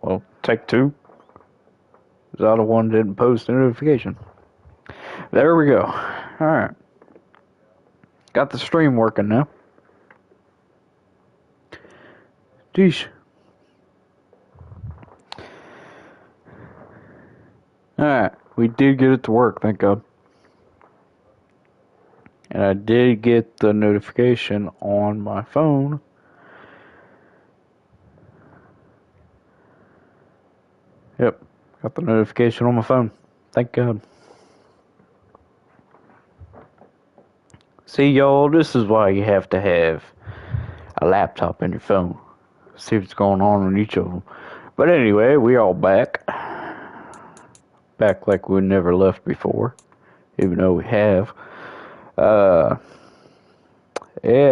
Well, take two. The other one didn't post a notification. There we go. Alright. Got the stream working now. Jeez. Alright. We did get it to work, thank God. And I did get the notification on my phone. Yep. Got the notification on my phone. Thank God. See, y'all, this is why you have to have a laptop in your phone. See what's going on in each of them. But anyway, we all back. Back like we never left before. Even though we have. Yeah,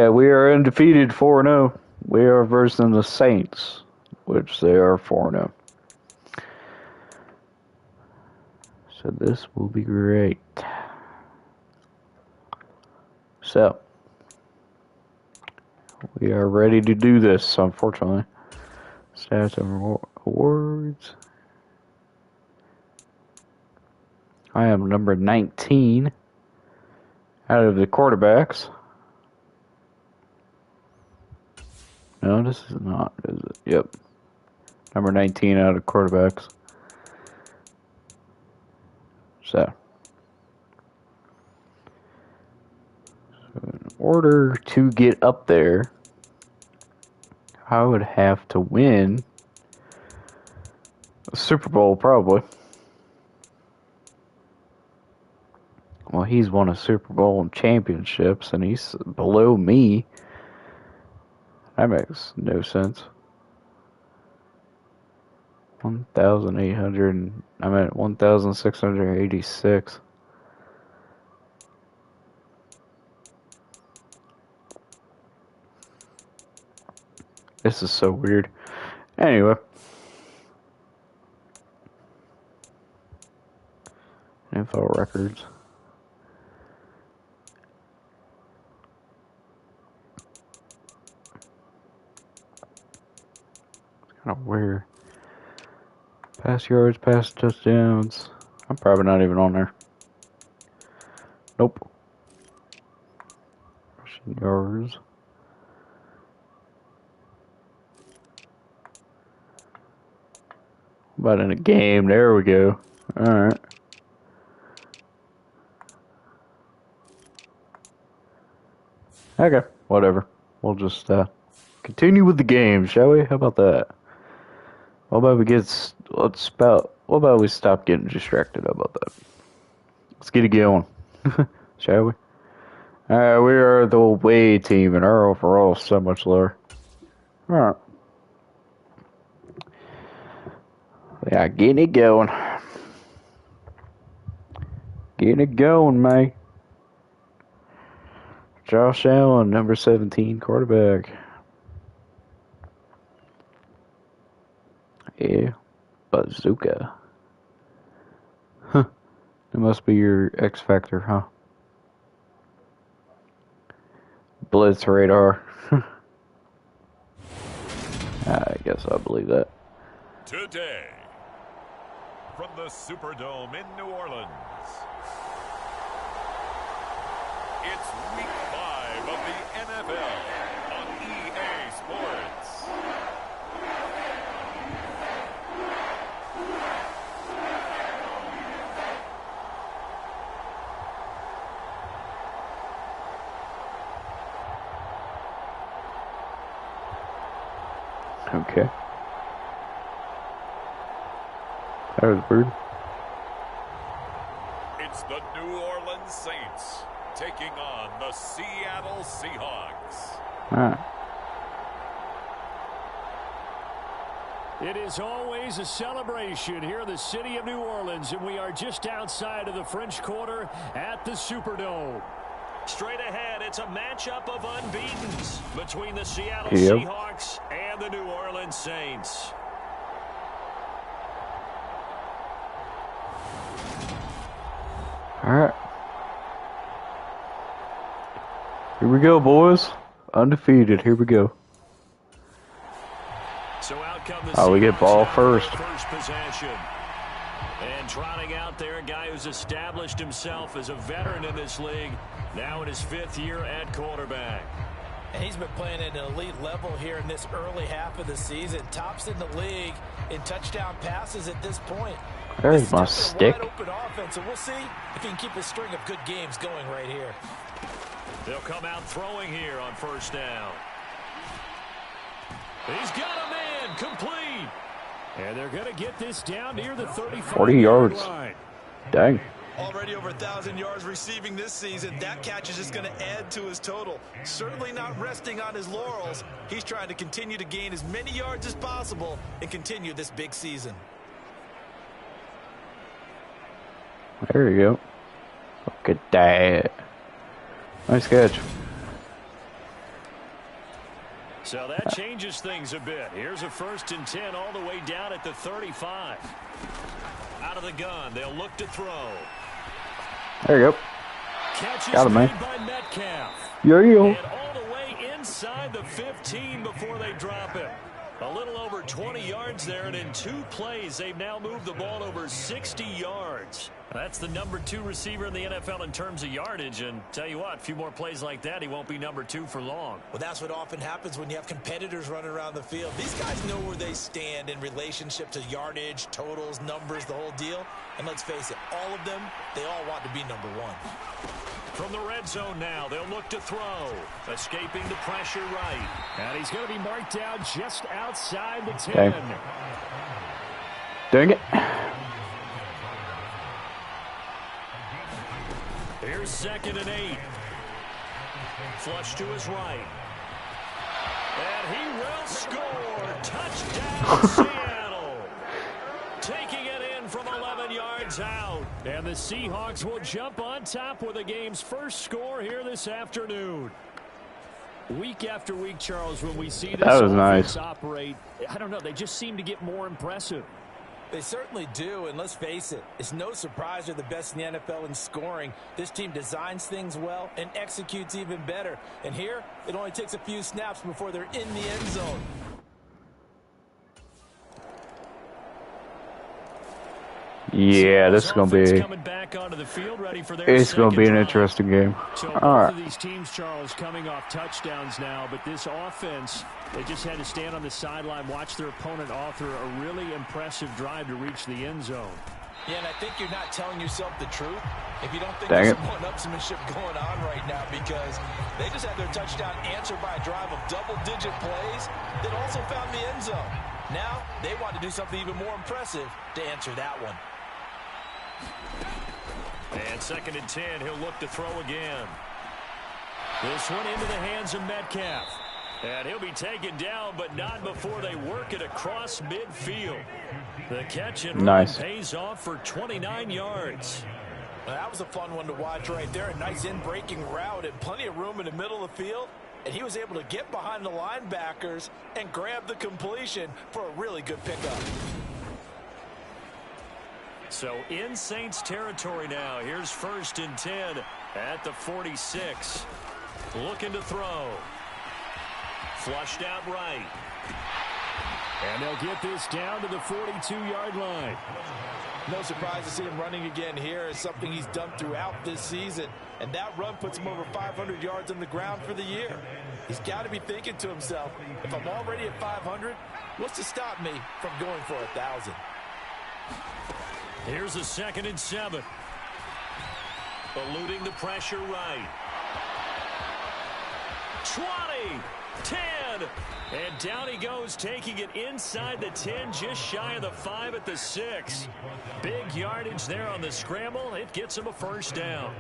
we are undefeated 4-0. We are versus the Saints, which they are 4-0. So this will be great. So, we are ready to do this, unfortunately. Stats and awards. I am number 19 out of the quarterbacks. No, this is not, is it? Yep. Number 19 out of quarterbacks. So, in order to get up there, I would have to win a Super Bowl, probably. Well, he's won a Super Bowl and championships, and he's below me. That makes no sense. 1,686. This is so weird. Anyway. Info records. Kind of weird. Pass yards, pass touchdowns. I'm probably not even on there. Nope. Rushing yards. About in a game. There we go. Alright. Okay. Whatever. We'll just continue with the game, shall we? How about that? What about we stop getting distracted? How about that? Let's get it going. Shall we? Alright, we are the away team, and our overall is so much lower. Alright. Yeah, getting it going. Getting it going, man. Josh Allen, number 17, quarterback. Yeah. Bazooka. Huh. It must be your X Factor, huh? Blitz radar. I guess I believe that. Today, from the Superdome in New Orleans, it's Week 5 of the NFL on EA Sports. Okay. That was weird. It's the New Orleans Saints taking on the Seattle Seahawks. Alright. It is always a celebration here in the city of New Orleans, and we are just outside of the French Quarter at the Superdome. Straight ahead, it's a matchup of unbeatens between the Seattle Seahawks and the New Orleans Saints. All right. Here we go, boys. Undefeated. Here we go. So out come the Oh, we get Seahawks ball now first. for their first possession. And trotting out there, a guy who's established himself as a veteran in this league, now in his 5th year at quarterback. And he's been playing at an elite level here in this early half of the season. Tops in the league in touchdown passes at this point. There's my stick. Wide open offense, and we'll see if he can keep a string of good games going right here. They'll come out throwing here on first down. He's got a man complete. And they're going to get this down near the 40 yards. line. Dang. Already over 1,000 yards receiving this season. That catch is just going to add to his total. Certainly not resting on his laurels. He's trying to continue to gain as many yards as possible and continue this big season. There you go. Look at that. Nice catch. So that changes things a bit. Here's a 1st and 10 all the way down at the 35. Out of the gun, they'll look to throw. There you go. Catch is Got him, man. made by Metcalf. Yeah, you. And all the way inside the 15 before they drop him. A little over 20 yards there, and in 2 plays, they've now moved the ball over 60 yards. That's the number 2 receiver in the NFL in terms of yardage, and tell you what, a few more plays like that, he won't be number 2 for long. Well, that's what often happens when you have competitors running around the field. These guys know where they stand in relationship to yardage, totals, numbers, the whole deal. And let's face it, all of them, they all want to be number 1. From the red zone now, they'll look to throw. Escaping the pressure right. And he's going to be marked down just outside the 10. Okay. Dang it. Here's 2nd and 8. Flush to his right. And he will score. Touchdown, Seattle. Taking it in from 11 yards out. And the Seahawks will jump on top with the game's first score here this afternoon. Week after week, Charles, when we see this offense operate, I don't know, they just seem to get more impressive. They certainly do, and let's face it, it's no surprise they're the best in the NFL in scoring. This team designs things well and executes even better. And here, it only takes a few snaps before they're in the end zone. Yeah, this is gonna be. It's gonna be an interesting game. So All both right. of these teams, Charles, coming off touchdowns now, but this offense, they just had to stand on the sideline, watch their opponent author a really impressive drive to reach the end zone. Yeah, and I think you're not telling yourself the truth if you don't think Dang there's it. some one-upsmanship going on right now, because they just had their touchdown answered by a drive of double-digit plays that also found the end zone. Now they want to do something even more impressive to answer that one. And 2nd and 10, he'll look to throw again. This one into the hands of Metcalf. And he'll be taken down, but not before they work it across midfield. The catch and run pays off for 29 yards. Well, that was a fun one to watch right there. A nice in-breaking route and plenty of room in the middle of the field. And he was able to get behind the linebackers and grab the completion for a really good pickup. So in Saints territory now. Here's 1st and 10 at the 46. Looking to throw. Flushed out right. And they'll get this down to the 42-yard line. No surprise to see him running again here. It's something he's done throughout this season. And that run puts him over 500 yards on the ground for the year. He's got to be thinking to himself, if I'm already at 500, what's to stop me from going for 1,000? Here's a 2nd and 7. Eluding the pressure right. 20, 10, and down he goes, taking it inside the 10, just shy of the 5 at the 6. Big yardage there on the scramble. It gets him a 1st down.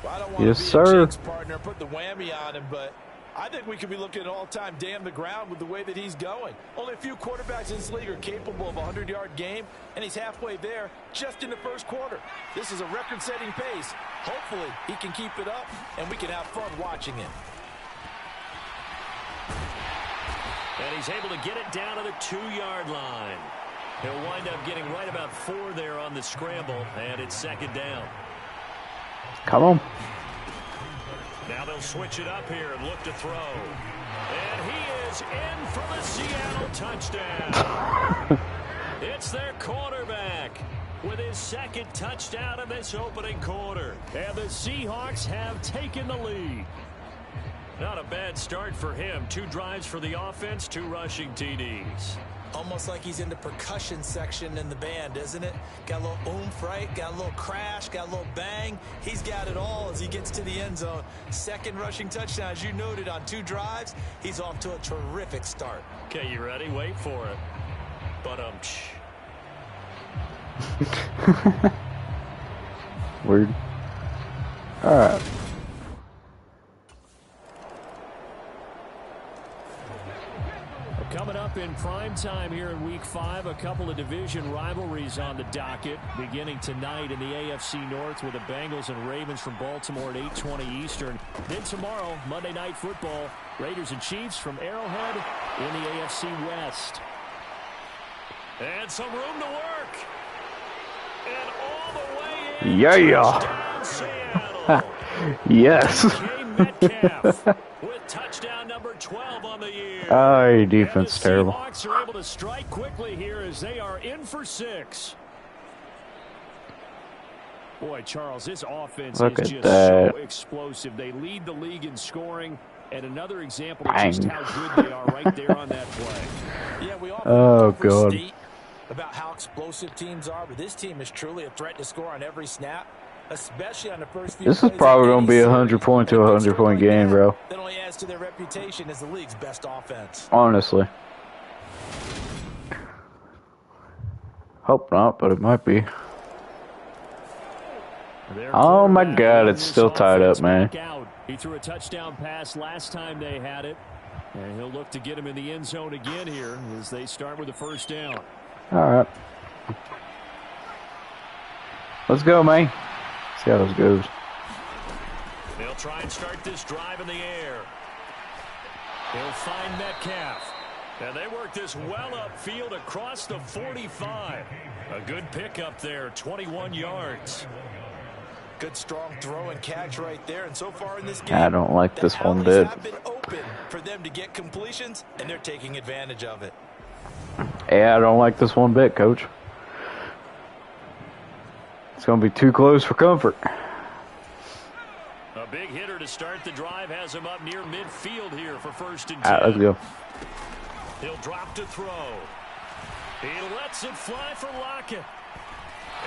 Well, I don't want to be a Jake's partner, put the whammy on him, but I think we could be looking at all-time damn the ground with the way that he's going. Only a few quarterbacks in this league are capable of a 100-yard game, and he's halfway there just in the first quarter. This is a record-setting pace. Hopefully, he can keep it up, and we can have fun watching him. And he's able to get it down to the 2-yard line. He'll wind up getting right about 4 there on the scramble, and it's 2nd down. Come on. Now they'll switch it up here and look to throw. And he is is in for the Seattle touchdown. It's their quarterback with his second touchdown in this opening quarter. And the Seahawks have taken the lead. Not a bad start for him. 2 drives for the offense, 2 rushing TDs. Almost like he's in the percussion section in the band, isn't it? Got a little oomph, right? Got a little crash, got a little bang. He's got it all as he gets to the end zone. Second rushing touchdown, as you noted, on 2 drives. He's off to a terrific start. Okay, you ready? Wait for it. But Weird. Alright. coming up in prime time here in Week 5, a couple of division rivalries on the docket, beginning tonight in the AFC North with the Bengals and Ravens from Baltimore at 8:20 Eastern. Then tomorrow, Monday Night Football, Raiders and Chiefs from Arrowhead in the AFC West. And some room to work. And all the way in. Yeah. Seattle. Yes. Metcalf with touchdown number 12 on the year. Oh, defense terrible. The Seahawks are able to strike quickly here as they are in for 6. Boy, Charles, this offense is just so explosive. They lead the league in scoring, and another example of just how good they are right there on that play. Yeah, we often overstate about how explosive teams are, but this team is truly a threat to score on every snap. Especially on the first few. This is probably going to be a 100-point to a 100-point game, bro. That only adds to their reputation as the league's best offense. Honestly. Hope not, but it might be. Oh my God, it's still tied up, man. He threw a touchdown pass last time they had it. And he'll look to get him in the end zone again here as they start with the first down. All right. Let's go, man. See how this goes. They'll try and start this drive in the air. They'll find Metcalf. And they work this well upfield across the 45. A good pickup there, 21 yards. Good strong throw and catch right there. And so far in this game, I don't like this one bit. have been open for them to get completions, and they're taking advantage of it. Yeah, I don't like this one bit, Coach. It's going to be too close for comfort. A big hitter to start the drive has him up near midfield here for 1st and 10. All right, let's go. He'll drop to throw. He lets it fly for Lockett.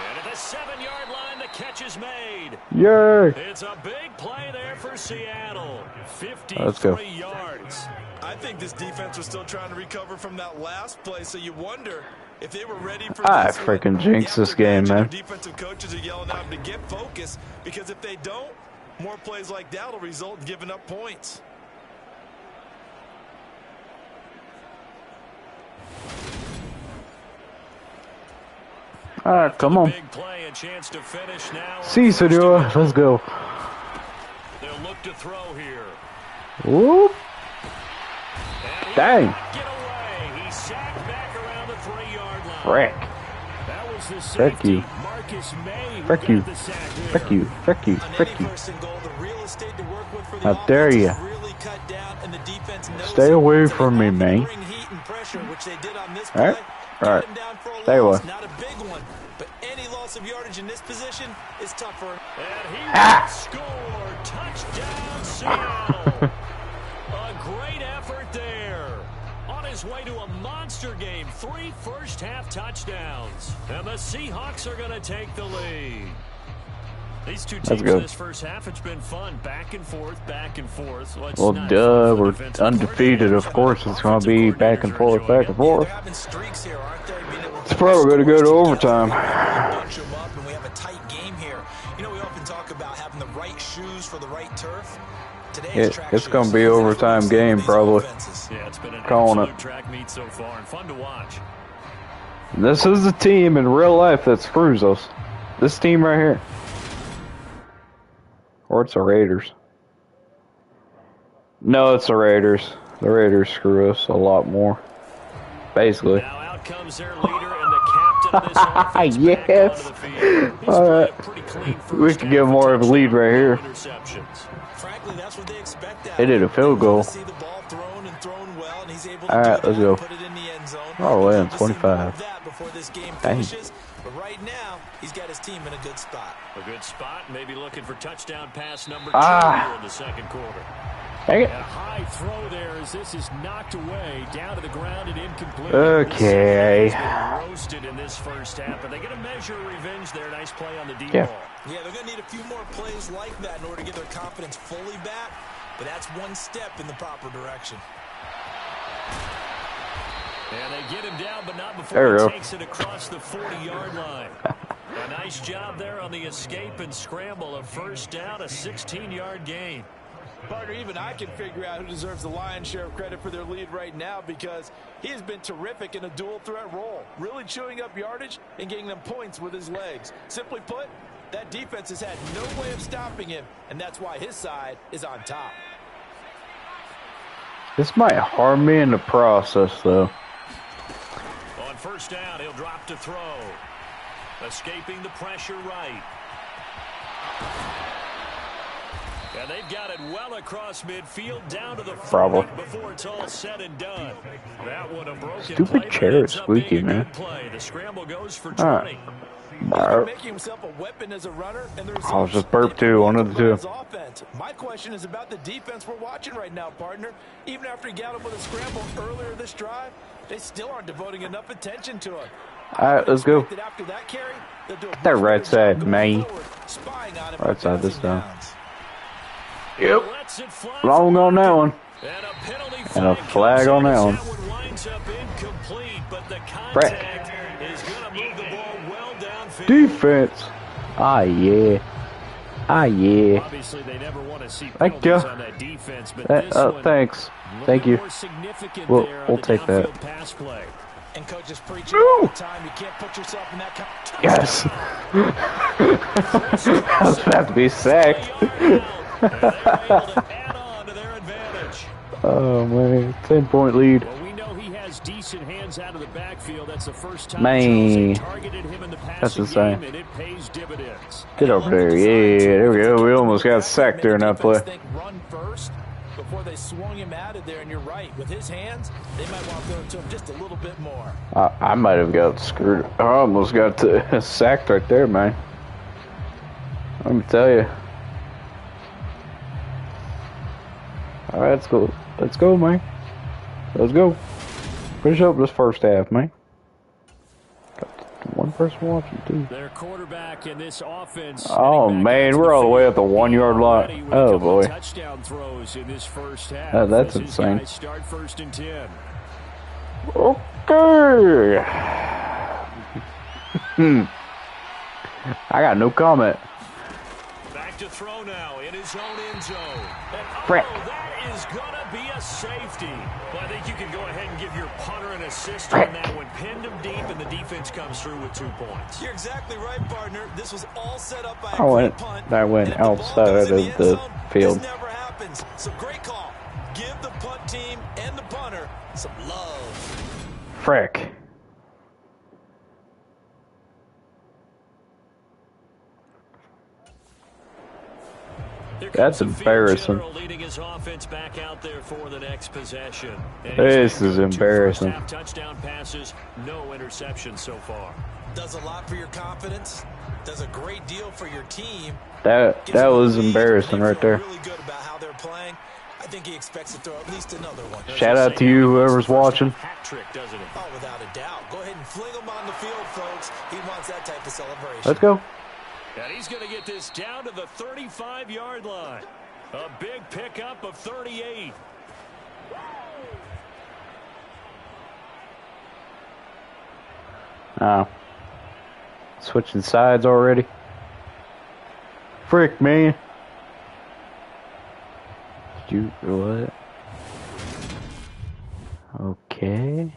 And at the 7-yard line, the catch is made. Yay! It's a big play there for Seattle. 53 yards. I think this defense was still trying to recover from that last play, so you wonder if they were ready for this. I freaking jinxed this game, man. Defensive coaches are yelling at them to get focused, because if they don't, more plays like that will result in giving up points. All right, come on. Big play, a chance to finish now. See, senor. Let's go. They'll look to throw here. Whoop. Dang. Get away. He sacked back around the 3-yard line. Frick. That was the Frick safety, you. Marcus May. Frick you. Frick you. Frick you. Frick you. How dare you? Stay away from me, man. All right. All right. Stay away. Not a big one, but any loss of yardage in this position is tough for him. And he scored. Touchdown, Seattle. A great effort there. On his way to a monster game. 3 first-half touchdowns. And the Seahawks are going to take the lead. These two teams in this first half, it's been fun. Back and forth, back and forth. Well, duh, we're undefeated. Of course, it's going to be back and forth, back and forth. It's probably going to go to overtime. And we have a tight game here. You know, we often talk about having the right shoes for the right turf. It's going to be overtime game, probably. Yeah, it's been an calling it. Track meet so far and fun to watch. This is the team in real life that screws us. This team right here. Or it's the Raiders. No, it's the Raiders. The Raiders screw us a lot more. Basically. Now out comes their leader and the captain of this offense back onto the field. He's played a pretty clean first We could get half, more of a lead right here. interceptions. Frankly, that's what they expect out They did a of him. field They goal. want to see the ball thrown and thrown well, and he's able to All right, do let's that go. and put it in the end zone. All the way We'd on love to see more 25. of that before this game Dang. finishes. But right now, he's got his team in a good spot. A good spot, maybe looking for touchdown pass number 2 here in the second quarter. Dang it. And a high throw there as this is knocked away, down to the ground and incomplete. Okay. The second roasted in this first half, but they get a measure of revenge there. Nice play on the deep Yeah. ball. Yeah, they're going to need a few more plays like that in order to get their confidence fully back. But that's one step in the proper direction. And they get him down, but not There we before go. he takes it across the 40-yard line. A nice job there on the escape and scramble. A first down, a 16-yard gain. Partner, even I can figure out who deserves the lion's share of credit for their lead right now because he has been terrific in a dual threat role, really chewing up yardage and getting them points with his legs. Simply put, that defense has had no way of stopping him, and that's why his side is on top. This might harm me in the process, though. On first down, he'll drop to throw. Escaping the pressure right. And they've got it well across midfield down to the 40 Probably. before it's all said and done. That one a broken Stupid play, but chair ends is up being squeaky, a man. good play. The scramble goes for All 20. He's been making himself a weapon as a runner, and the I was just burped too, one of the two. Offense. My question is about the defense we're watching right now, partner. Even after he got him with a scramble earlier this drive, they still aren't devoting enough attention to him. All right, let's go. After that carry, they'll do a That much right better side, job going man. forward, spying on him Right for side this passing time. downs. Yep. Lets it fly Long on that one. And a penalty And a flag on that one. winds up incomplete, but the Brett. contact is going to move the ball well downfield. Defense. Ah, yeah. Ah, yeah. Obviously, they never want to see Thank penalties you. on that defense, but this one, Thanks. a little Thank bit you. more significant We'll- there on we'll the take that. downfield pass play. And coaches preaching all the time, you can't put yourself in that kind of Yes. I was about to be sacked. And they were able to add on to their advantage. Oh, man. 10-point lead. Well, we know he has decent hands out of the backfield. That's the first time Man. Charles targeted him in the That's passing insane. game, and it pays dividends. Get over there. Yeah, there we go. We almost got sacked during that play. Think run first before they swung him out of there, and you're right. With his hands, they might want to throw it to him just a little bit more. I might have got screwed. I almost got sacked right there, man. Let me tell you. All right, let's go. Let's go, man. Let's go. Finish up this first half, man. Got one person watching, too. Their quarterback in this offense. Oh, heading back man, into we're the all the way field. at the 1 yard Already line. with a Oh, couple of boy. touchdown throws in this first half. That's as his insane. guys start first and 10. Okay. I got no comment. Back to throw now in his own end zone. And Frick. that is going to be a safety. Well, I think you can go ahead and give your punter an assist Frick. on that one. Pinned him deep, and the defense comes through with 2 points. You're exactly right, partner. This was all set up by a I great went- punt. I went And if the ball outside goes in of end the zone, field. This never happens. So great call. Give the punt team and the punter some love. Frick. Here That's comes the field embarrassing. general leading his offense back out there for the next possession. And he's This been is good. 2 embarrassing. first-half touchdown passes, no interceptions so far. Does a lot for your confidence. Does a great deal for your team. That Gives them a was lead, embarrassing they right feel there. Really good about how they're playing. I think he expects to throw at least another one. Shout out to you, whoever's watching. Hat trick, doesn't it? Oh, without a doubt. Go ahead and fling him on the field, folks. He wants that type of celebration. Let's go. And he's going to get this down to the 35-yard line. A big pickup of 38. Switching sides already. Frick, man. Did you what? Okay.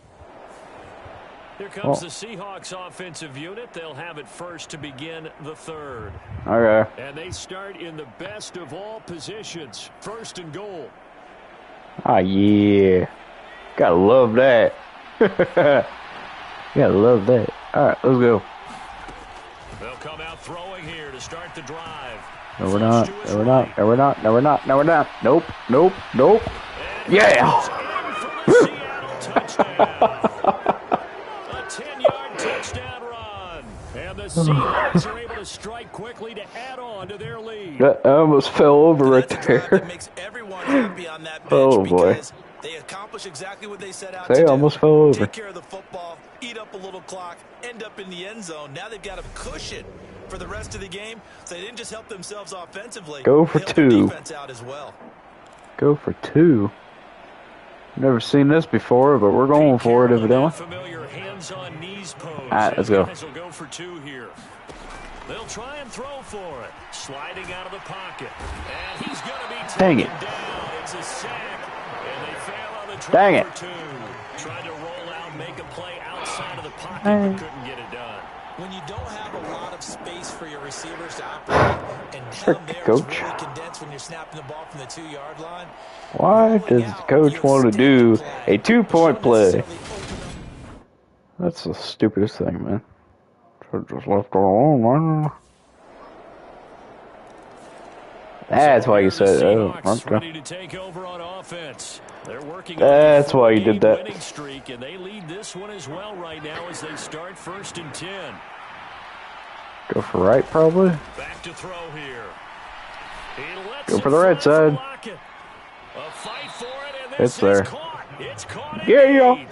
Here comes Oh. the Seahawks offensive unit. They'll have it first to begin the third. Okay. And they start in the best of all positions. First and goal. Ah, yeah. Gotta love that. Gotta love that. Alright, let's go. They'll come out throwing here to start the drive. No, we're not. No, we're not. No, we're not. No, we're not. No, we're not. Nope. Nope. Nope. Yeah! A 10-yard touchdown run. And the Seahawks are able to strike quickly to add on to their lead. That almost fell over right there. That makes everyone happy on that bench. Oh, boy. Because they accomplish exactly what they set out They to do. almost fell over. Take care of the football, eat up a little clock, end up in the end zone. Now they've got a cushion for the rest of the game, so they didn't just help themselves offensively. Go for they helped two. their defense out as well. Go for two. Never seen this before, but we're going for it evidently. Familiar hands-on knees pose. Alright, let's go. Guys will go for two here. They'll try and throw for it. Sliding out of the pocket. And he's going to be Dang taken it. down. It's a sack. And they fail on the try Dang it. for two. Tried to roll out, make a play outside of the pocket, but couldn't get it done. When you don't have a lot of space for your receivers to operate, and down there Coach. it's really condensed when you're snapping the ball from the 2-yard line. Why does the coach want to do a 2-point play? That's the stupidest thing, man. Should just left it alone. That's why you said, oh, okay. Ready to take over on offense. They're working That's on a why you did that. winning streak, and they lead this one as well right now as they start 1st and 10. Go for right, probably. Back to throw here. He lets Go it for the right fly side. block it. A fight for it, and this It's there. is caught. It's caught. Yeah, indeed.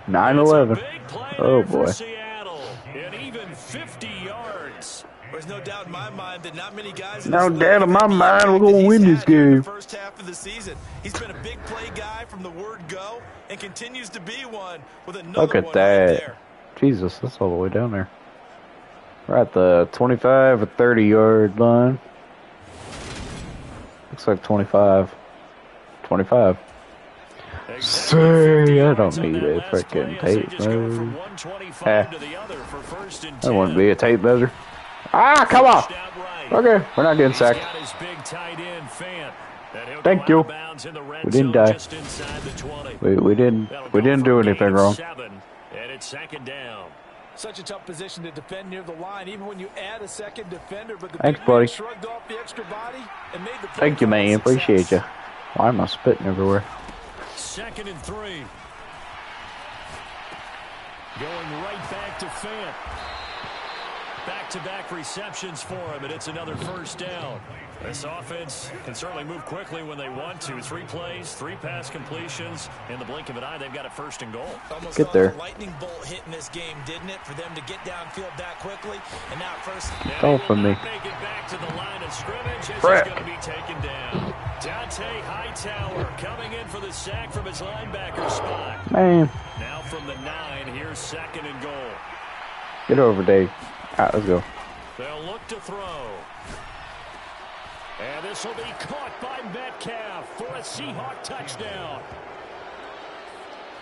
yeah. 9-11. Big play Oh, there for boy. Seattle, and even 50 yards. There's no doubt in my mind that not many guys. No doubt in my mind we're going to win this game. First half of the season, he's been a big play guy from the word go, and continues to be one with another Look at one that. right there. Jesus, that's all the way down there. We're at the 25 or 30-yard line. Looks like 25. 25. Say, I don't need a freaking tape measure. That wouldn't be a tape measure. Ah, come on. Okay, we're not getting sacked. Thank you. We didn't die. We didn't do anything wrong. And it's 2nd down. Such a tough position to defend near the line, even when you add a second defender. But the Thanks, big buddy. man shrugged off the extra body and made the Thank you, man. Appreciate you. Why am I spitting everywhere? 2nd and 3. Going right back to Fant. Back-to-back receptions for him, and it's another 1st down. This offense can certainly move quickly when they want to. 3 plays, 3 pass completions. In the blink of an eye, they've got it 1st and goal. Almost Get there. A lightning bolt hit in this game, didn't it? For them to get downfield that quickly, and now first. Don't for me. Make it back to the line of scrimmage as Frick. he's going to be taken down. Dante Hightower coming in for the sack from his linebacker spot. Man, Now from the 9, here's 2nd and goal. get over, Dave. All right, let's go. They'll look to throw. And this will be caught by Metcalf for a Seahawk touchdown.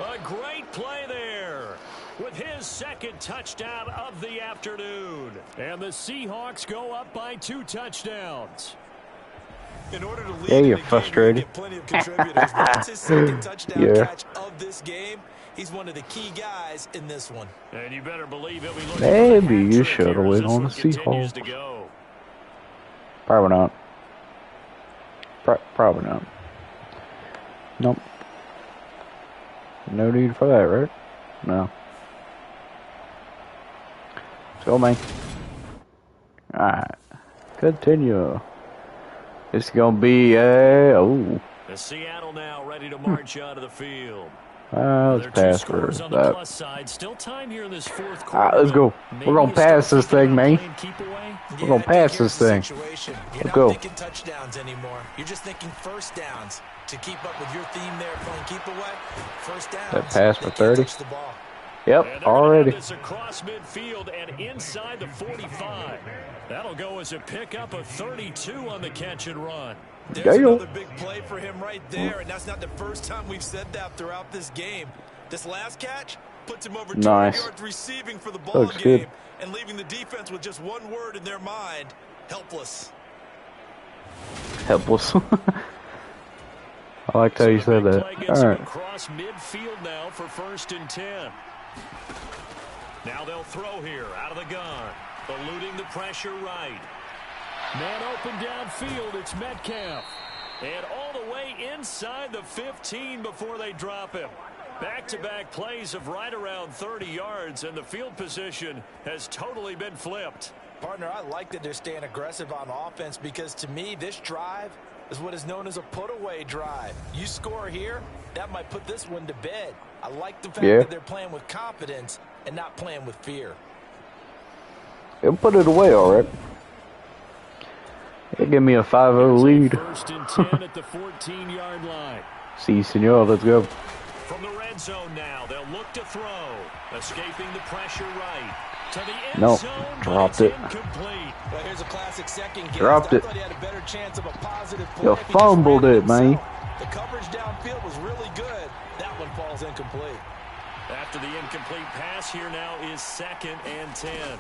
A great play there with his 2nd touchdown of the afternoon. And the Seahawks go up by 2 touchdowns. In order to lead Yeah, in you're the game, frustrated. you get plenty of contributors. That's his 2nd touchdown Yeah. catch of this game. He's one of the key guys in this one. And you better believe he'll be looking Maybe for the you hat-trick should have here as went this on one the continues Seahawks. to go. Probably not. Probably not. Nope. No need for that, right? No. Let's go, man. Alright. Continue. It's gonna be oh. The Seattle now ready to march out of the field. Let's pass for on the that. plus side. Still time here in this 4th quarter. Alright, let's go. We're gonna pass this thing, man. We're gonna pass this thing. You're Let's not go. thinking touchdowns anymore. You're just thinking 1st downs. To keep up with your theme there, playing keep away. 1st downs. That pass for they can't 30. touch the ball. Yep, And they're gonna already. have this across midfield and inside the 45. That'll go as a pickup of 32 on the catch and run. There's Damn. another big play for him right there, and that's not the first time we've said that throughout this game. This last catch puts him over 200 Nice. yards receiving for the ball Looks game good. and leaving the defense with just one word in their mind, helpless. Helpless. I liked how you said that. Play gets him Alright. across midfield now for 1st and 10. Now they'll throw here out of the gun. Eluding the pressure right. Man open downfield. It's Metcalf. And all the way inside the 15 before they drop him. Back-to-back plays of right around 30 yards, and the field position has totally been flipped. Partner, I like that they're staying aggressive on offense because to me, this drive is what is known as a put-away drive. You score here, that might put this one to bed. I like the fact that they're playing with confidence and not playing with fear. He'll put it away all right. He'll give me a 5-0 lead. First and 10 at the 14-yard line. See, senor, let's go. From the red zone now, they'll look to throw. Escaping the pressure right. To the end No, zone, dropped it. Incomplete. Well, here's a classic second guess. Dropped it. I thought he had a better chance of a positive play. You fumbled it, man. The coverage downfield was really good. That one falls incomplete. After the incomplete pass, here now is 2nd and 10.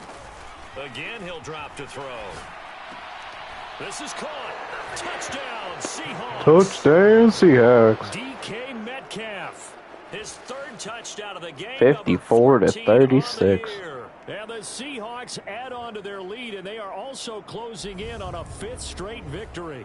Again, he'll drop to throw. This is caught. Touchdown, Seahawks. Touchdown, Seahawks. DK Metcalf. His 3rd touchdown of the game. 54-36. And the Seahawks add on to their lead, and they are also closing in on a 5th straight victory.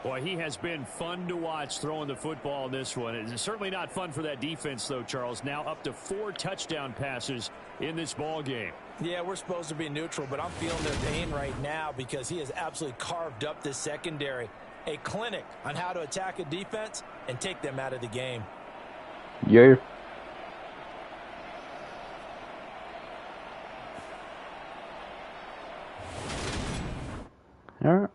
Boy, he has been fun to watch throwing the football in this one. It's certainly not fun for that defense, though, Charles. Now up to 4 touchdown passes in this ball game. Yeah, we're supposed to be neutral, but I'm feeling their pain right now because he has absolutely carved up this secondary. A clinic on how to attack a defense and take them out of the game. Yeah. All right.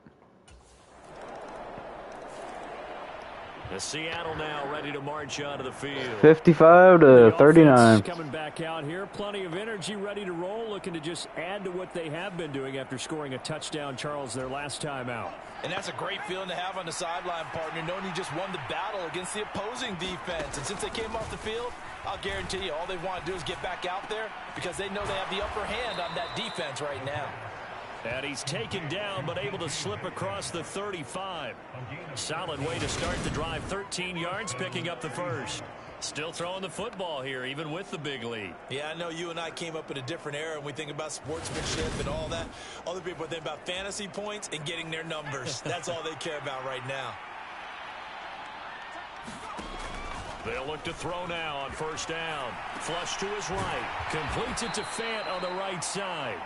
The Seattle now ready to march onto the field. 55-39. Coming back out here, plenty of energy, ready to roll, looking to just add to what they have been doing after scoring a touchdown, Charles, their last time out. And that's a great feeling to have on the sideline, partner, knowing you just won the battle against the opposing defense. And since they came off the field, I'll guarantee you all they want to do is get back out there because they know they have the upper hand on that defense right now. And he's taken down, but able to slip across the 35. Solid way to start the drive. 13 yards, picking up the first. Still throwing the football here, even with the big lead. Yeah, I know you and I came up in a different era, and we think about sportsmanship and all that. Other people think about fantasy points and getting their numbers. That's all they care about right now. They'll look to throw now on 1st down. Flush to his right. Completes it to Fant on the right side.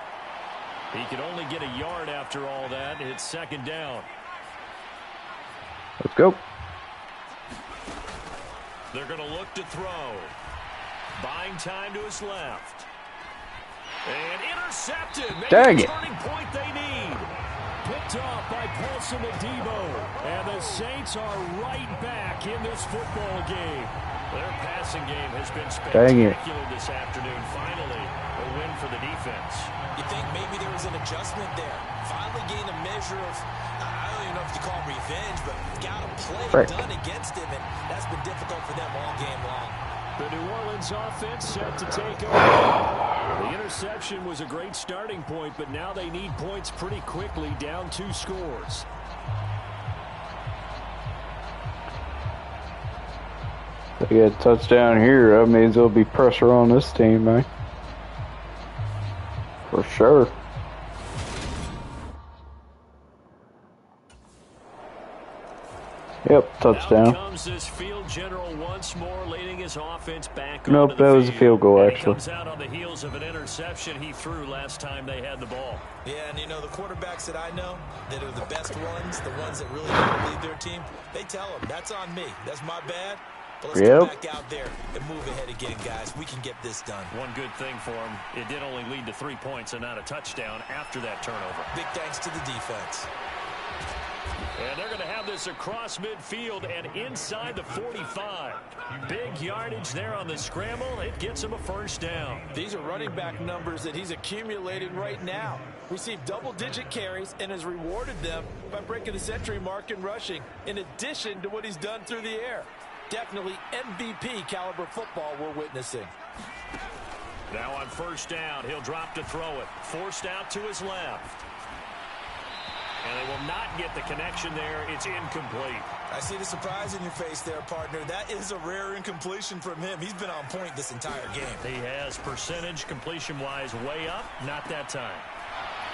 He can only get a yard after all that. It's 2nd down. Let's go. They're going to look to throw. Buying time to his left. And intercepted. Maybe Dang the it. turning point they need. Picked off by Paulson Adebo. And the Saints are right back in this football game. Their passing game has been spectacular this afternoon. Finally, a win for the defense. You think maybe there was an adjustment there. Finally gained a measure of, I don't even know if you call it revenge, but got a play done against him, and that's been difficult for them all game long. The New Orleans offense set to take over. The interception was a great starting point, but now they need points pretty quickly, down 2 scores. They get a touchdown here. That means there'll be pressure on this team, man. For sure. Yep, touchdown. Out comes this field general once more, leading his offense back. Nope, that was a field goal, actually. Comes out on the heels of an interception he threw last time they had the ball. Yeah, and you know, the quarterbacks that I know that are the best ones, the ones that really don't lead their team, they tell them, that's on me. That's my bad. But let's get back out there and move ahead again, guys. We can get this done. One good thing for him, it did only lead to 3 points and not a touchdown after that turnover. Big thanks to the defense. And they're going to have this across midfield and inside the 45. Big yardage there on the scramble. It gets him a 1st down. These are running back numbers that he's accumulating right now. Received double-digit carries and has rewarded them by breaking the century mark in rushing, in addition to what he's done through the air. Definitely MVP caliber football we're witnessing. Now on 1st down, he'll drop to throw it. Forced out to his left. And they will not get the connection there. It's incomplete. I see the surprise in your face there, partner. That is a rare incompletion from him. He's been on point this entire game. He has percentage completion-wise way up. Not that time.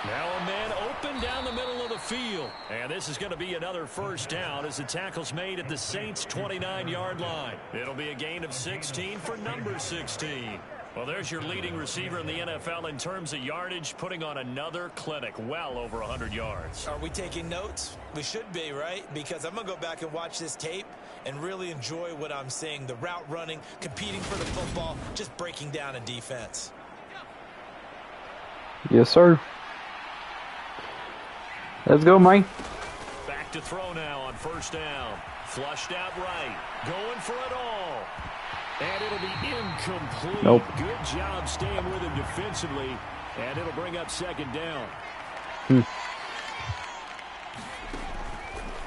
Now a man open down the middle of the field. And this is going to be another first down as the tackle's made at the Saints' 29-yard line. It'll be a gain of 16 for number 16. Well, there's your leading receiver in the NFL in terms of yardage, putting on another clinic, well over 100 yards. Are we taking notes? We should be, right? Because I'm going to go back and watch this tape and really enjoy what I'm seeing. The route running, competing for the football, just breaking down a defense. Yes, sir. Let's go, Mike. Back to throw now on first down. Flushed out right. Going for it all. And it'll be incomplete. Nope. Good job staying with him defensively. And it'll bring up second down.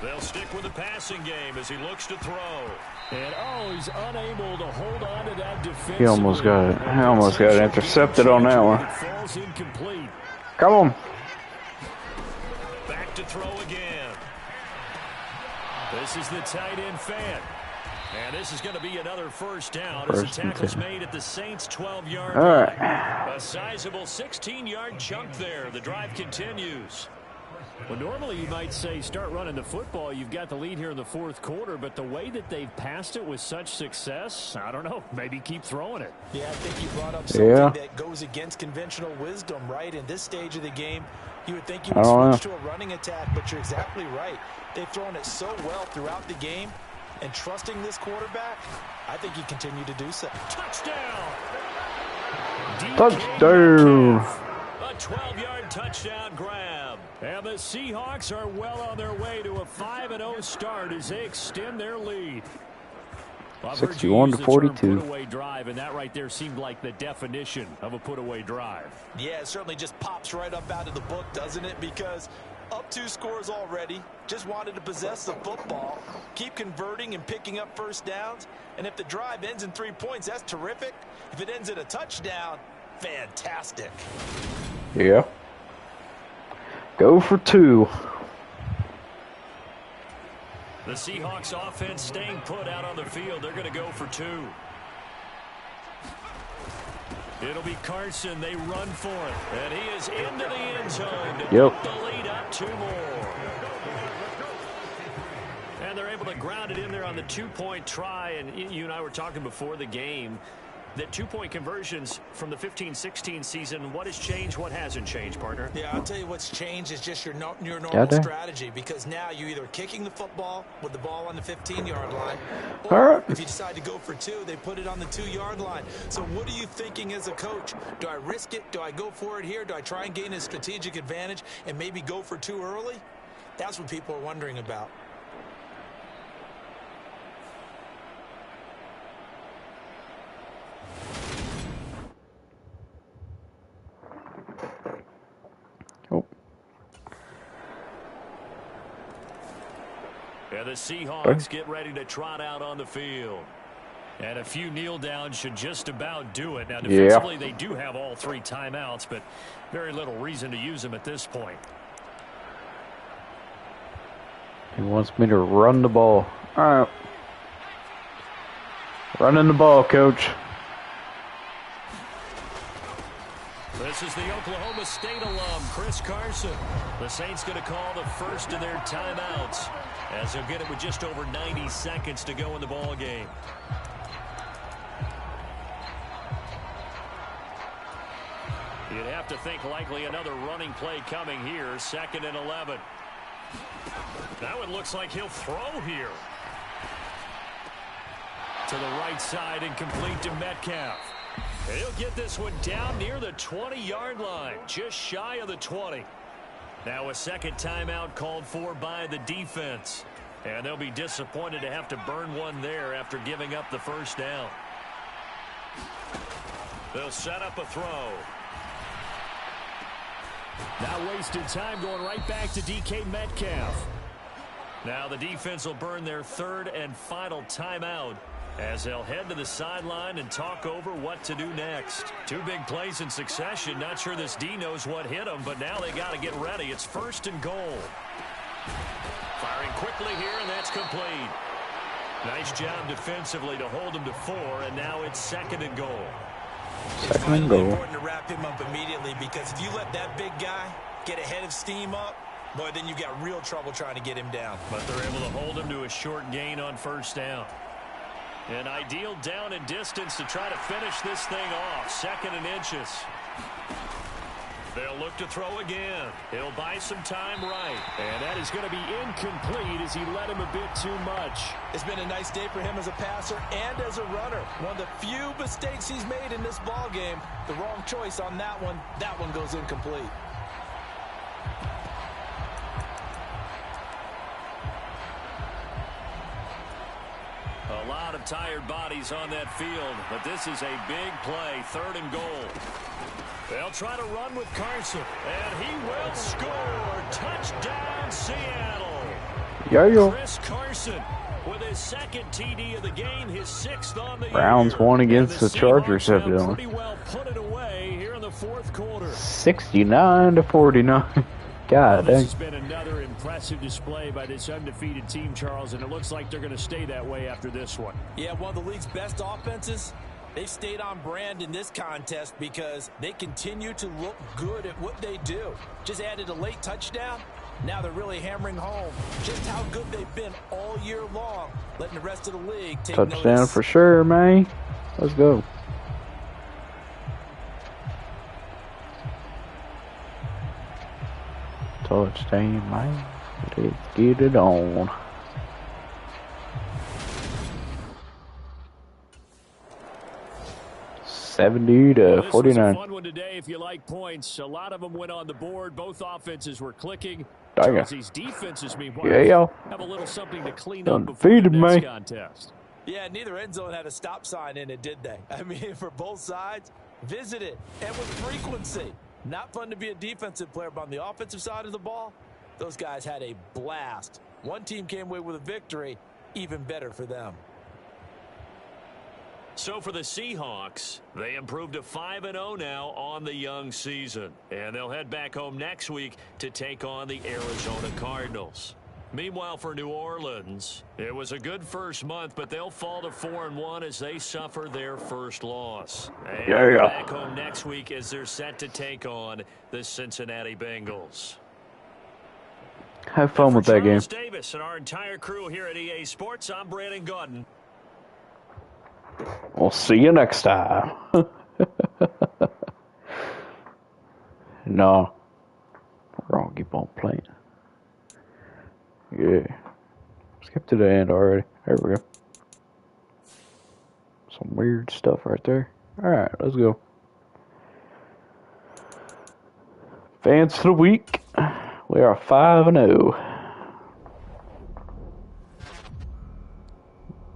They'll stick with the passing game as he looks to throw. And he's unable to hold on to that defense. He almost got it. He almost got intercepted on that one. It falls incomplete. Come on. Back to throw again. This is the tight end fan. And this is going to be another first down as the tackle's made at the Saints' 12-yard line. All right. A sizable 16-yard chunk there. The drive continues. Well, normally you might say start running the football. You've got the lead here in the fourth quarter, but the way that they've passed it with such success, I don't know, maybe keep throwing it. Yeah, I think you brought up something that goes against conventional wisdom, right? In this stage of the game, you would think you would switch to a running attack, but you're exactly right. They've thrown it so well throughout the game, and trusting this quarterback, I think you continue to do so. Touchdown! Touchdown! A 12-yard touchdown grab. And the Seahawks are well on their way to a 5-0 start as they extend their lead. 61-42. Put-away drive, and that right there seemed like the definition of a put-away drive. Yeah, it certainly just pops right up out of the book, doesn't it? Because up 2 scores already, just wanted to possess the football, keep converting and picking up first downs. And if the drive ends in 3 points, that's terrific. If it ends in a touchdown, fantastic. Yeah. Go for 2. The Seahawks offense staying put out on the field. They're going to go for 2. It'll be Carson. They run for it. And he is into the end zone to put the lead up 2 more. And they're able to ground it in there on the 2-point try. And you and I were talking before the game that 2-point conversions from the 15-16 season, what has changed, what hasn't changed, partner? Yeah, I'll tell you what's changed is just your normal strategy, because now you're either kicking the football with the ball on the 15-yard line, or if you decide to go for 2, they put it on the 2-yard line. So what are you thinking as a coach? Do I risk it? Do I go for it here? Do I try and gain a strategic advantage and maybe go for 2 early? That's what people are wondering about. And the Seahawks get ready to trot out on the field. And a few kneel downs should just about do it. Now, defensively, they do have all 3 timeouts, but very little reason to use them at this point. He wants me to run the ball. All right. Running the ball, coach. This is the Oklahoma State alum, Chris Carson. The Saints going to call the first of their timeouts, as they'll get it with just over 90 seconds to go in the ball game. You'd have to think likely another running play coming here, 2nd and 11. That one looks like he'll throw here. To the right side and complete to Metcalf. He'll get this one down near the 20-yard line, just shy of the 20. Now a second timeout called for by the defense. And they'll be disappointed to have to burn one there after giving up the first down. They'll set up a throw. Now wasted time going right back to DK Metcalf. Now the defense will burn their 3rd and final timeout, as they'll head to the sideline and talk over what to do next. 2 big plays in succession. Not sure this D knows what hit them, but now they got to get ready. It's 1st and goal. Fires Firing quickly here, and that's complete. Nice job defensively to hold him to 4, and now it's 2nd and goal. It's vitally important to wrap him up immediately, because if you let that big guy get a head of steam up, boy, then you've got real trouble trying to get him down. But they're able to hold him to a short gain on 1st down. An ideal down and distance to try to finish this thing off. 2nd and inches. They'll look to throw again. He'll buy some time right. And that is going to be incomplete as he led him a bit too much. It's been a nice day for him as a passer and as a runner. One of the few mistakes he's made in this ball game. The wrong choice on that one. That one goes incomplete. A lot of tired bodies on that field, but this is a big play. 3rd and goal. They'll try to run with Carson, and he will score. Touchdown, Seattle. Yo. Chris Carson with his 2nd TD of the game, his 6th on the Browns year. won against the Chargers, have evidently. pretty well put it away here in the 4th quarter. 69-49. God This dang. has been another impressive display by this undefeated team, Charles, and it looks like they're going to stay that way after this one. Yeah, one of the league's best offenses. They've stayed on brand in this contest because they continue to look good at what they do. Just added a late touchdown. Now they're really hammering home just how good they've been all year long, letting the rest of the league take Touchdown notice. for sure, man. Let's go. Touchdown, man. Let's get it on. Well, this was a 70-49. fun one today if you like points. A lot of them went on the board. Both offenses were clicking. Dang it. Charles, these defenses, meanwhile, Yeah. have a little something to clean up before the Undefeated, next man. contest. Yeah, neither end zone had a stop sign in it, did they? I mean, for both sides, visit it, and with frequency. Not fun to be a defensive player, but on the offensive side of the ball, those guys had a blast. One team came away with a victory, even better for them. So for the Seahawks, they improved to 5-0 now on the young season. And they'll head back home next week to take on the Arizona Cardinals. Meanwhile, for New Orleans, it was a good first month, but they'll fall to 4-1 as they suffer their first loss. And back home next week as they're set to take on the Cincinnati Bengals. Have fun with that game. Charles Davis and our entire crew here at EA Sports, I'm Brandon Gordon. We'll see you next time. No. We're gonna keep on playing. Yeah. Skip to the end already. There we go. Some weird stuff right there. Alright, let's go. Fans of the week. We are 5-0.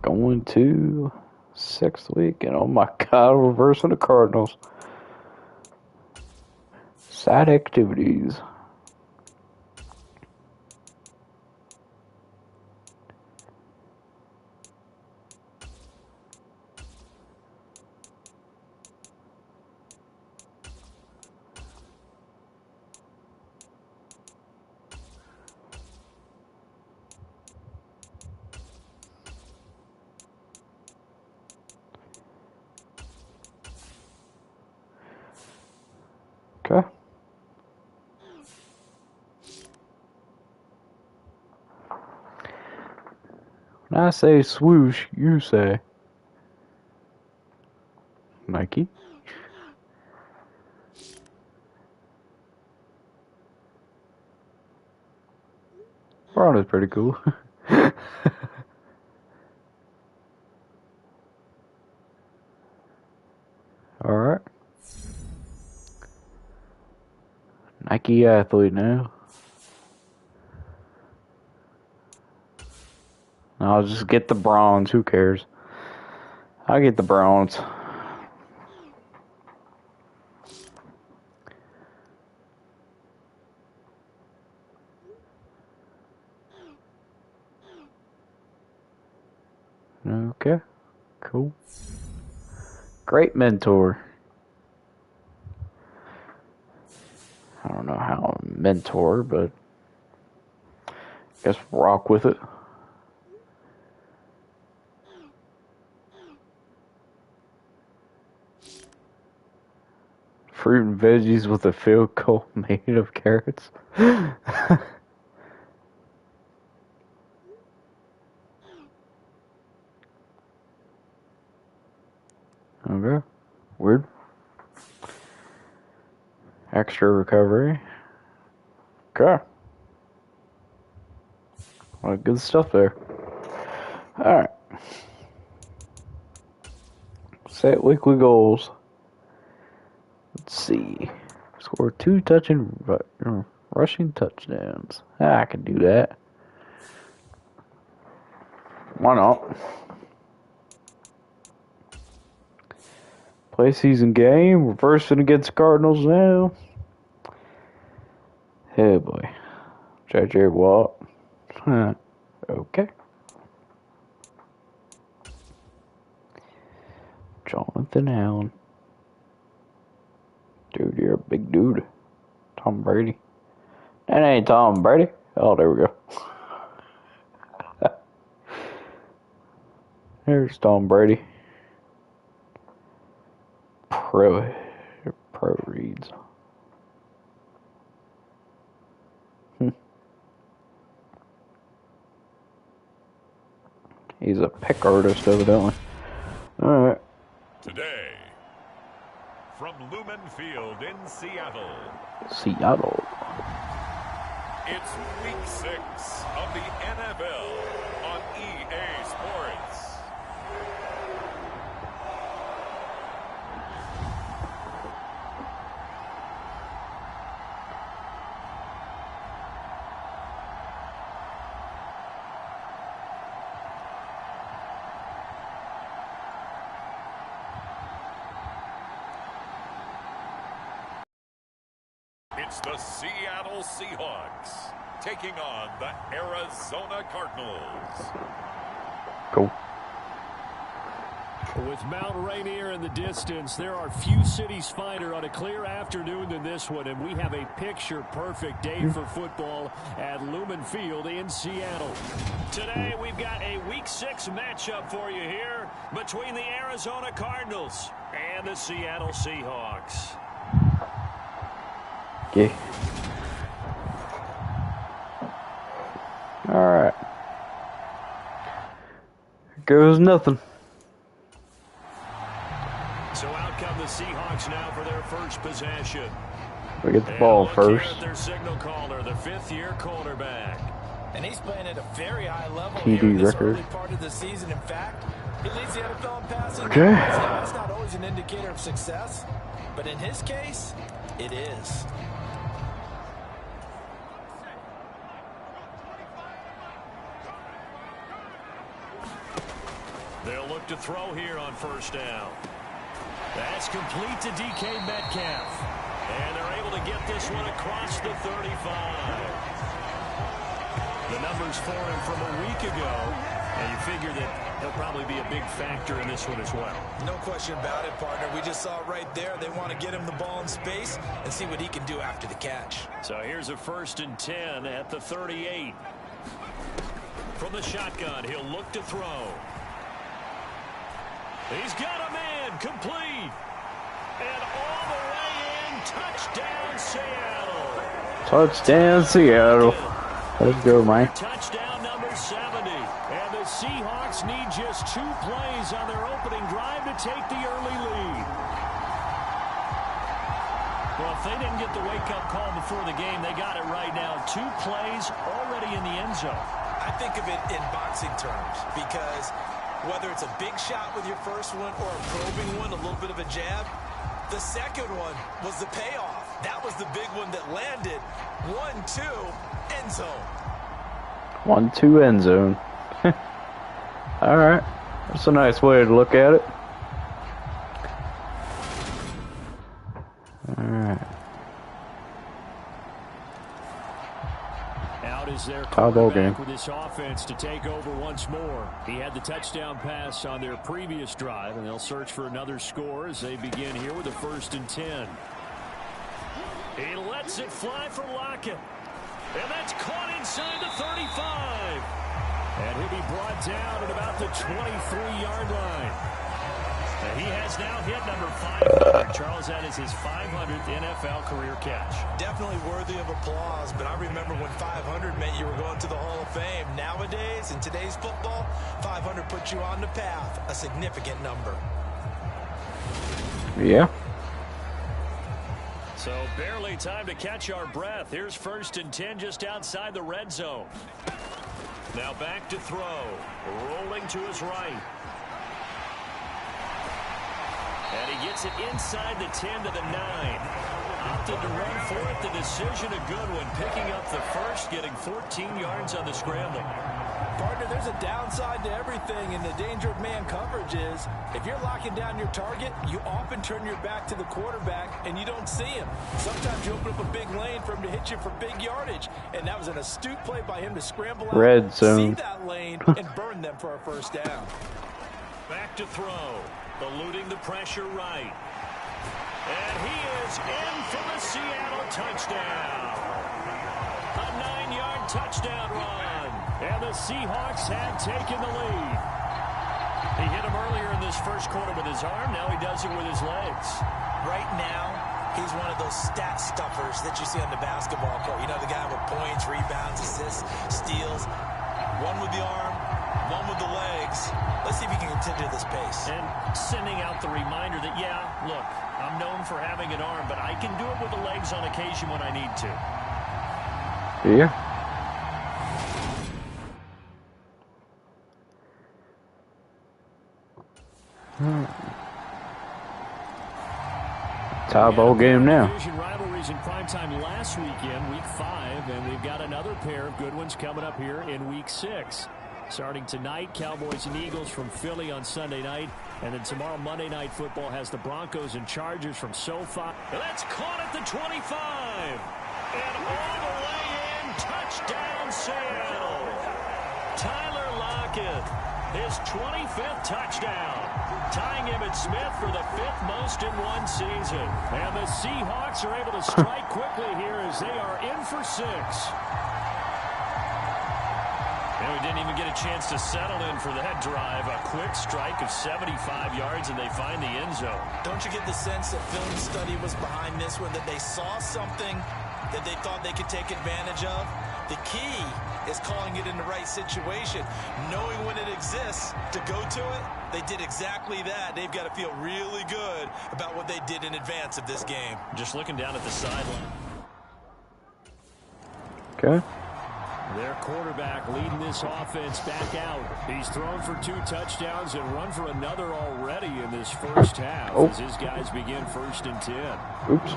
Going to 6th week, and oh my god, reversing the Cardinals. Side activities. Okay. When I say swoosh, you say Nike. Brown is pretty cool. Alright. Nike athlete now. I'll just get the bronze. Who cares? I'll get the bronze. Okay. Cool. Great mentor. I don't know how I'm a mentor, but Guess rock with it. Fruit and veggies with a field goal made of carrots. Okay. Weird. Extra recovery. Okay. A lot of good stuff there. Alright. Set weekly goals. Let's see. Score 2 rushing touchdowns. I can do that. Why not? Play season game. Reversing against Cardinals now. Hey boy. JJ Watt. Okay. Jonathan Allen. Dude, you're a big dude. Tom Brady. That ain't Tom Brady. Oh, there we go. There's Tom Brady. Pro reads. He's a pick artist, evidently. Alright. Today, from Lumen Field in Seattle. Seattle. It's Week 6 of the NFL on EA Sports. It's the Seattle Seahawks taking on the Arizona Cardinals. Cool. With Mount Rainier in the distance, there are few cities finer on a clear afternoon than this one, and we have a picture-perfect day for football at Lumen Field in Seattle. Today, we've got a Week 6 matchup for you here between the Arizona Cardinals and the Seattle Seahawks. Okay. Alright. Goes nothing. So out come the Seahawks now for their first possession. We get the ball first. At their signal caller, the fifth-year quarterback. And he's playing at a very high level TD here in this record. early part of the season. In fact, he leads the NFL in passing. Okay. Now, that's not always an indicator of success, but in his case, it is. They'll look to throw here on first down. That's complete to DK Metcalf. And they're able to get this one across the 35. The numbers for him from a week ago. And you figure that he'll probably be a big factor in this one as well. No question about it, partner. We just saw it right there. They want to get him the ball in space and see what he can do after the catch. So here's a 1st and 10 at the 38. From the shotgun, he'll look to throw. He's got a man, complete. And all the way in, touchdown Seattle. Touchdown Seattle. Let's go, man. Touchdown number 70. And the Seahawks need just 2 plays on their opening drive to take the early lead. Well, if they didn't get the wake-up call before the game, they got it right now. 2 plays already in the end zone. I think of it in boxing terms because whether it's a big shot with your first one or a probing one, a little bit of a jab, the second one was the payoff. That was the big one that landed. 1-2, end zone. 1-2 end zone. All right. That's a nice way to look at it. All right. Out is their Ball game. quarterback with this offense to take over once more. He had the touchdown pass on their previous drive, and they'll search for another score as they begin here with a 1st and 10. He lets it fly for Lockett. And that's caught inside the 35. And he'll be brought down at about the 23-yard line. And he has now hit number 500. Charles, that is his 500th NFL career catch. Definitely worthy of applause, but I remember when 500 meant you were going to the Hall of Fame. Nowadays, in today's football, 500 puts you on the path, a significant number. Yeah. So barely time to catch our breath. Here's 1st and 10 just outside the red zone. Now back to throw. Rolling to his right. And he gets it inside the 10 to the 9. Opted to run for it. The decision a good one. Picking up the first, getting 14 yards on the scramble. Partner, there's a downside to everything, and the danger of man coverage is if you're locking down your target, you often turn your back to the quarterback and you don't see him. Sometimes you open up a big lane for him to hit you for big yardage, and that was an astute play by him to scramble out, Red zone. see that lane, and burn them for a first down. Back to throw. Eluding the pressure right. And he is in for the Seattle touchdown. A 9-yard touchdown run. And the Seahawks have taken the lead. He hit him earlier in this first quarter with his arm. Now he does it with his legs. Right now, he's one of those stat stuffers that you see on the basketball court. You know, the guy with points, rebounds, assists, steals. One with the arm, one with the legs. Let's see if he can continue this pace. And sending out the reminder that, yeah, look, I'm known for having an arm, but I can do it with the legs on occasion when I need to. Yeah. Tie ball game now. Division rivalries in primetime last weekend, week 5, and they've got another pair of good ones coming up here in week 6. Starting tonight, Cowboys and Eagles from Philly on Sunday night, and then tomorrow Monday Night Football has the Broncos and Chargers from SoFi. And that's caught at the 25, and all the way in, touchdown Seattle. Tyler Lockett, his 25th touchdown. Tying Emmitt Smith for the 5th most in one season. And the Seahawks are able to strike quickly here as they are in for 6. And we didn't even get a chance to settle in for that drive. A quick strike of 75 yards, and they find the end zone. Don't you get the sense that film study was behind this one, that they saw something that they thought they could take advantage of? The key is calling it in the right situation, knowing when it exists to go to it. They did exactly that. They've got to feel really good about what they did in advance of this game. Just looking down at the sideline. Okay. Their quarterback leading this offense back out. He's thrown for 2 touchdowns and run for another already in this first half as his guys begin 1st and 10. Oops.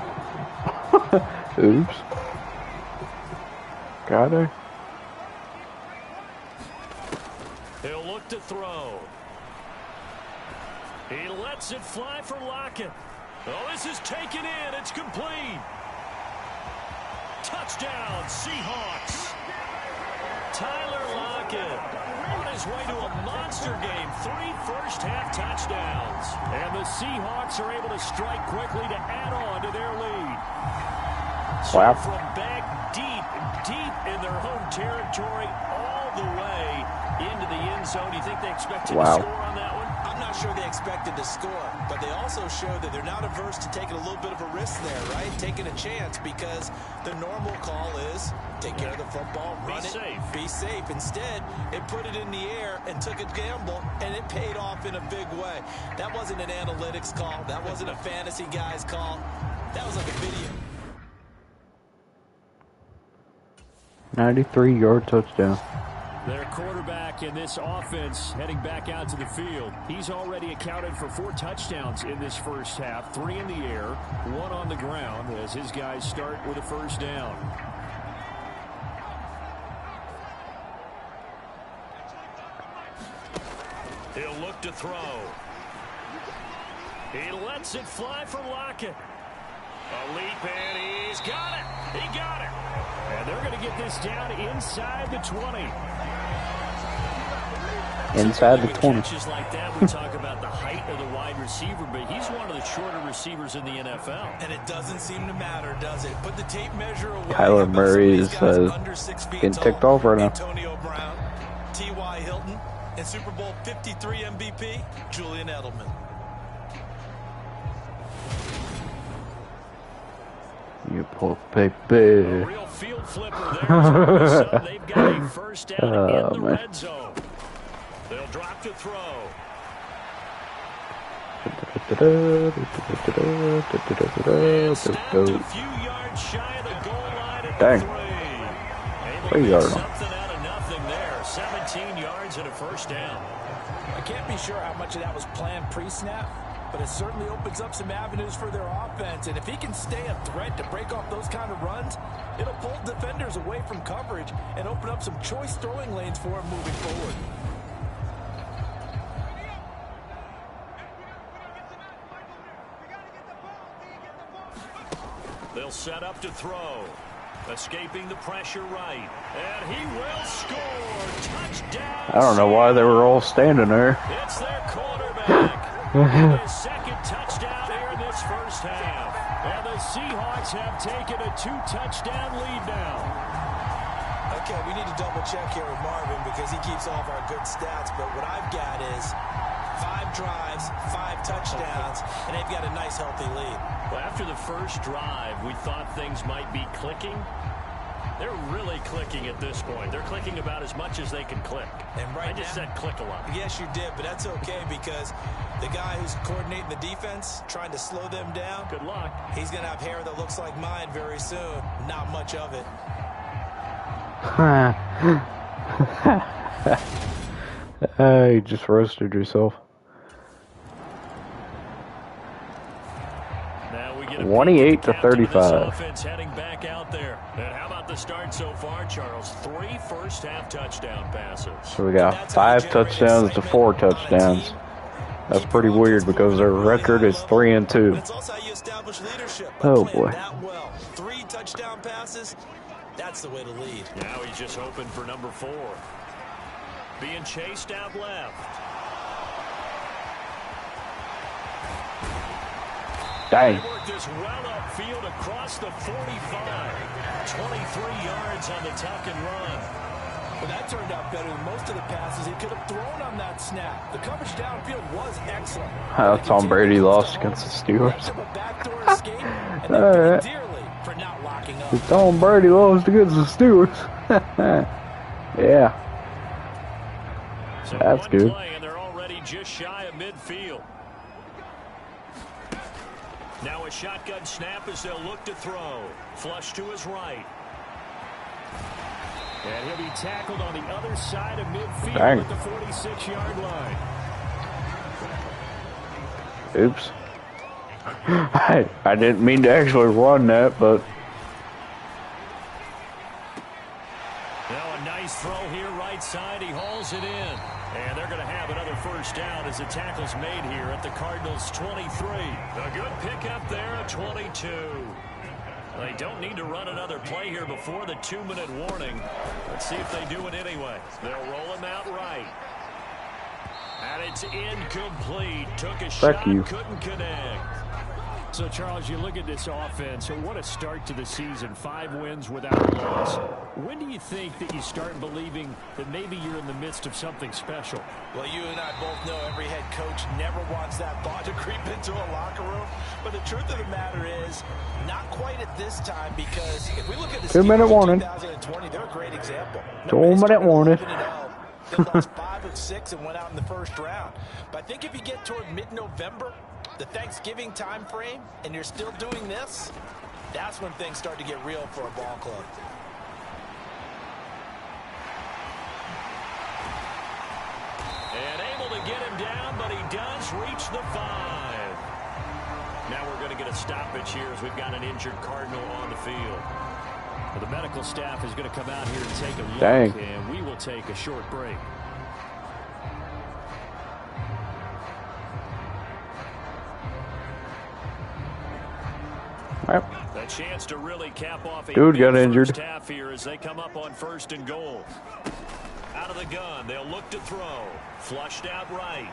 Oops. Got her. He'll look to throw. He lets it fly for Lockett. Oh, this is taken in. It's complete. Touchdown, Seahawks. Tyler Lockett on his way to a monster game. 3 first-half touchdowns. And the Seahawks are able to strike quickly to add on to their lead. Wow. So from back deep in their home territory all the way into the end zone. Do you think they expected to score on that one? I'm not sure they expected to score, but they also show that they're not averse to taking a little bit of a risk there, right? Taking a chance, because the normal call is take care of the football, run it, be safe. Instead, it put it in the air and took a gamble, and it paid off in a big way. That wasn't an analytics call. That wasn't a fantasy guy's call. That was like a video. 93-yard touchdown. Their quarterback in this offense heading back out to the field. He's already accounted for 4 touchdowns in this first half. 3 in the air, 1 on the ground as his guys start with a first down. He'll look to throw. He lets it fly for Lockett. A leap, and he's got it. He got it. And they're going to get this down inside the 20. inside the With 20. catches like that, we talk about the height of the wide receiver, but he's one of the shorter receivers in the NFL. And it doesn't seem to matter, does it? Put the tape measure away. Kyler Murray is under 6 feet getting tall. ticked off right now. Antonio Brown, T.Y. Hilton, and Super Bowl 53 MVP, Julian Edelman. You poor baby. A real field flipper there. So they've got a first down in the red zone. They'll drop to throw. And snapped a few yards shy of the goal line at Dang. the 3. 3 yards. Something out of nothing there. 17 yards and a first down. I can't be sure how much of that was planned pre-snap, but it certainly opens up some avenues for their offense. And if he can stay a threat to break off those kind of runs, it'll pull defenders away from coverage and open up some choice throwing lanes for him moving forward. They'll set up to throw. Escaping the pressure right. And he will score. Touchdown. I don't know why they were all standing there. It's their quarterback. His second touchdown here in this first half. And the Seahawks have taken a 2-touchdown lead now. Okay, we need to double check here with Marvin because he keeps all of our good stats. But what I've got is 5 drives, 5 touchdowns, and they've got a nice, healthy lead. Well, after the first drive, we thought things might be clicking. They're really clicking at this point. They're clicking about as much as they can click. And right I just said click a lot. Yes, you did, but that's okay because the guy who's coordinating the defense, trying to slow them down, Good luck. he's going to have hair that looks like mine very soon. Not much of it. You just roasted yourself. Now we get a 28 to peek at the captain of this 35. offense heading back out there. And how about the start so far, Charles? 3 first-half touchdown passes. So we got 5 touchdowns to 4 touchdowns. That's pretty weird because their record is 3-2. That's also how you establish leadership. Oh boy. That well. 3 touchdown passes. That's the way to lead. Now he's just hoping for number 4. Being chased out left. Dang. They worked this well upfield across the 45. 23 yards on the tuck and run. Well, that turned out better than most of the passes he could have thrown on that snap. The coverage downfield was excellent. Tom Brady lost against the Steelers. Backdoor escape, and they paid dearly for not locking up. Tom Brady lost against the Steelers. Yeah. So That's one good. play and they're already just shy of midfield. Now a shotgun snap as they'll look to throw. Flush to his right. And he'll be tackled on the other side of midfield Dang. at the 46-yard line. Oops. I didn't mean to actually run that, but Now a nice throw here right side. He hauls it in. And they're going to have another first down as the tackle's made here at the Cardinals' 23. A good pickup there at 22. They don't need to run another play here before the 2-minute warning. Let's see if they do it anyway. They'll roll him out right. And it's incomplete. Took a shot, couldn't connect. So, Charles, you look at this offense, what a start to the season. 5 wins without a loss. When do you think that you start believing that maybe you're in the midst of something special? Well, you and I both know every head coach never wants that thought to creep into a locker room. But the truth of the matter is, not quite at this time, because if we look at the 2-minute warning. 2020, they're a great example. 2-minute warning. They lost 5 of 6 and went out in the first round. But I think if you get toward mid-November, the Thanksgiving time frame, and you're still doing this, that's when things start to get real for a ball club. And able to get him down, but he does reach the 5. Now we're going to get a stoppage here as we've got an injured Cardinal on the field. Well, the medical staff is going to come out here and take a look, Dang. and we will take a short break. Yep. A chance to really cap off a Dude big got injured. first half here as they come up on 1st and goal. Out of the gun, they'll look to throw. Flushed out right.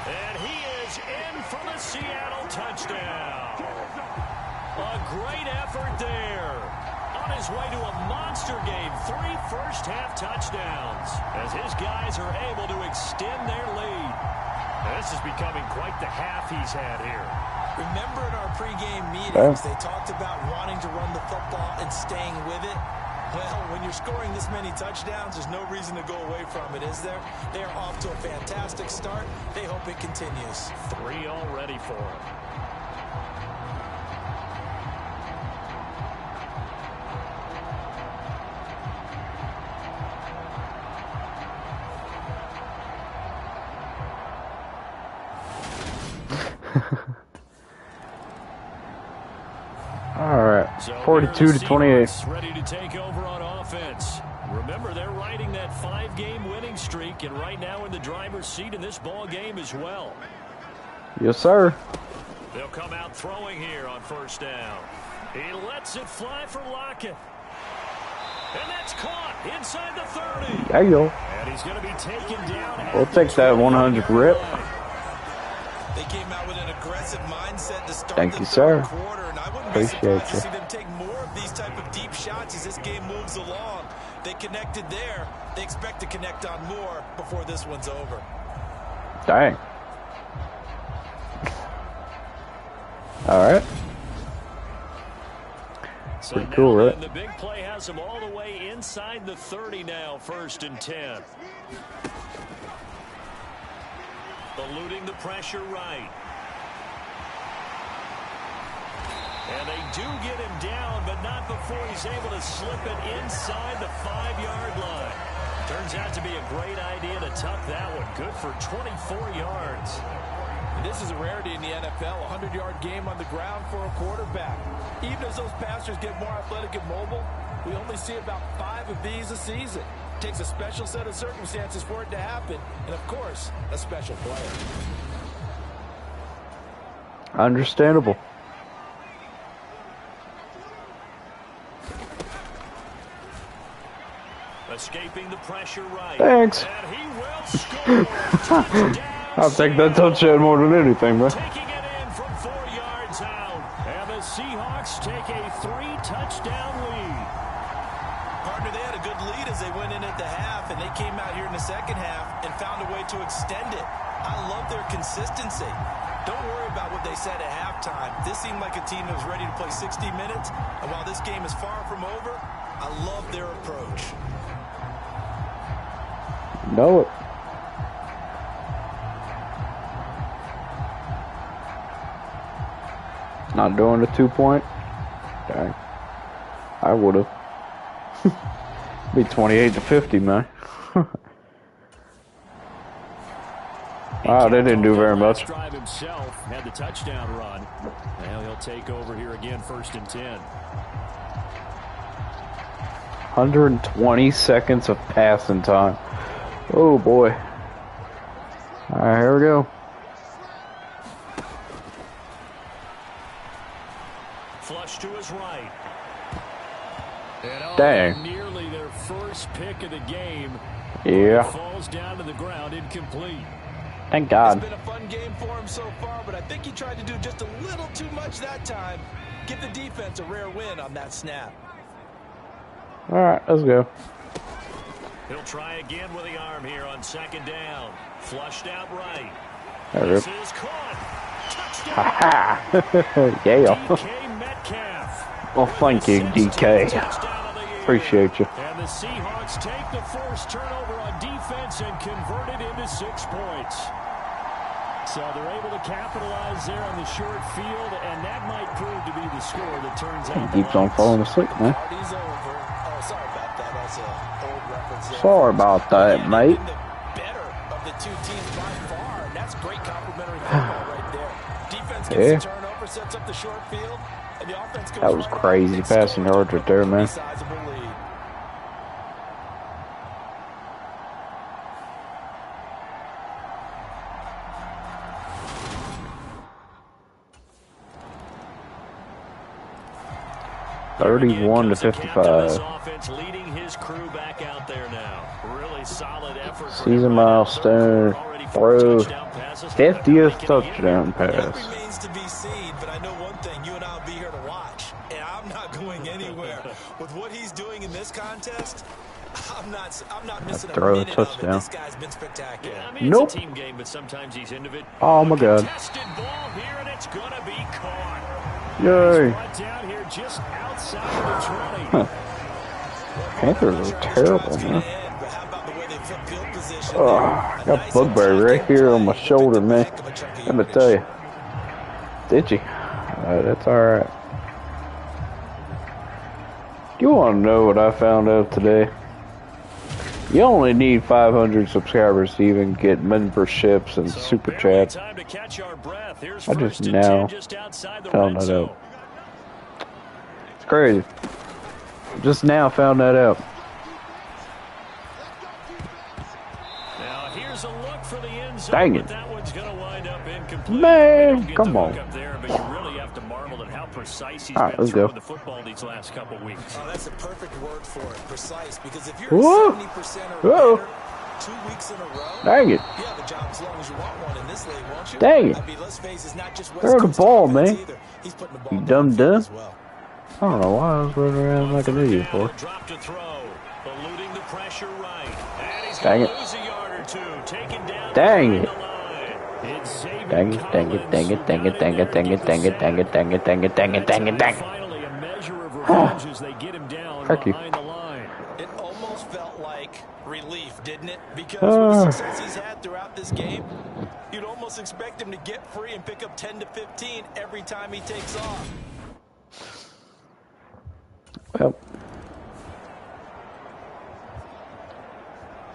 And he is in for the Seattle touchdown. A great effort there. On his way to a monster game, 3 first-half touchdowns, as his guys are able to extend their lead. This is becoming quite the half he's had here. Remember in our pregame meetings, they talked about wanting to run the football and staying with it. Well, when you're scoring this many touchdowns, there's no reason to go away from it, is there? They are off to a fantastic start. They hope it continues. 3 already for him. All right, 42-28. Ready to take over on offense. Remember, they're riding that 5-game winning streak, and right now in the driver's seat in this ball game as well. Yes, sir. They'll come out throwing here on first down. He lets it fly for Lockett. And that's caught inside the 30. There you go. And he's going to be taken down. We'll take that 100 rip. They came out with an aggressive mindset to start Thank the you, sir. third quarter, and I wouldn't Appreciate be surprised to you. see them take more of these type of deep shots as this game moves along. They connected there. They expect to connect on more before this one's over. Dang. All right. So pretty cool, now right? The big play has them all the way inside the 30 now, 1st and 10. Eluding the pressure right. And they do get him down, but not before he's able to slip it inside the 5-yard line. Turns out to be a great idea to tuck that one. Good for 24 yards. And this is a rarity in the NFL, a 100-yard game on the ground for a quarterback. Even as those passers get more athletic and mobile, we only see about 5 of these a season. It takes a special set of circumstances for it to happen, and of course, a special player. Understandable. Escaping the pressure right. Thanks. And he will score. Touchdown, I'll take that touchdown more than anything, man. taking it in from 4 yards out. And the Seahawks take a 3-touchdown lead. Partner, they had a good lead as they went in at the half, and they came out here in the second half and found a way to extend it. I love their consistency. Don't worry about what they said at halftime. This seemed like a team that was ready to play 60 minutes, and while this game is far from over, I love their approach. Know it. Not doing the 2-point. Dang. I would have. Be 28-50, man. Wow, they didn't do very much. Drive himself had the touchdown run. Now he'll take over here again, 1st and 10. 120 seconds of passing time. Oh boy. Alright, here we go. Flush to his right. Dang. Nearly their first pick of the game. Yeah. Falls down to the ground, incomplete. Thank God. It's been a fun game for him so far, but I think he tried to do just a little too much that time. Give the defense a rare win on that snap. Alright, let's go. He'll try again with the arm here on 2nd down. Flushed out right. There This is caught. Touchdown. Ha Yeah. DK Metcalf. Well, thank you, DK. Touchdown of the year. Appreciate you. And the Seahawks take the first turnover on defense and convert it into 6 points. So they're able to capitalize there on the short field, and that might prove to be the score that turns out. He keeps on falling asleep, man. Party's over. Oh, sorry about that. That's an old reference there. Sorry about that, mate. The better of the two teams by far, and that's great complimentary football right there. Defense gets the turnover, sets up the short field, and the offense goes That was right crazy up and passing scores yards right there, a man. sizable lead. 31 to 55. Leading his crew back out there now. Really solid effort. Season milestone. Throw. 50th touchdown That pass. remains to be seen, but I know one thing. You and I will be here to watch, and I'm not going anywhere. With what he's doing in this contest, I'm not missing a minute of it. This guy's been spectacular. Yeah, I mean, Nope. It's a team game, but sometimes he's individual. Oh my God. Contested ball here, and it's going to be caught. Yay. He's brought down here just outside of the 20. Panthers are terrible, man. Oh, I got bugbear right here on my shoulder, man. Let me tell you. Itchy. That's alright. You want to know what I found out today? You only need 500 subscribers to even get memberships and super chats. I just now found that out. It's crazy. Just now found that out. Now here's a look for the end zone, Dang it. but that one's going to wind up incomplete. Man, come on. Up there, but you really have to marvel at how precise he's All right, been let's go. throwing the football these last couple weeks. Oh, that's a perfect word for it, precise. Because if you're Whoa. 70% or Whoa. better, 2 weeks in a row, Dang it. you have a job as long as you want one in this league, won't you? Dang it. I mean, let's face it, it's not just West Throw the Coast ball, offense man. either. He's putting the ball You down dumb the field dumb. as well. I don't know why I was running around like an idiot for. Drop to throw, eluding the pressure right. And he's Dang going it. to lose a yard or two, taken down Dang behind it. the line. It's Xavier Dang it, dang it, dang it, dang it, dang it, dang it, dang it, dang it, dang it, dang it, dang it, dang it, dang it. Finally, a measure of revenge as they get him down Thank you. behind the line. It almost felt like relief, didn't it? Because with the success he's had throughout this game, you'd almost expect him to get free and pick up 10 to 15 every time he takes off. Well,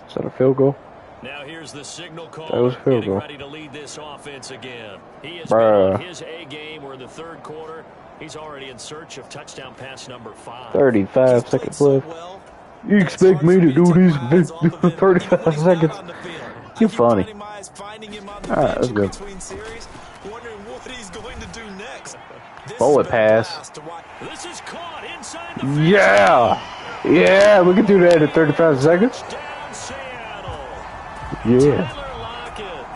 is that a field goal? Now here's the signal call. That was a field Getting goal. ready to lead this offense again. He has Bruh. been on his A game. We're in the third quarter. He's already in search of touchdown pass number 5. 35 seconds left. You expect me to do this in 35 seconds? You funny. Alright, let's go. Bullet pass. This is caught inside the Yeah! Yeah, we can do that in 35 seconds. Touchdown, Seattle. Yeah. Tyler Lockett,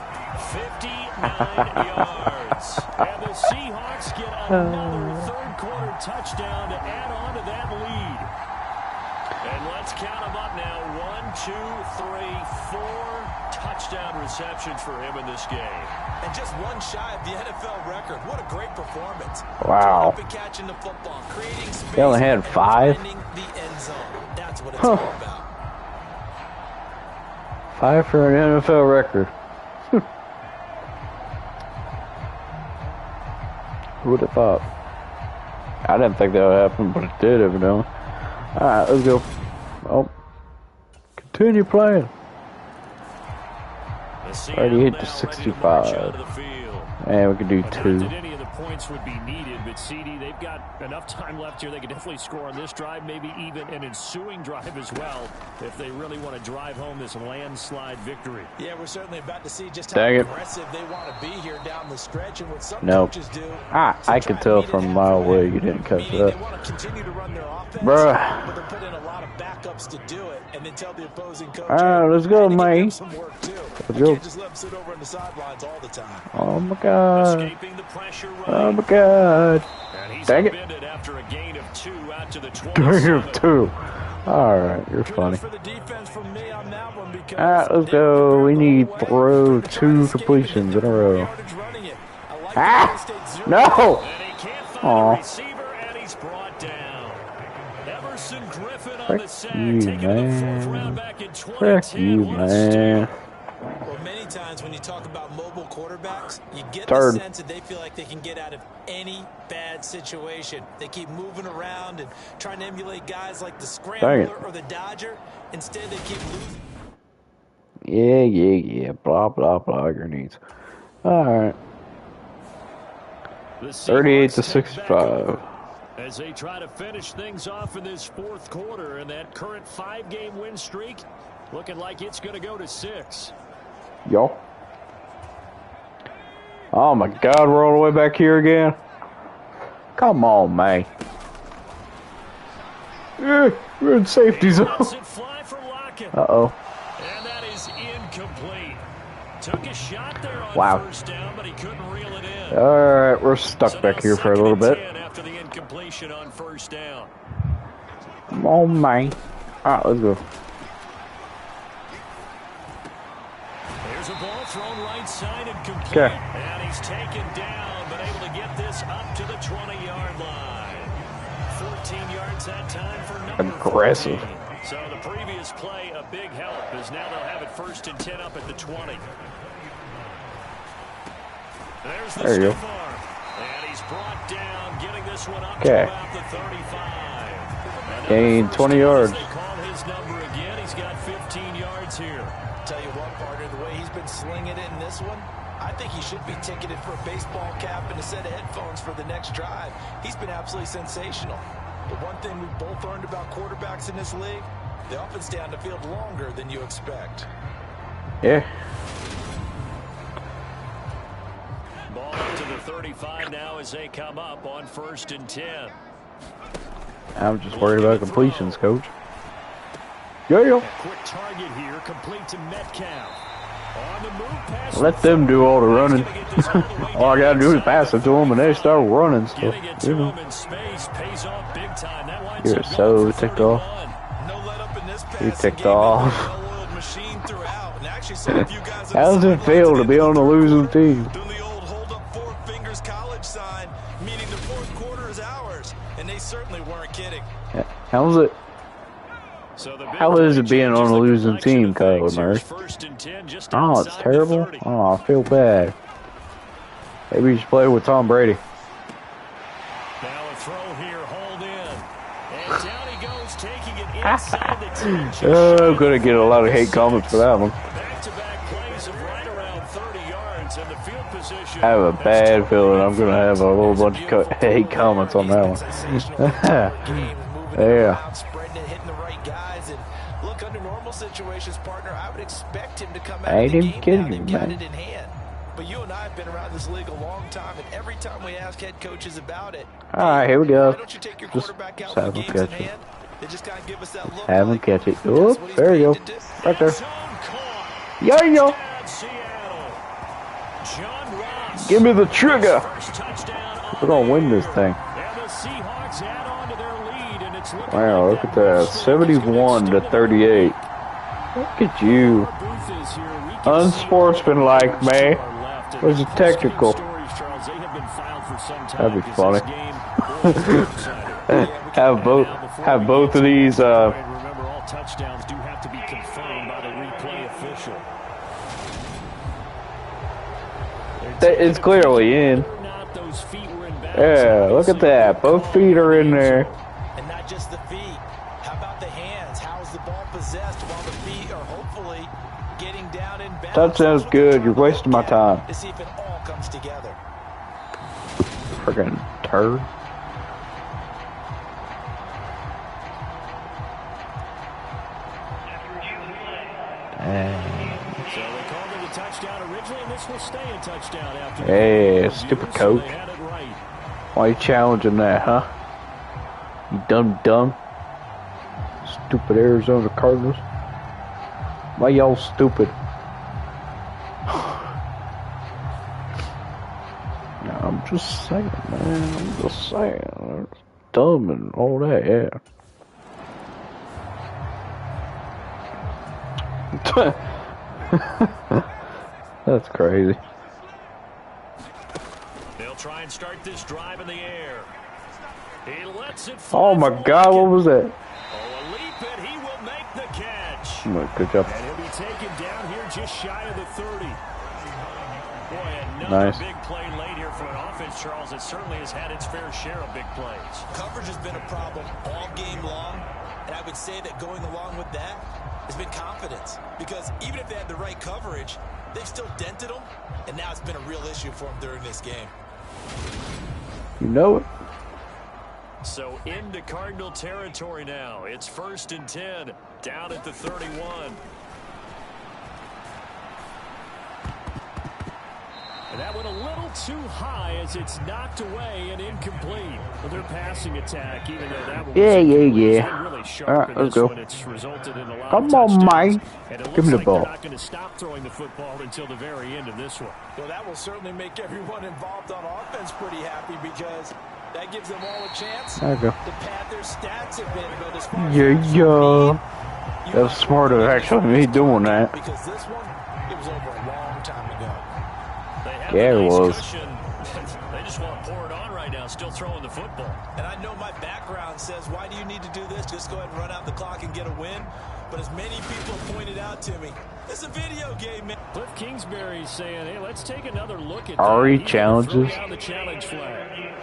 59 yards. And the Seahawks get another third quarter touchdown to add on to that lead. And let's count them up now. 1, 2, 3, 4 touchdown receptions for him in this game. And just one shy of the NFL record. What a great performance. Wow. Up and catching the football, creating space, They only had and 5? finding the end zone. That's what it's all about. 5 for an NFL record. Who would have thought? I didn't think that would happen, but it did evidently. Alright, let's go. Oh. Continue playing. 38 to 65. And we can do 2. Any of the points would be needed, but CD, they've got enough time left here. They could definitely score on this drive, maybe even an ensuing drive as well, if they really want to drive home this landslide victory. Yeah, we're certainly about to see just how Dang it. aggressive they want to be here down the stretch, and what some Nope. coaches do. I could tell from a mile away you didn't catch Meaning that. they want to continue to run their offense, Bruh. but they'll put in a lot of backups to do it, and then tell the opposing coach, Alright, let's go, "I need to give mate. them some work too." Let's You go. can't just let them sit over on the sidelines all the time. Oh my god. Escaping the pressure right. Oh my god. And he's Dang it. upended after a gain of 2 out to the Gain 27. of 2. Alright, you're funny. Kudos for the defense from me on that one, because Alright, let's they were go. We the need way. throw They tried 2 escaping completions in a different row. yardage running it. I like the Ah! way they stayed zero. No! And he can't find Aw. a receiver, and he's brought down. Emerson Griffin on the Frick sack, you, taken in the 4th man. round back in Frick 2010. you, What a man. steal. Well, many times when you talk about mobile quarterbacks, you get Third. the sense that they feel like they can get out of any bad situation. They keep moving around and trying to emulate guys like the Dang Scrambler it. or the Dodger. Instead, they keep losing. Yeah. Blah, blah, blah. Your needs. Alright. The Seahawks 38 to take back 65. over as they try to finish things off in this 4th quarter, and that current 5-game win streak looking like it's going to go to 6. Yo. Oh my god, we're all the way back here again? Come on, man. We're in safety zone. Uh-oh. And that is incomplete. Took a shot there on Wow. first down, but he couldn't reel it in. All right, we're stuck back here for a little bit. After the incompletion on first down. Come on, man. All right, let's go. There's a ball thrown right side and complete. Okay. And he's taken down, but able to get this up to the 20-yard line. 14 yards that time for number Aggressive. 14. So the previous play, a big help, as now they'll have it 1st and 10 up at the 20. There's the There you go. stiff arm. And he's brought down, getting this one up Okay. to about the 35. Gain 20 yards. They call his number again. He's got 15 yards here. Tell you what, partner, the way he's been slinging it in this one, I think he should be ticketed for a baseball cap and a set of headphones for the next drive. He's been absolutely sensational. But one thing we've both learned about quarterbacks in this league, they often stay on the field longer than you expect. Yeah. Ball up to the 35 now as they come up on 1st and 10. I'm just worried about completions, coach. Yeah. Quick target here, complete to Metcalf. On the move, pass. Let them do all the running. All I gotta do is pass it to them, and they start running. So, Getting it to you know. him in space pays off big time. That winds You're up so going for ticked 31. off. No let up in this You passing ticked game. off. Well-oiled machine throughout. And actually saw a few guys How does it feel to be on the losing team? doing the old hold up 4 fingers college sign, meaning the fourth quarter is ours. And they certainly weren't kidding. How's it? So the big How is it being on a changes the losing complexion team, of Kyler things. Murray? Here's 1st and 10 just Oh, it's outside the terrible. 30. Oh, I feel bad. Maybe you should play with Tom Brady. Now a throw here, hold in. And down he goes, taking it inside the 10. Oh, I'm gonna get a lot of hate comments for that one. Back-to-back plays of right around 30 yards, and the field position. I have a bad feeling I'm gonna have a whole bunch of hate comments on that one. Yeah. Spreading it, hitting the right guys, and look, under normal situations, partner, I would expect him to come out I of the ain't game kidding now. you, They've got man. it in hand. But you and I have been around this league a long time, and every time we ask head coaches about it, All right, here we go. why don't you take your Just quarterback out have when him the game's in catch it. hand? They just kind of give us that look. Have him like, catch it. that's Oh, what he's there you paid go. to do. Right there. Zone caught. Yeah, yo. Touchdown, Seattle. John Ross. Give me the trigger. First touchdown on We're gonna the win year. this thing. And the Seahawks add on to their lead, and it's looking Wow, like look at that. ball streak is gonna 71 to extend 38. Look at you. Our booth is here. We can Unsportsmanlike, see man. our left. And Where's the post-game technical? stories, Charles, they have been filed for some time That'd be because funny. this game was one-sided. Have both of these. And remember, all touchdowns do have to be confirmed by the replay official. It's clearly in. Whether or not those feet were in bounds. Yeah, look at that. Both feet are in there. And not just the feet. How about the hands? How's the ball possessed while the feet are hopefully getting down in bounds? Touchdown's good. You're wasting my time. To see if it all comes together. Freaking turd. So they called it a touchdown originally, and this will stay a touchdown after. Yeah, stupid coach. They had it right. Why you challenging that, huh? You dumb. Stupid Arizona Cardinals. Why y'all stupid? I'm just saying, man. I'm just saying. It's dumb and all that, yeah. That's crazy. They'll try and start this drive in the air. He lets it fly Oh my for God, what Watkins. was that? Oh, a leap, and he will make the catch. Good job. And he'll be taken down here just shy of the 30. Boy, another Nice. big play late here from an offense, Charles, that certainly has had its fair share of big plays. Coverage has been a problem all game long, and I would say that going along with that has been confidence. Because even if they had the right coverage, they've still dented them, and now it's been a real issue for them during this game. You know it. So into Cardinal territory now. It's 1st and 10, down at the 31. And that went a little too high as it's knocked away and incomplete. Well, their passing attack, even though that one was Yeah. really sharp. All right, let's go. It's resulted in a lot Come of on, touchdowns. man. And it Give looks me the like ball. they're not going to stop throwing the football until the very end of this one. Well, that will certainly make everyone involved on offense pretty happy because that gives them all a chance There you go. to pad their stats a bit. But as far as Yeah. That was smarter, actually, me doing that. because this one, it was over a long time ago. They have Yeah, a it nice was. cushion. They just want to pour it on right now, still throwing the football. And I know my background says, why do you need to do this? Just go ahead and run out the clock and get a win. But as many people pointed out to me, it's a video game, man. Cliff Kingsbury's saying, hey, let's take another look at Ari that. He's challenges. gonna throw down the challenge flag.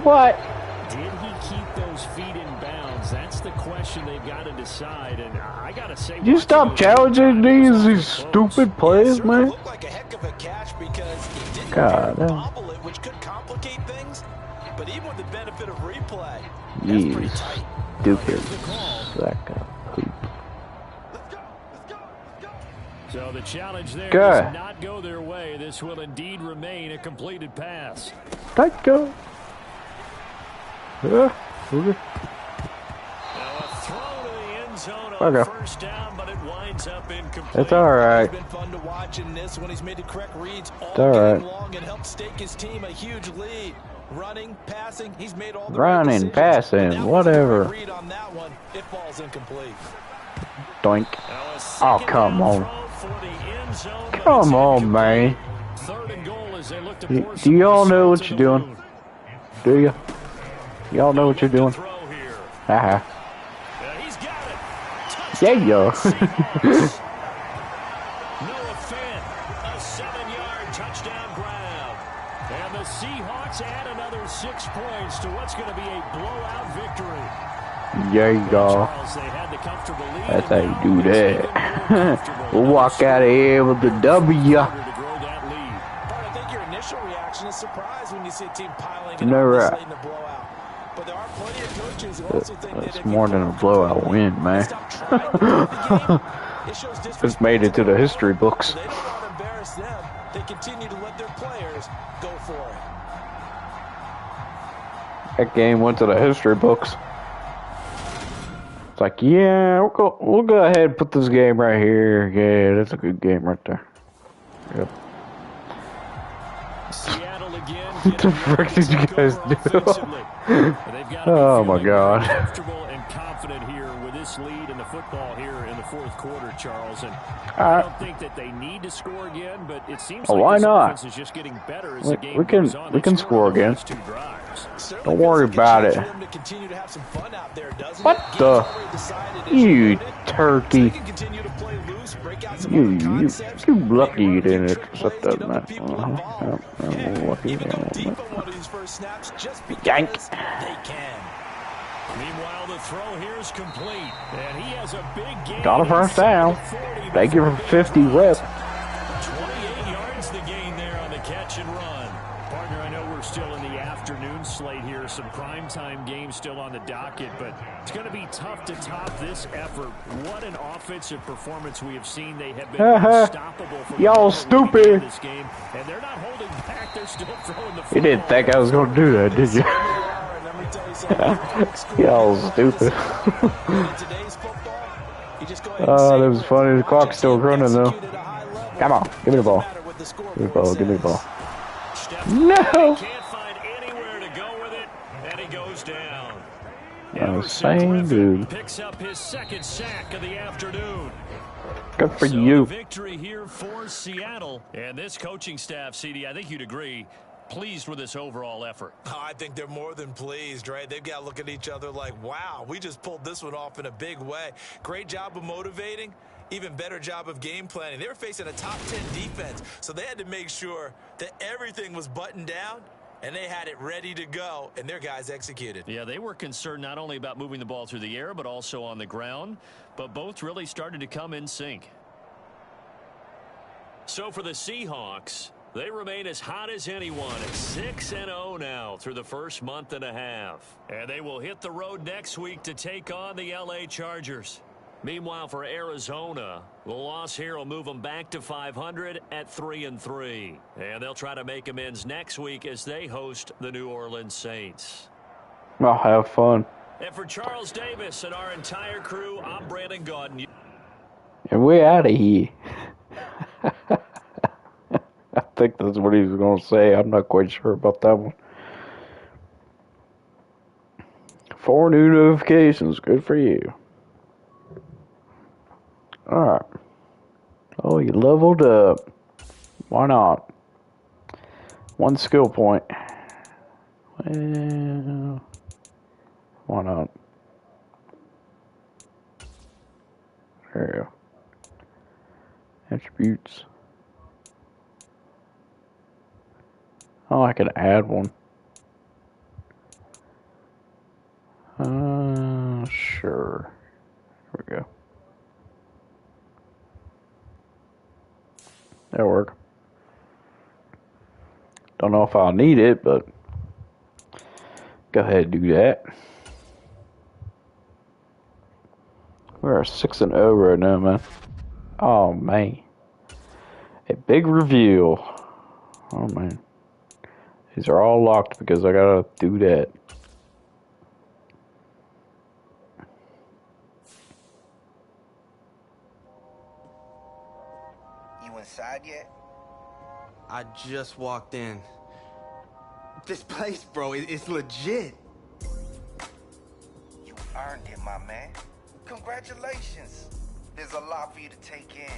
What? Did he keep those feet in bounds? That's the question they've got to decide. And I got to say, You stop challenging these stupid plays, man. Looked like a heck of a catch because he didn't God, bobble it, which could complicate things. But even with the benefit of replay, that's pretty You tight. stupid sack of poop. So the challenge there Good. does not go their way. This will indeed remain a completed pass. Let's go. Yeah. Okay. Now a throw to the end zone Okay. on first down, but it winds up incomplete. It's all right. It's been fun to watch in this when he's made the correct reads all all game right. long and helped stake his team a huge lead. Running, passing, he's made all the Running, right decisions. passing, But that was the whatever. right read on that one. It falls incomplete. Doink. Now a Oh, second come down on. throw for the end zone, but Come it's on, incomplete. man. Third and goal as they look to Do pour some y'all know more what salt you're in the doing? wound. Do you? Y'all know what you're doing? Throw here. Haha. Yeah, he's got it. Yeah, yo. Seahawks. Noah Fant, a 7-yard touchdown grab. And the Seahawks add another 6 points to what's going to be a blowout victory. There you go. Charles, they had the comfortable lead, That's how and you now do it's even more that. comfortable. We'll walk out of here with the W. Harder to grow that lead. But I think your initial reaction is surprise when you see a team piling it No, on this right. late in the blowout. But there are plenty of coaches who also think that It's if more you than a blowout win, man. stop trying to win the game, it shows It's made it to the history books. So they don't want to embarrass them. They continue to let their players go for it. That game went to the history books. It's like, yeah, we'll go ahead and put this game right here. Yeah, that's a good game right there. Yep. Seattle again. What the frick did you guys do? Oh, my God. Comfortable and confident here with this lead in the football here in the fourth quarter, Charles. And I don't think that they need to score again, but it seems like why this not? offense is just getting better as the game We can goes on. we can They've score scored the again. last 2 drives. Don't worry about it. What the? You turkey. You lucky you didn't accept that, man. I'm lucky. Yank. Meanwhile, the throw here is complete, and he has a big gain. Got a first down. Thank you for 50 reps. 28 yards the gain there on the catch and run. Partner, I know we're still in the afternoon slate here. Some primetime games still on the docket, but it's going to be tough to top this effort. What an offensive performance we have seen. They have been unstoppable for Y'all stupid. this game, and they're not holding back. They're still throwing the football. You didn't think I was going to do that, did you? Y'all stupid. That was funny. The clock's still running, though. Come on. Give me the ball. Give me the ball. Give me the ball. No! Can't find anywhere to go with it, and he goes down. Same dude. Picks up his second sack of the afternoon. Good for So you. victory here for Seattle. And this coaching staff, CD, I think you'd agree, pleased with this overall effort. Oh, I think they're more than pleased, right? They've got to look at each other like, wow, we just pulled this one off in a big way. Great job of motivating. Even better job of game planning. They were facing a top 10 defense, so they had to make sure that everything was buttoned down, and they had it ready to go, and their guys executed. Yeah, they were concerned not only about moving the ball through the air, but also on the ground. But both really started to come in sync. So for the Seahawks, they remain as hot as anyone at 6-0 now through the first month and a half. And they will hit the road next week to take on the LA Chargers. Meanwhile, for Arizona, the loss here will move them back to 500 at 3-3. And they'll try to make amends next week as they host the New Orleans Saints. I'll have fun. And for Charles Davis and our entire crew, I'm Brandon Gaudin. And we're out of here. I think that's what he was going to say. I'm not quite sure about that one. 4 new notifications. Good for you. Alright. Oh, you leveled up. Why not? 1 skill point. Well, why not? There you go. Attributes. Oh, I can add one. Sure. Here we go. That'll work. Don't know if I'll need it, but go ahead and do that. We're 6-0 right now, man. Oh, man. A big reveal. Oh, man. These are all locked because I gotta do that. You inside yet? I just walked in. This place, bro, it's legit. You earned it, my man. Congratulations. There's a lot for you to take in.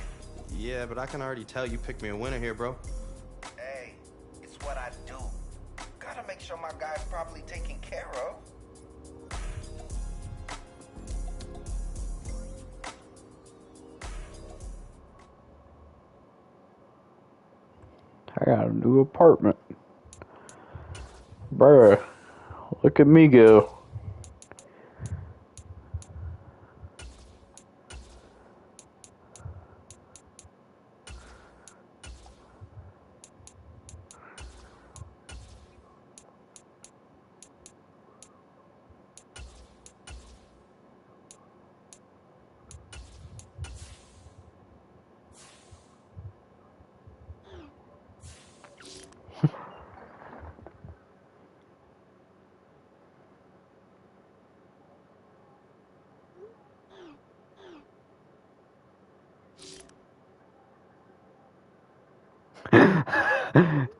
Yeah, but I can already tell you picked me a winner here, bro. Hey, it's what I do. Gotta make sure my guy's properly taken care of. I got a new apartment. Bruh, look at me go.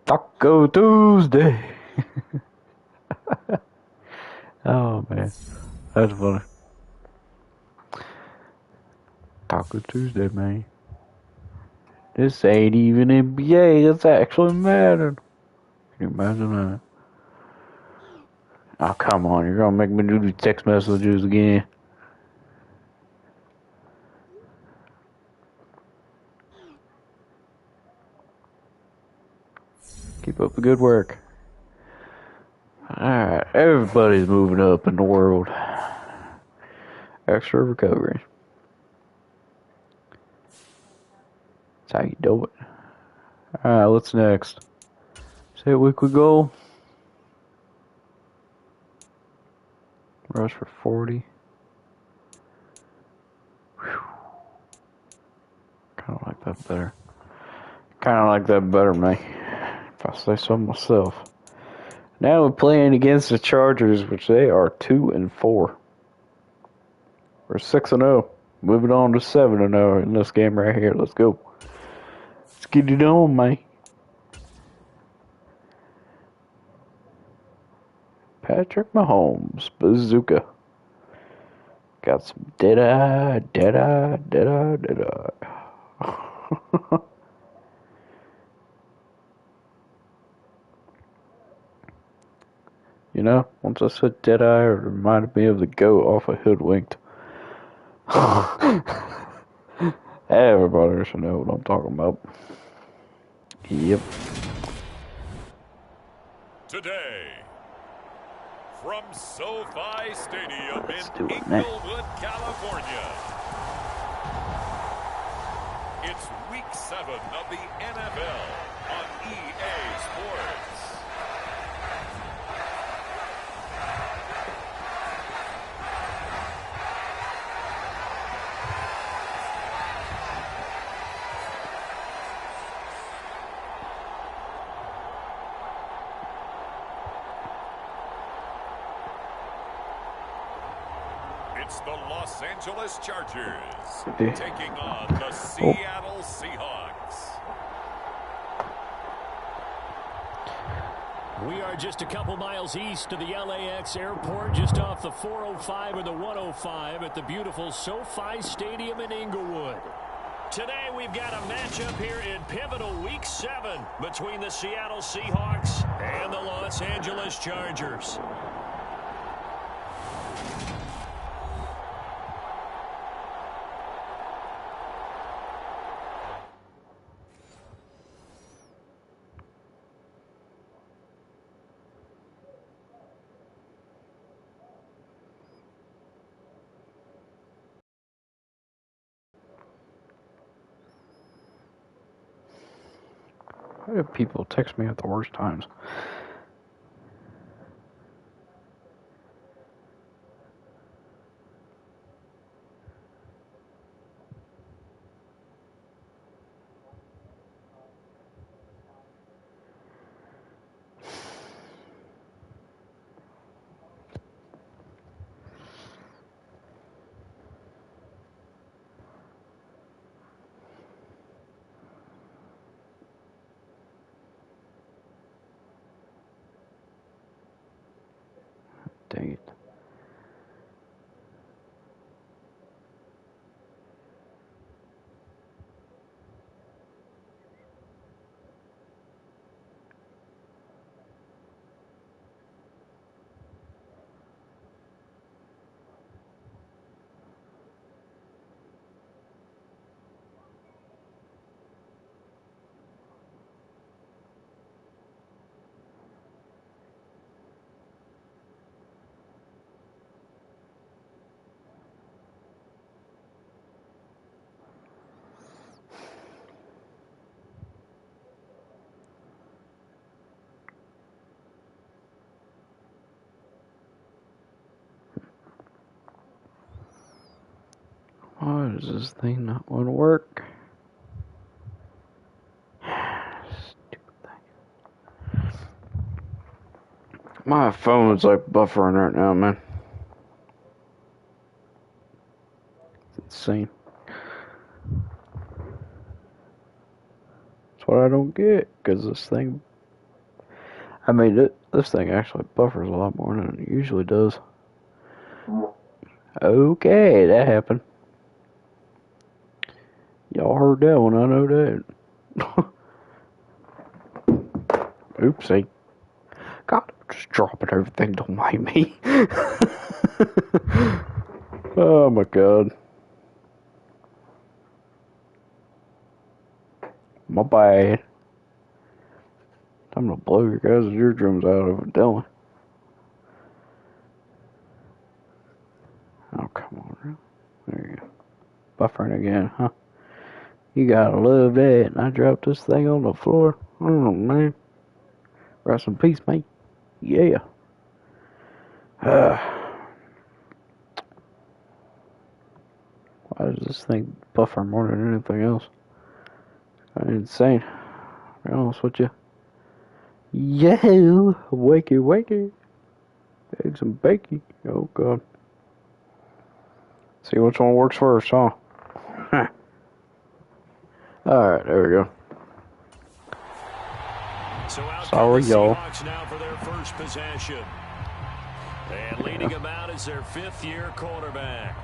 Taco Tuesday. Oh man, that's funny. Taco Tuesday, man. This ain't even NBA. It's actually Madden. Can you imagine that? Oh come on, you're gonna make me do the text messages again. Keep up the good work. Alright, everybody's moving up in the world. Extra recovery. That's how you do it. Alright, what's next? Say weekly goal. Rush for 40. Kinda like that better. Kinda like that better, man. If I say so myself. Now we're playing against the Chargers, which they are 2-4. We're 6-0. Moving on to 7-0 in this game right here. Let's go. Let's get it on, man. Patrick Mahomes, bazooka. Got some dead-eye. You know, once I said dead-eye, it reminded me of the goat off of Hoodwinked. Everybody should know what I'm talking about. Yep. Today, from SoFi Stadium in do it, man. Inglewood, California, it's Week 7 of the NFL on EA Sports. It's the Los Angeles Chargers Yeah. taking on the Seattle Seahawks. We are just a couple miles east of the LAX airport, just off the 405 or the 105 at the beautiful SoFi Stadium in Inglewood. Today we've got a matchup here in pivotal Week 7 between the Seattle Seahawks and the Los Angeles Chargers. Why do people text me at the worst times? Dang it. Why does this thing not want to work? Stupid thing. My phone's like buffering right now, man. It's insane. That's what I don't get, because this thing... I mean, this thing actually buffers a lot more than it usually does. Okay, that happened. Y'all heard that one, I know that. Oopsie. God, I'm just dropping everything, don't mind me. Oh my god. My bad. I'm gonna blow your guys' eardrums out of it, Dylan. Oh, come on, really? There you go. Buffering again, huh? You gotta love that. And I dropped this thing on the floor. Oh, man. Rest in peace, mate. Yeah. Why does this thing buffer more than anything else? Insane. To be honest with you. Yo! Wakey, wakey. Eggs and bacon. Oh, God. See which one works first, huh? Alright, there we go. So out Sorry, y'all. Seahawks now for their first possession. And leading him out is their fifth-year quarterback.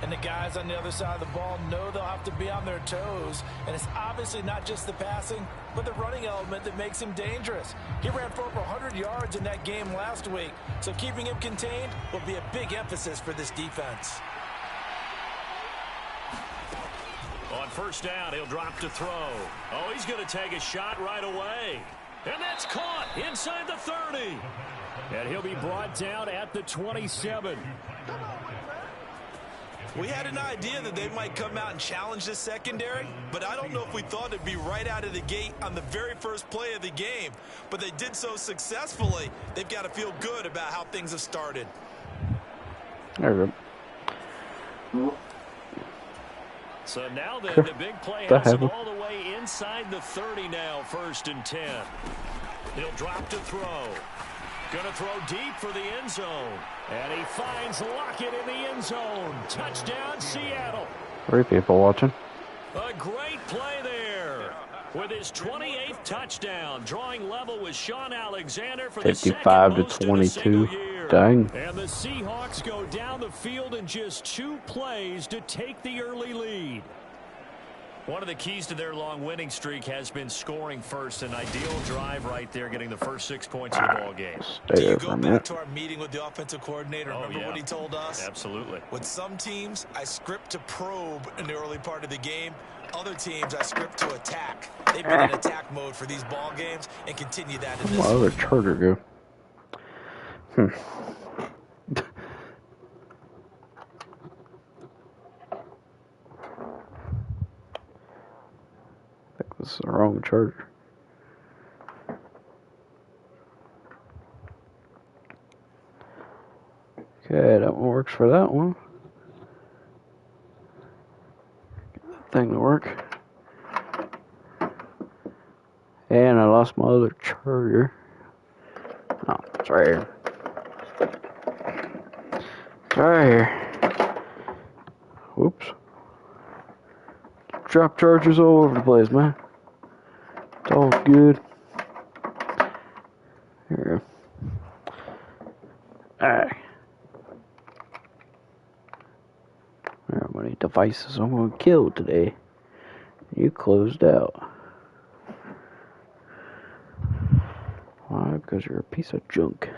And the guys on the other side of the ball know they'll have to be on their toes. And it's obviously not just the passing, but the running element that makes him dangerous. He ran for over 100 yards in that game last week, so keeping him contained will be a big emphasis for this defense. On first down, he'll drop to throw. Oh, he's going to take a shot right away. And that's caught inside the 30. And he'll be brought down at the 27. We had an idea that they might come out and challenge this secondary, but I don't know if we thought it'd be right out of the gate on the very first play of the game. But they did so successfully, they've got to feel good about how things have started. There we go. So now the big play has him all the way inside the 30 now, 1st and 10. He'll drop to throw. Gonna throw deep for the end zone. And he finds Lockett in the end zone. Touchdown, Seattle. 3 people watching. A great play there. With his 28th touchdown, drawing level with Sean Alexander for 55 the to second most in a 22. single year. Dang. And the Seahawks go down the field in just 2 plays to take the early lead. One of the keys to their long winning streak has been scoring first. An ideal drive right there, getting the first 6 points of the ball game. Do you go back to our meeting with the offensive coordinator? Oh, Remember what he told us? Absolutely. With some teams, I script to probe in the early part of the game. Other teams, I script to attack. They've been in attack mode for these ball games and continue that in this. Where did my other charger go? I think this is the wrong charger. Okay, that one works for that one. Get that thing to work. And I lost my other charger. Oh, it's right here. It's right here. Whoops. Drop chargers all over the place, man. It's all good. Here we go. Alright. There are many devices I'm gonna kill today. You closed out. Why? Because you're a piece of junk.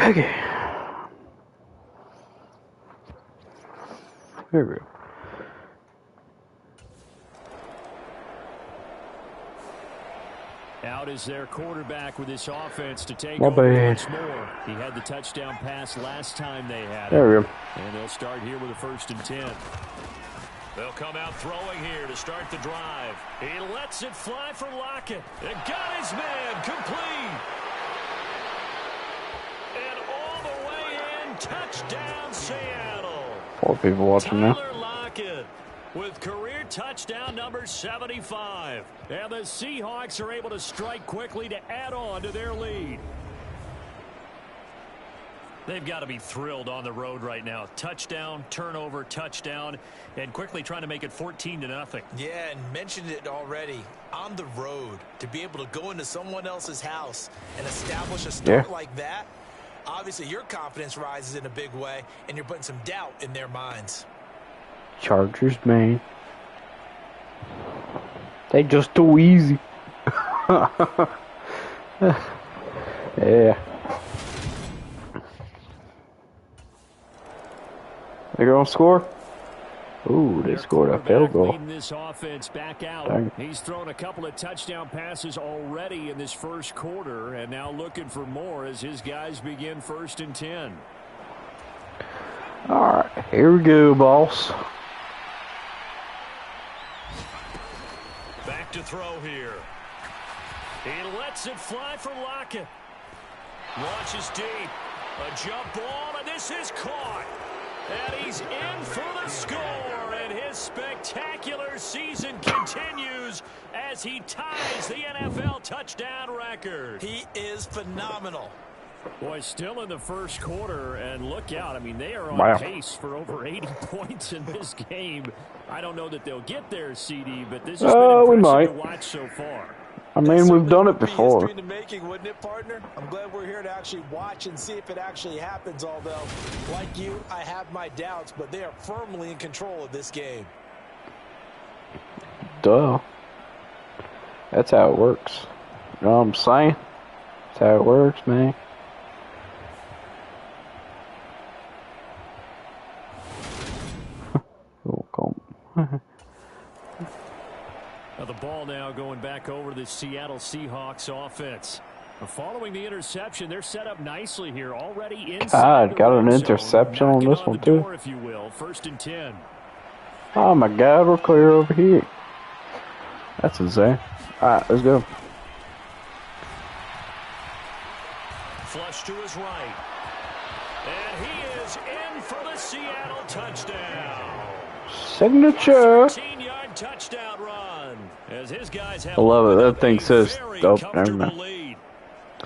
Okay. There we go. Out is their quarterback with this offense to take My over bad. once more. He had the touchdown pass last time they had it. There we go. And they'll start here with a 1st and 10. They'll come out throwing here to start the drive. He lets it fly for Lockett. It got his man complete. And all the way in, touchdown Seattle. 4 people watching now. Tyler Lockett with career touchdown number 75. And the Seahawks are able to strike quickly to add on to their lead. They've got to be thrilled on the road right now. Touchdown, turnover, touchdown, and quickly trying to make it 14-0. Yeah, and mentioned it already. On the road, to be able to go into someone else's house and establish a start like that, obviously your confidence rises in a big way, and you're putting some doubt in their minds. Chargers, man. They just too easy. Yeah. They gonna score? Ooh, they scored a field goal. Leading this offense back out. Dang. He's thrown a couple of touchdown passes already in this first quarter, and now looking for more as his guys begin 1st and 10. All right, here we go, boss. Back to throw here. He lets it fly for Lockett. Launches deep. A jump ball, and this is caught. And he's in for the score. And his spectacular season continues as he ties the NFL touchdown record. He is phenomenal. Boy, still in the first quarter, and look out. I mean, they are on Wow. pace for over 80 points in this game. I don't know that they'll get there, CD, but this has been we impressive might. to watch so far. I mean, we've done it before. History in the making, wouldn't it, partner? I'm glad we're here to actually watch and see if it actually happens, although, like you, I have my doubts, but they are firmly in control of this game. Duh. That's how it works. You know what I'm saying? That's how it works, man. Oh, come. Now the ball now going back over to the Seattle Seahawks offense. Following the interception, they're set up nicely here, already inside. Got an the red interception zone. on this Knocking one, the too. door, if you will. 1st and 10. Oh my God, we're clear over here. That's insane. Alright, let's go. Flush to his right. for the Seattle touchdown. Signature. 13-yard touchdown run. As his guys have I love it. That thing says, oh, never mind. lead.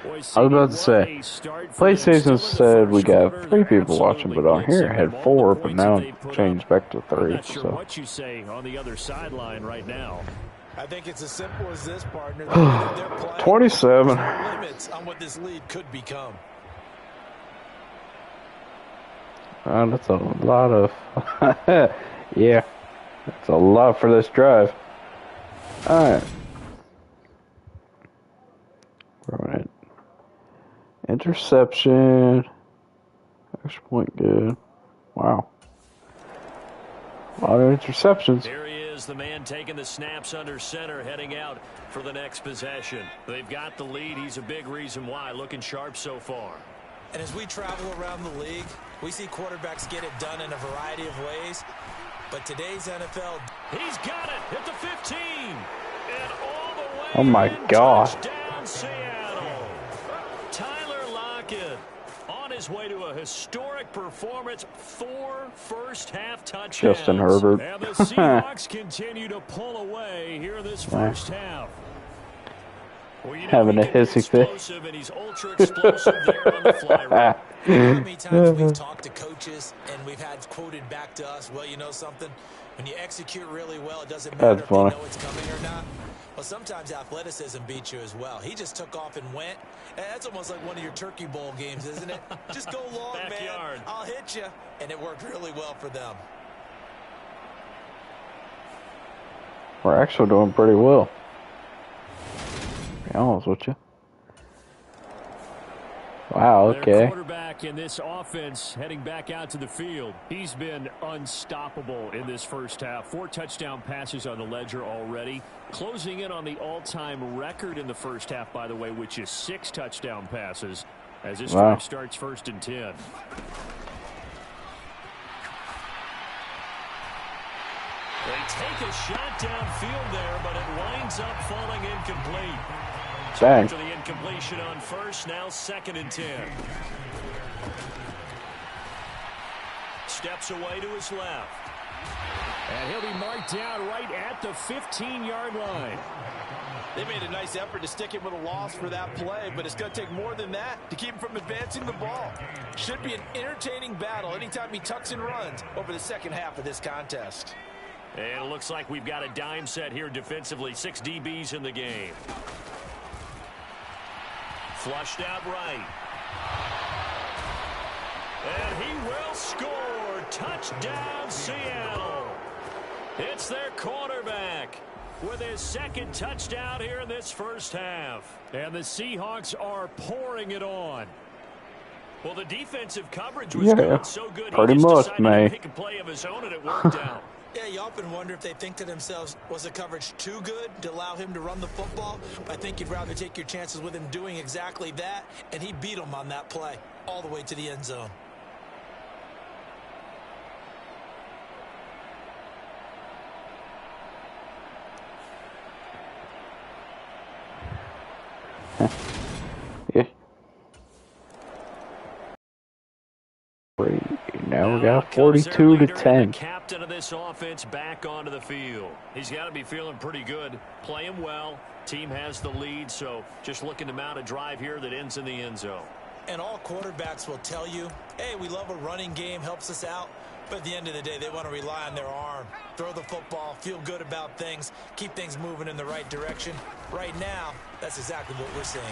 I was about to say, PlayStation said we got 3 people watching, but on here it had 4, but now it changed back to 3. I'm not sure so. what you say on the other sideline right now. I think it's as simple as this, partner. 27. There's no limits on what this lead could become. That's a lot of... yeah, that's a lot for this drive. Alright. Right. Interception. Extra point good. Wow. A lot of interceptions. There he is, the man taking the snaps under center, heading out for the next possession. They've got the lead. He's a big reason why. Looking sharp so far. And as we travel around the league, we see quarterbacks get it done in a variety of ways. But today's NFL... He's got it at the 15. And all the way Oh my God. Touchdown Seattle. Tyler Lockett on his way to a historic performance. 4 first-half touchdowns. Justin Herbert. And the Seahawks continue to pull away here in this first half. Well, you know, having a hissy fit. And he's ultra explosive there on the fly route. How many times we've talked to coaches and we've had quoted back to us, well, you know something? When you execute really well, it doesn't matter if you know it's coming or not. Well, sometimes athleticism beats you as well. He just took off and went. And that's almost like one of your Turkey Bowl games, isn't it? Just go long, Backyard. man. I'll hit you. And it worked really well for them. We're actually doing pretty well. Be honest with you. Wow, okay. Their quarterback in this offense heading back out to the field. He's been unstoppable in this first half. 4 touchdown passes on the ledger already. Closing in on the all-time record in the first half, by the way, which is 6 touchdown passes as this drive starts 1st and 10. They take a shot downfield there, but it winds up falling incomplete. Dang. After the incompletion on first, now 2nd and 10. Steps away to his left. And he'll be marked down right at the 15-yard line. They made a nice effort to stick him with a loss for that play, but it's going to take more than that to keep him from advancing the ball. Should be an entertaining battle anytime he tucks and runs over the second half of this contest. And it looks like we've got a dime set here defensively. 6 DBs in the game. Flushed out right. And he will score. Touchdown, Seattle. It's their quarterback with his 2nd touchdown here in this first half. And the Seahawks are pouring it on. Well, the defensive coverage was good, so good. Pretty he just much, decided man. to pick a play of his own, and it worked out. Yeah, you often wonder if they think to themselves, was the coverage too good to allow him to run the football? I think you'd rather take your chances with him doing exactly that, and he beat him on that play all the way to the end zone. Yeah. Now we got 42 to 10. The captain of this offense back onto the field. He's got to be feeling pretty good, playing well. Team has the lead, so just looking to mount a drive here that ends in the end zone. And all quarterbacks will tell you, hey, we love a running game, helps us out. But at the end of the day, they want to rely on their arm, throw the football, feel good about things, keep things moving in the right direction. Right now, that's exactly what we're seeing.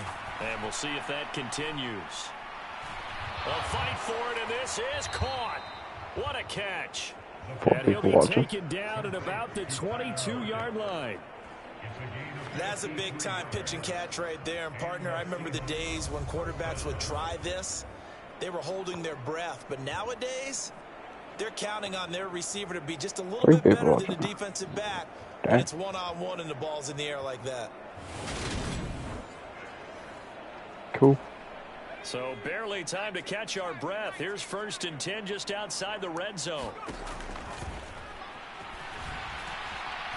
And we'll see if that continues. A fight for it, and this is caught. What a catch. And he'll be taken down at about the 22-yard line. That's a big-time pitch and catch right there. And, partner, I remember the days when quarterbacks would try this. They were holding their breath. But nowadays, they're counting on their receiver to be just a little bit better than the defensive back. And it's one-on-one and the ball's in the air like that. Cool. So barely time to catch our breath. Here's 1st and 10 just outside the red zone.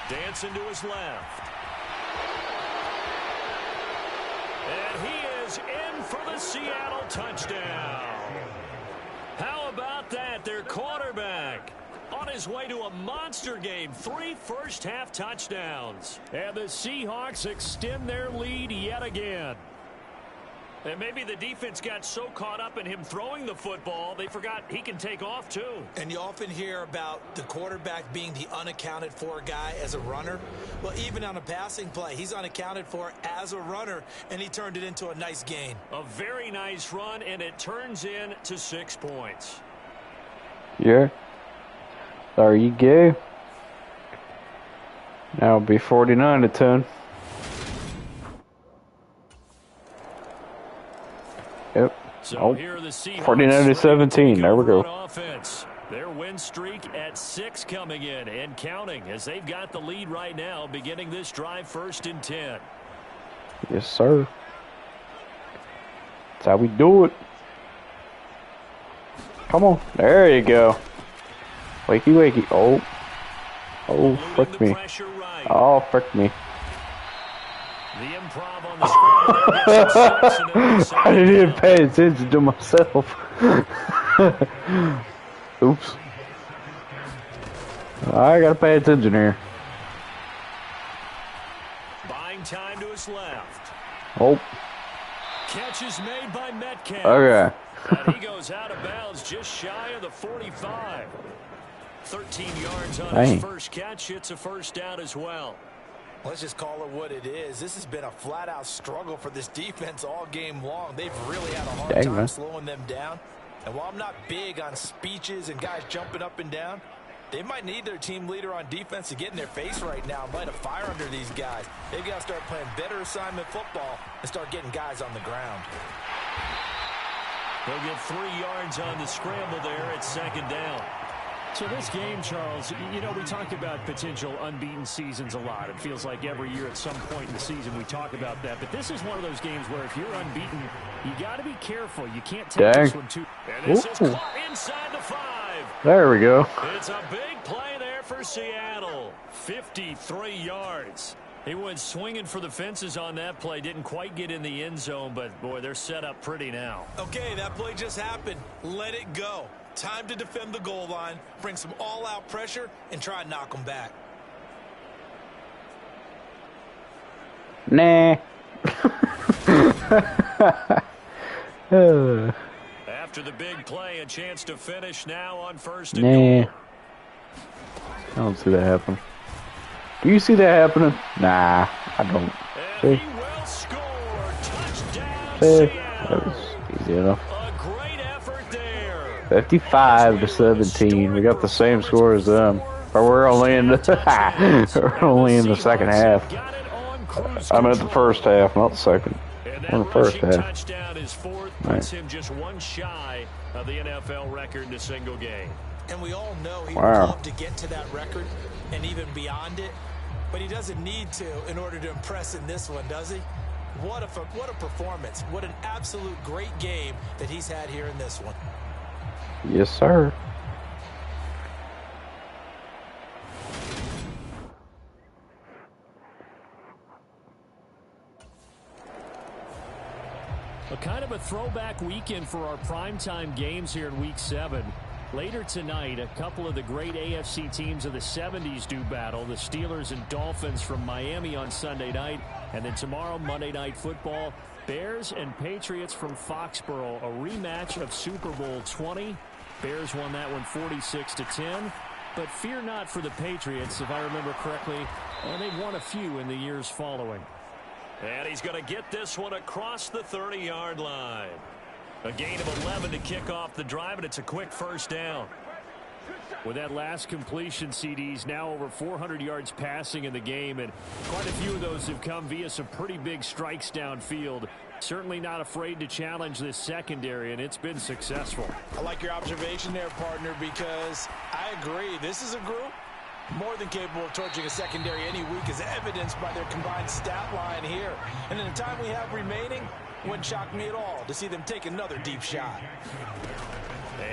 Dancing to his left. And he is in for the Seattle touchdown. How about that? Their his way to a monster game. 3 first-half touchdowns. And the Seahawks extend their lead yet again. And maybe the defense got so caught up in him throwing the football, they forgot he can take off too. And you often hear about the quarterback being the unaccounted for guy as a runner. Well, even on a passing play, he's unaccounted for as a runner, and he turned it into a nice gain. A very nice run, and it turns into 6 points. Yeah. There you go. Now it'll be 49-10. Yep. So here are the Seahawks, 49-17. There we go. Offense. Their win streak at 6 coming in and counting as they've got the lead right now, beginning this drive 1st and 10. Yes, sir. That's how we do it. Come on. There you go. Wakey, wakey. Oh. Oh, frick me. Right. Oh, frick me. The improv on the screen. I didn't even pay attention to myself. Oops. I gotta pay attention here. Buying time to his left. Oh. Catch is made by Metcalf. Okay. And he goes out of bounds just shy of the 45. 13 yards on his first catch. It's a first down as well. Let's just call it what it is. This has been a flat-out struggle for this defense all game long. They've really had a hard time slowing them down. And while I'm not big on speeches and guys jumping up and down, they might need their team leader on defense to get in their face right now and light a fire under these guys. They've got to start playing better assignment football and start getting guys on the ground. They'll get 3 yards on the scramble there at 2nd down. So this game, Charles, you know, we talk about potential unbeaten seasons a lot. It feels like every year at some point in the season we talk about that. But this is one of those games where if you're unbeaten, you got to be careful. You can't take this one too. And this is caught inside the 5. There we go. It's a big play there for Seattle. 53 yards. He went swinging for the fences on that play. Didn't quite get in the end zone, but, boy, they're set up pretty now. Okay, that play just happened. Let it go. Time to defend the goal line, bring some all-out pressure, and try and knock them back. Nah. After the big play, a chance to finish now on 1st and goal. I don't see that happen. Do you see that happening? Nah, I don't. And he will score. Touchdown, See? Seattle. That was easy enough. A great effort there. 55-17. We got the same score as them. But we're only in the we're only in the second half. I'm at the first half, not the second. In the first half. Touchdown is 4th, puts him just 1 shy of the NFL record in a single game. And we all know he would love to get to that record and even beyond it, but he doesn't need to in order to impress in this one, does he? What a performance. What an absolute great game that he's had here in this one. Yes, sir. A kind of a throwback weekend for our primetime games here in Week 7. Later tonight, a couple of the great AFC teams of the 70s do battle. The Steelers and Dolphins from Miami on Sunday night. And then tomorrow, Monday Night Football, Bears and Patriots from Foxborough. A rematch of Super Bowl 20. Bears won that one 46-10. But fear not for the Patriots, if I remember correctly. They've won a few in the years following. And he's going to get this one across the 30-yard line. A gain of 11 to kick off the drive, and it's a quick first down. With that last completion, CD's now over 400 yards passing in the game, and quite a few of those have come via some pretty big strikes downfield. Certainly not afraid to challenge this secondary, and it's been successful. I like your observation there, partner, because I agree. This is a group more than capable of torching a secondary any week, as evidenced by their combined stat line here. And in the time we have remaining, wouldn't shock me at all to see them take another deep shot.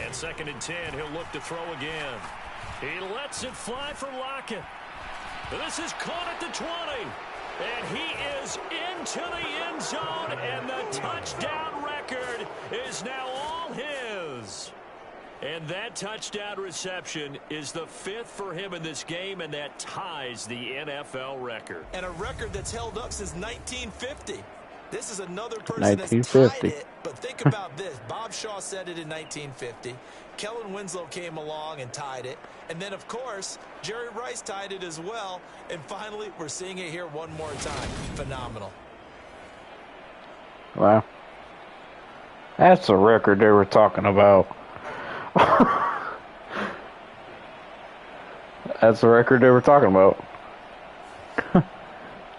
And 2nd and 10, he'll look to throw again. He lets it fly for Lockett. This is caught at the 20. And he is into the end zone, and the touchdown record is now all his. And that touchdown reception is the 5th for him in this game, and that ties the NFL record. And a record that's held up since 1950. This is another person that's 1950. tied it. But think about this. Bob Shaw said it in 1950. Kellen Winslow came along and tied it. And then, of course, Jerry Rice tied it as well. And finally, we're seeing it here one more time. Phenomenal. Wow. That's the record they were talking about. That's the record they were talking about.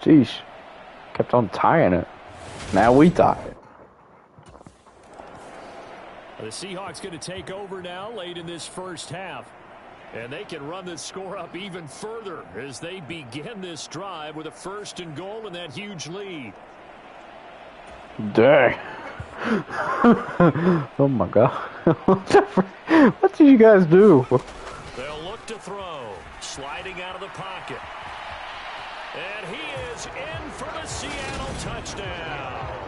Jeez. Kept on tying it. Now we tie it. The Seahawks going to take over now late in this first half. And they can run this score up even further as they begin this drive with a 1st and goal and that huge lead. Dang. Oh my God. What did you guys do? They'll look to throw. Sliding out of the pocket. And he is in for the Seattle touchdown.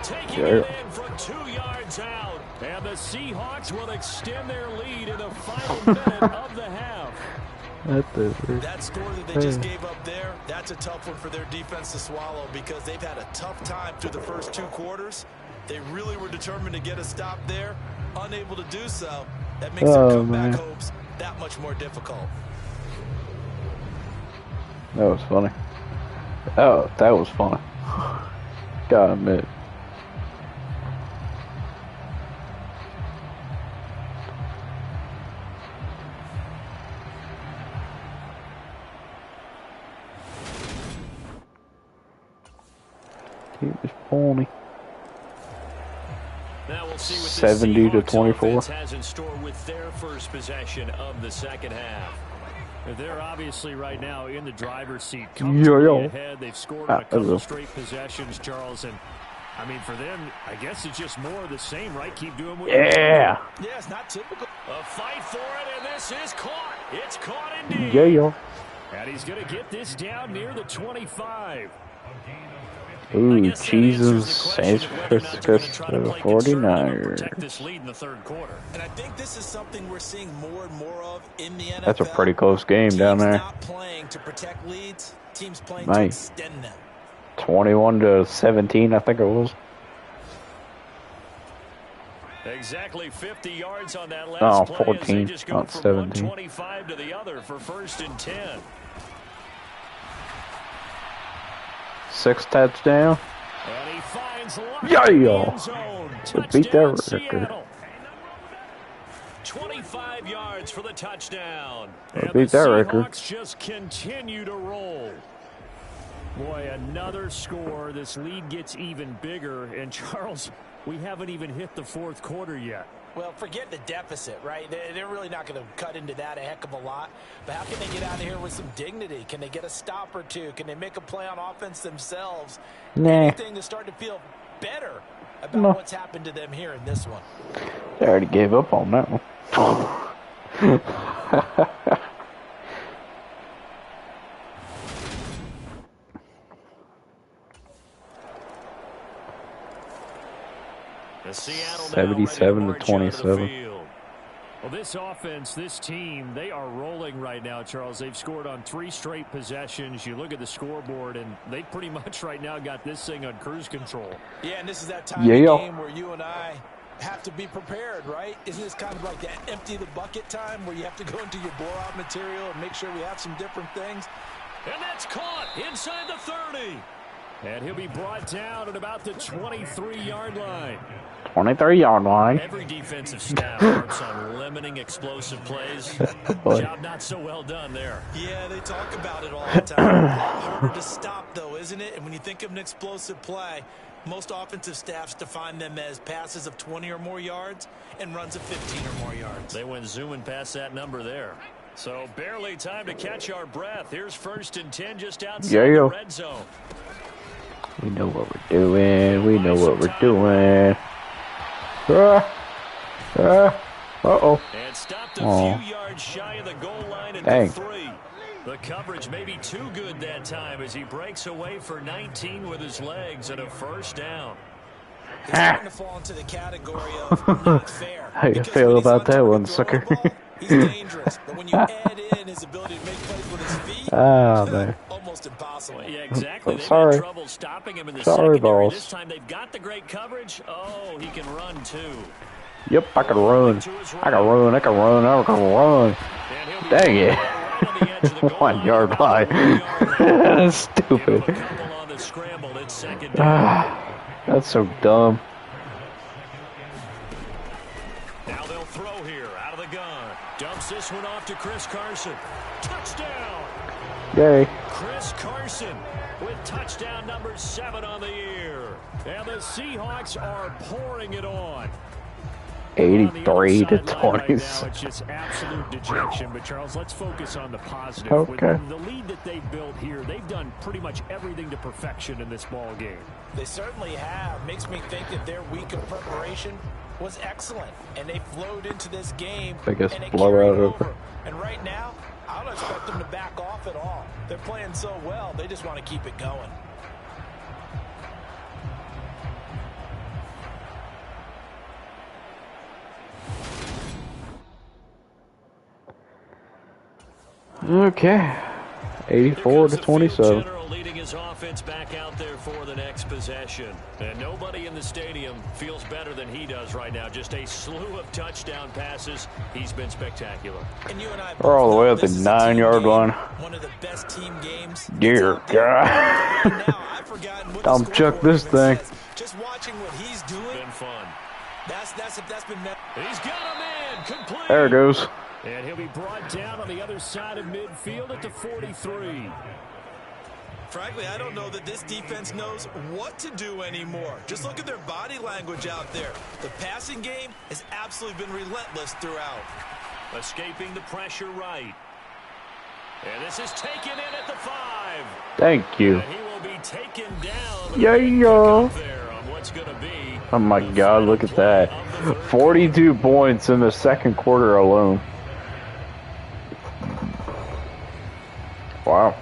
Taking it in from 2 yards out. And the Seahawks will extend their lead in the final minute of the half. That score that they just gave up there, that's a tough one for their defense to swallow because they've had a tough time through the first 2 quarters. They really were determined to get a stop there, unable to do so. That makes their comeback hopes that much more difficult. That was funny. Oh, that was funny. Gotta admit. Keep this pony. Now we'll see what 70 to 24 has in store with their first possession of the second half. They're obviously right now in the driver's seat. Comfortably ahead. They've scored on a couple straight possessions, Charles. And I mean, for them, I guess it's just more of the same, right? Keep doing what you're doing. Yeah, it's not typical. A fight for it, and this is caught. It's caught indeed. Yeah. And he's going to get this down near the 25. Ooh, Jesus, San Francisco 49ers. This lead in the third quarter. And I think this is something we're seeing more and more of in the NFL. That's a pretty close game down there. Teams not playing to protect leads, teams playing to extend them. 21 to 17, I think it was. Exactly 50 yards on that last play. 14, just go not from 17. 125 to the other for 1st and 10. 6 touchdowns. And he finds Beat that record. 25 yards for the touchdown. And beat that record. Seahawks just continue to roll. Boy, another score. This lead gets even bigger. And Charles, we haven't even hit the 4th quarter yet. Well, forget the deficit, right? They're really not going to cut into that a heck of a lot. But how can they get out of here with some dignity? Can they get a stop or two? Can they make a play on offense themselves? Anything to start to feel better about what's happened to them here in this one. They already gave up on that one. The Seattle 77 to 27. Well, this offense, this team, they are rolling right now, Charles. They've scored on 3 straight possessions. You look at the scoreboard, and they pretty much right now got this thing on cruise control. Yeah, and this is that time of the game where you and I have to be prepared, right? Isn't this kind of like that empty the bucket time where you have to go into your blowout material and make sure we have some different things? And that's caught inside the 30. And he'll be brought down at about the 23-yard line. 23-yard line. Every defensive staff works on limiting explosive plays. Job not so well done there. Yeah, they talk about it all the time. A lot harder to stop, though, isn't it? And when you think of an explosive play, most offensive staffs define them as passes of 20 or more yards and runs of 15 or more yards. They went zooming past that number there. So barely time to catch our breath. Here's 1st and 10 just outside the red zone. We know what we're doing. We know what we're doing. Uh-oh. And stopped a few yards shy of the goal line at the 3. The coverage may be too good that time as he breaks away for 19 with his legs and a 1st down. It's starting to fall into the category of not fair. How you Because feel when he's about on that target one, throwing sucker? the ball, he's dangerous. But when you add in his ability to make plays with his feet, Ah, man. almost impossible. Yeah, exactly. I'm They've sorry. had trouble stopping him in the Sorry, secondary. boss. This time they've got the great coverage. Oh, he can run too. Yep, I can run. I can run. I can run. I can run. Dang it. 1 yard line. That's stupid. Ah, that's so dumb. Now they'll throw here out of the gun. Dumps this one off to Chris Carson. Touchdown. Yay. Chris Carson with touchdown number 7 on the year. And the Seahawks are pouring it on. 83 to Right 20. now, it's just absolute dejection. But Charles, let's focus on the positive. Okay. With the lead that they've built here, they've done pretty much everything to perfection in this ball game. They certainly have. Makes me think that their week of preparation was excellent, and they flowed into this game. Biggest and it blowout carried ever. over. And right now, I don't expect them to back off at all. They're playing so well, they just want to keep it going. Okay. 84 to 27. General leading his offense back out there for the next possession. And nobody in the stadium feels better than he does right now. Just a slew of touchdown passes. He's been spectacular. And you and I We're all the way know at the this is a 9 team yard game, line. One of the best team games. Dear that's out there. God. Right now, I've forgotten what the Dump chuck scoreboard this even thing. says. Just watching what he's doing. Been fun. That's been. He's got him in. Complete. There it goes. And he'll be brought down on the other side of midfield at the 43. Frankly, I don't know that this defense knows what to do anymore. Just look at their body language out there. The passing game has absolutely been relentless throughout. Escaping the pressure right. And this is taken in at the 5. Thank you. And he will be taken down. Yeah, yeah. There on what's going to be. Oh my God, look at that. 42 points in the second quarter alone. Wow.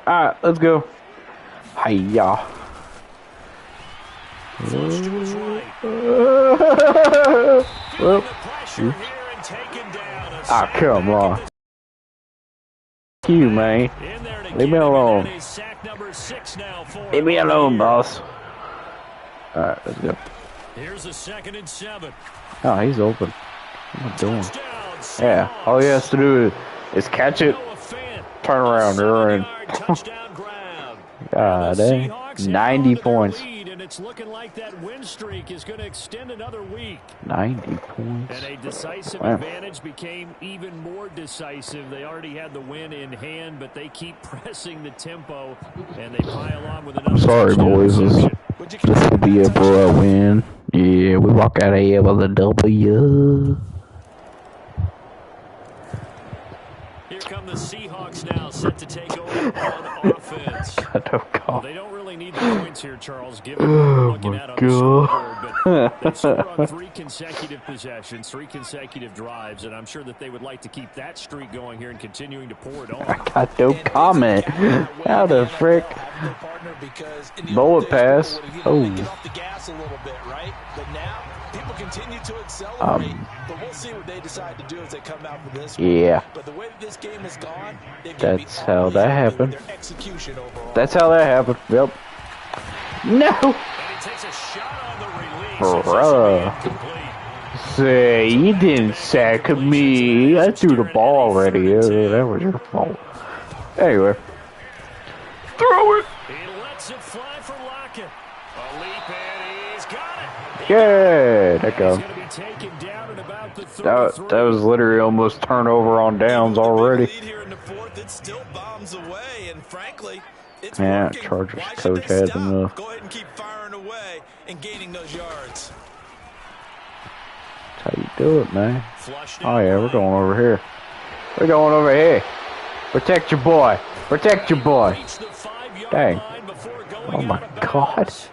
Alright, let's go. Hiya. Flushed to his right. Well, The pressure here and taken down. ah, come on. You, man. In there to Leave get me him, and alone. that is sack number 6 now for Leave me him. alone, boss. Alright, let's go. Here's a 2nd and 7. Oh, he's open. What am I doing? Touchdown, Yeah, all he has to do is catch it, Noah Fant. turn around, they're in. 7-yard touchdown grab. God The dang. Seahawks hang 90 on to their points. lead, and it's looking like that win streak is going to extend another week. 90 points. And a decisive Wow. advantage became even more decisive. They already had the win in hand, but they keep pressing the tempo, and they pile on with another Sorry, touchdown boys. reception. This will be it for a win. Yeah, we walk out of here with a W. Here come the Seahawks now, set to take over on offense. I don't Well, call. they don't really need the points here, Charles, given what we're looking at on the scoreboard. But they scored on 3 consecutive possessions, 3 consecutive drives, and I'm sure that they would like to keep that streak going here and continuing to pour it on. Got no comment. How the frick? Bullet pass. Oh. Get off the gas a little bit, right? But now people continue to accelerate. But we'll see what they decide to do as they come out for this one. Yeah. But the way that this game has gone, That's how that happened. Their execution overall. That's how that happened. Yep. No. And he takes a shot on the release. Bruh. It's incomplete. Say, you didn't sack me. I threw the ball already. Yeah, that was your fault. Anyway. Throw it. He lets it fly for Lockett. A leap and he's got it. Yeah, there you go. He's going to be taken down at about the 33. That was literally almost turnover on downs already. Lead here in the fourth, it still bombs away, and frankly, it's Yeah, working. Chargers Why should coach they had stop? enough. Go ahead and keep firing away and gaining those yards. That's how you do it, man. Flushed Oh yeah, we're going over here. We're going over here. Protect your boy. Protect your boy. Reached the 5-yard Dang. line before going Oh my out of God. bounds.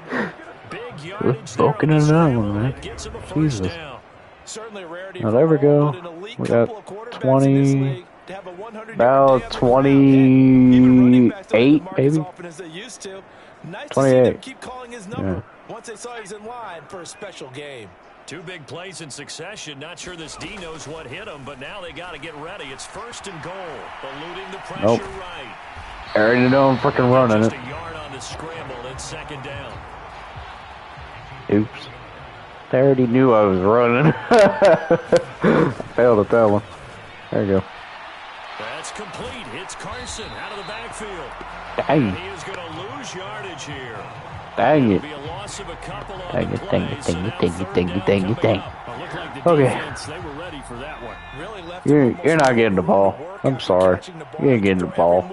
Big We're yardage there broken on the another scramble, one, and man. it gets him a first Jesus. down. Certainly a rarity Now for there we all, go. but an elite We couple got of quarterbacks in this 20. league, to have a 100-yard About day on the ground. Even running backs don't hit 28, the mark as maybe. often as they used to. Nice to see 28. them keep calling his number once they saw he was in line for a special game. 2 big plays in succession. Not sure this D knows what hit him, but now they got to get ready. It's 1st and goal. Eluding the pressure right. I already know I'm freaking running Just it. a yard on the scramble. It's 2nd down. Oops. They already knew I was running. I failed at that one. There you go. That's complete. Hits Carson out of the backfield. Dang. He is going to lose yardage here. Dang it. It'll be a loss of a couple on Dang the it, dang play, it, so dang it, now dang it, 3rd dang it, down dang it, coming dang up. It looked like the Okay. defense, they were ready for that one. Really left You're not getting the ball. I'm sorry. You ain't getting the ball.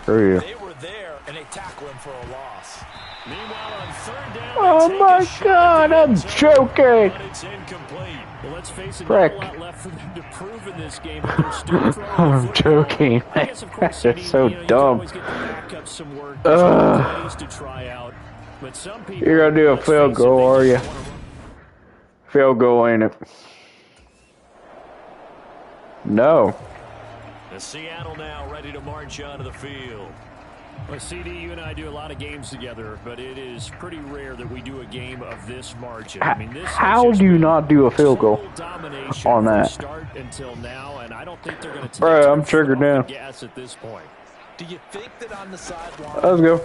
Screw you. They were there, and they tackle him for a loss. Meanwhile, on 3rd down, Oh they take my a shot God, at the I'm end zone, joking. but it's incomplete. Well, let's face it, Frick. not a lot left for them to prove in this game, but they're still throwing the I'm football. joking. I guess, of course, That's CD, so you know, you can dumb. always get the backup some work. There's always ways to try out, but some people, You're gonna do a let's field face it, goal, they are just you? wanna run. Field goal, ain't it? No. The Seattle now ready to march onto the field. Well, CD, you and I do a lot of games together, but it is pretty rare that we do a game of this margin. I mean, this How do you not do a field goal domination on from that? start until now, and I don't think they're going to take Bro, I'm their foot triggered off now. the gas at this point. Do you think that on the sideline, Let's go.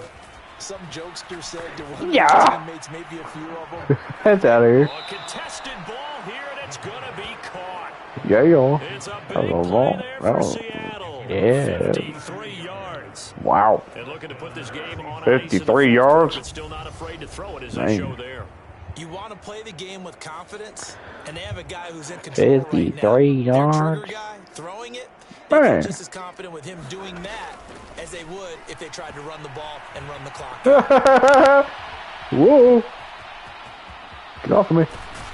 some jokester said to one of Yeah. his teammates, maybe a few of them, That's out of here. A contested ball here, and it's going to be caught. Yeah, y'all. It's a That big was a play long. there That for was, Seattle. yeah. 53 yards. Wow. And looking to put this game on 53 ice yards? but still not afraid to throw it as Man. they show there. you want to play the game with confidence, and they have a guy who's in control right now. 53 Their yards? trigger guy throwing it, they feel Man. just as confident with him doing that as they would if they tried to run the ball and run the clock out. Whoa. Get off of me.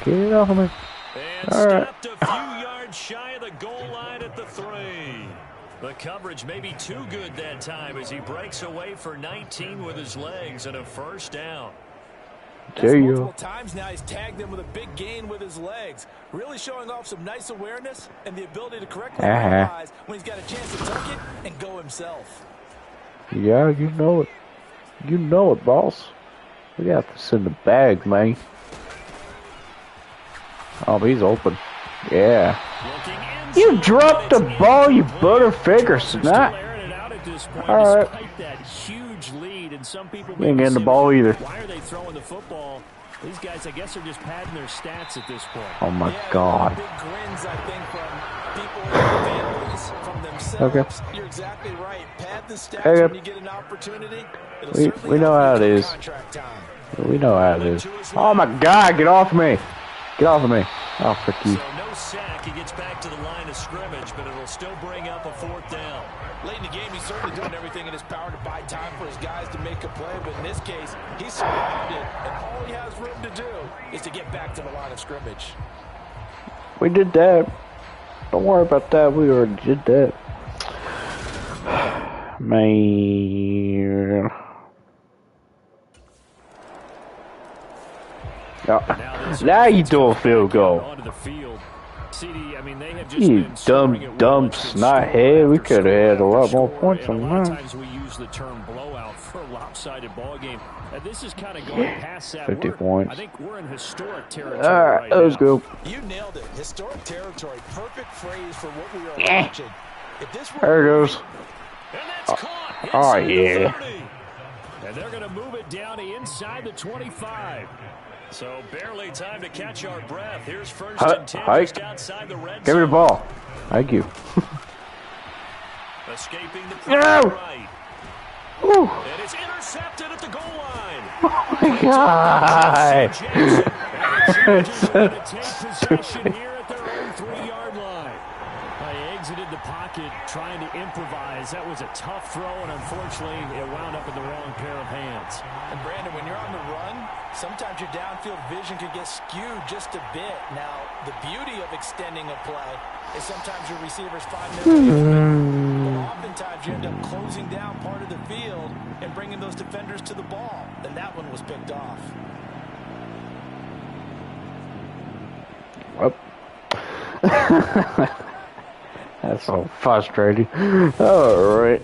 Get off of me. And All right. stopped a few yards shy of the goal line at the 3. The coverage may be too good that time as he breaks away for 19 with his legs and a 1st down. That's There you multiple go. times now he's tagged them with a big gain with his legs. Really showing off some nice awareness and the ability to correctly realize when he's got a chance to tuck it and go himself. Yeah, you know it. You know it, boss. We got this in the bag, man. Oh, he's open. Yeah. You dropped the ball, you butterfinger snot. All right. That huge lead, and some people We ain't getting the ball either. Why are they throwing the football? These guys, I guess, are just padding their stats at this point. Oh my Yeah, God. big grins, I think, from people in their families, from themselves. Okay. You're exactly right. Pad the stats Okay. when you get an opportunity. It'll We certainly know help how you it come is. contract time. We know how it is. Oh my God, get off me. Get off of me. Oh, frick you. So no sack. He gets back to the line of scrimmage, but it'll still bring up a 4th down. Late in the game, he's certainly doing everything in his power to buy time for his guys to make a play, but in this case, he's surrounded, and all he has room to do is to get back to the line of scrimmage. We did that. Don't worry about that. We already did that. Man. Now you do a field goal. Onto the field. CD, I mean, they have just You been scoring at dumb will. It's been snot score head. We after could have score had a lot after more score, points and on a lot of that. times we use the term blowout for a lopsided ball game. This is kind of going past that. 50 We're- points. I think we're in historic territory All right, right let's now. go. You nailed it. Historic territory. Perfect phrase for what we are Yeah. watching. If this were There it goes. And that's caught Oh, inside the yeah. 30. And they're going to move it down to inside the 25. So barely time to catch our breath. Here's 1st and 10 Hike. just outside the red Give me the zone. ball. Thank you. Escaping the No. pressure right. Woo. And it's intercepted at the goal line. Oh my God. It's so take possession here at their own 3-yard line. They exited the pocket trying to improvise. That was a tough throw, and unfortunately, it wound up in the wrong pair of hands. And Brandon, when you're on the run, sometimes your downfield vision can get skewed just a bit. Now, the beauty of extending a play is sometimes your receivers find their way open, but oftentimes you end up closing down part of the field and bringing those defenders to the ball. And that one was picked off. Well. That's so frustrating. Alright.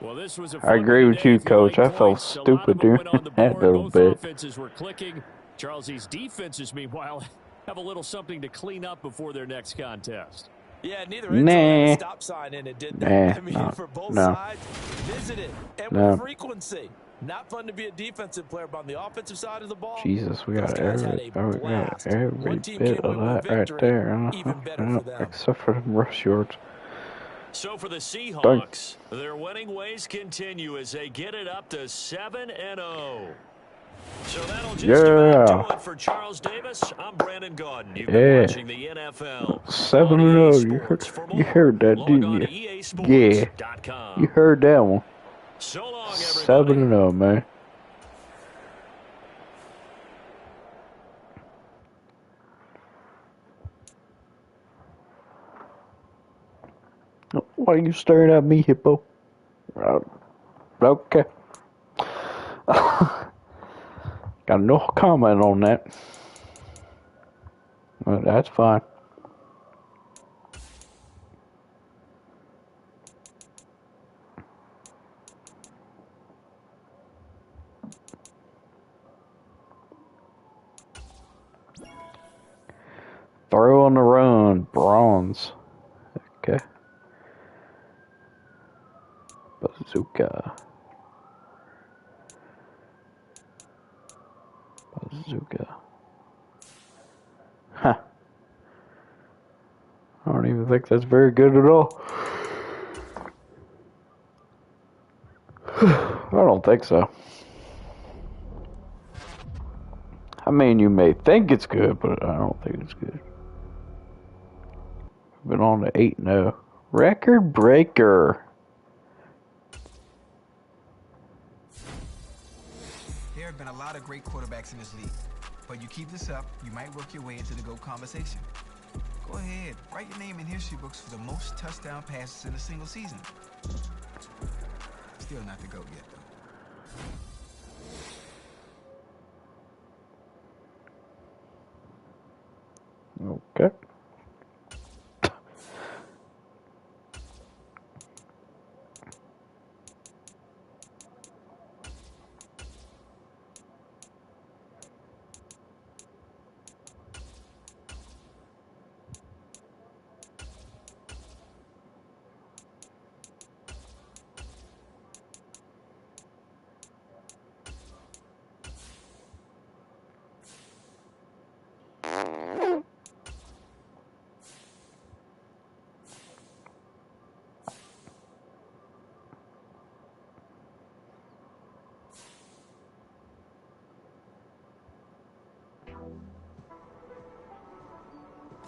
Well, this was a I fun agree one with today. you, If you Coach. like I felt points, a lot of stupid them during went on the that board. little Both bit. offenses were clicking. Charles's defenses, meanwhile, have a little something to clean up before their next contest. Yeah, neither end zone had a Nah. stop sign in it, did they? Nah. I mean, No. for both No. sides, visited and with No. frequency. Not fun to be a defensive player, but on the offensive side of the ball, Jesus, we those got guys had a blast. One team bit came away of with a that right victory, there. even better for them. Except for them rush yards. So for the Dang. Seahawks, their winning ways continue as they get it up to 7-0. So that'll just about do it for Charles Davis. I'm Brandon Gaudin. You've been watching the NFL 7-0. on EA Sports. For You more, heard that, log didn't on you? to Yeah. easports.com. You heard that one. So long, everybody. 7-0, man. Why are you staring at me, hippo? Okay. Got no comment on that. Well, that's fine. Throw on the run, bronze. Okay. Bazooka. Huh. I don't even think that's very good at all. I don't think so. I mean, you may think it's good, but I don't think it's good. Been on to 8-0. Record breaker. There have been a lot of great quarterbacks in this league, but you keep this up, you might work your way into the GOAT conversation. Go ahead, write your name in history books for the most touchdown passes in a single season. Still not the GOAT yet, though. Okay.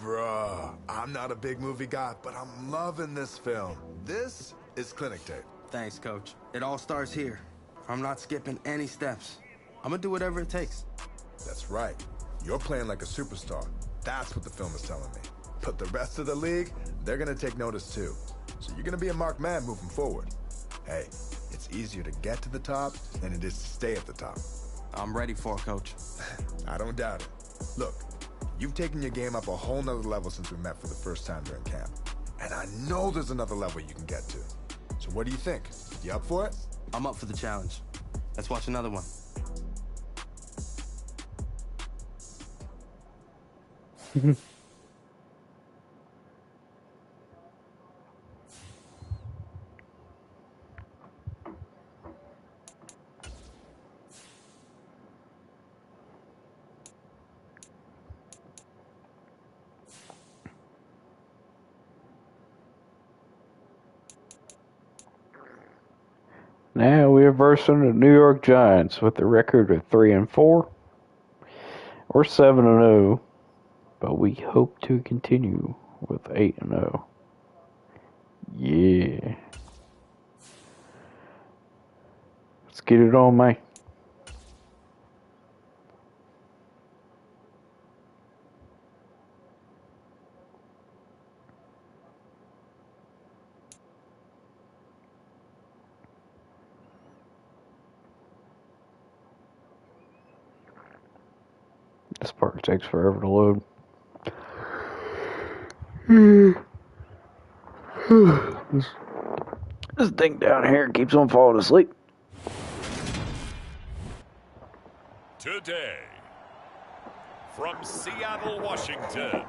Bruh, I'm not a big movie guy, but I'm loving this film. This is clinic tape. Thanks, Coach. It all starts here. I'm not skipping any steps. I'm gonna do whatever it takes. That's right. You're playing like a superstar. That's what the film is telling me. But the rest of the league, they're gonna take notice too. So you're gonna be a marked man moving forward. Hey, it's easier to get to the top than it is to stay at the top. I'm ready for it, Coach. I don't doubt it. Look, you've taken your game up a whole nother level since we met for the first time during camp. And I know there's another level you can get to. So what do you think? You up for it? I'm up for the challenge. Let's watch another one. Now we're versing the New York Giants with a record of 3-4 or 7-0, but we hope to continue with 8-0. Yeah. Let's get it on, man. This part takes forever to load. This thing down here keeps on falling asleep. Today, from Seattle, Washington,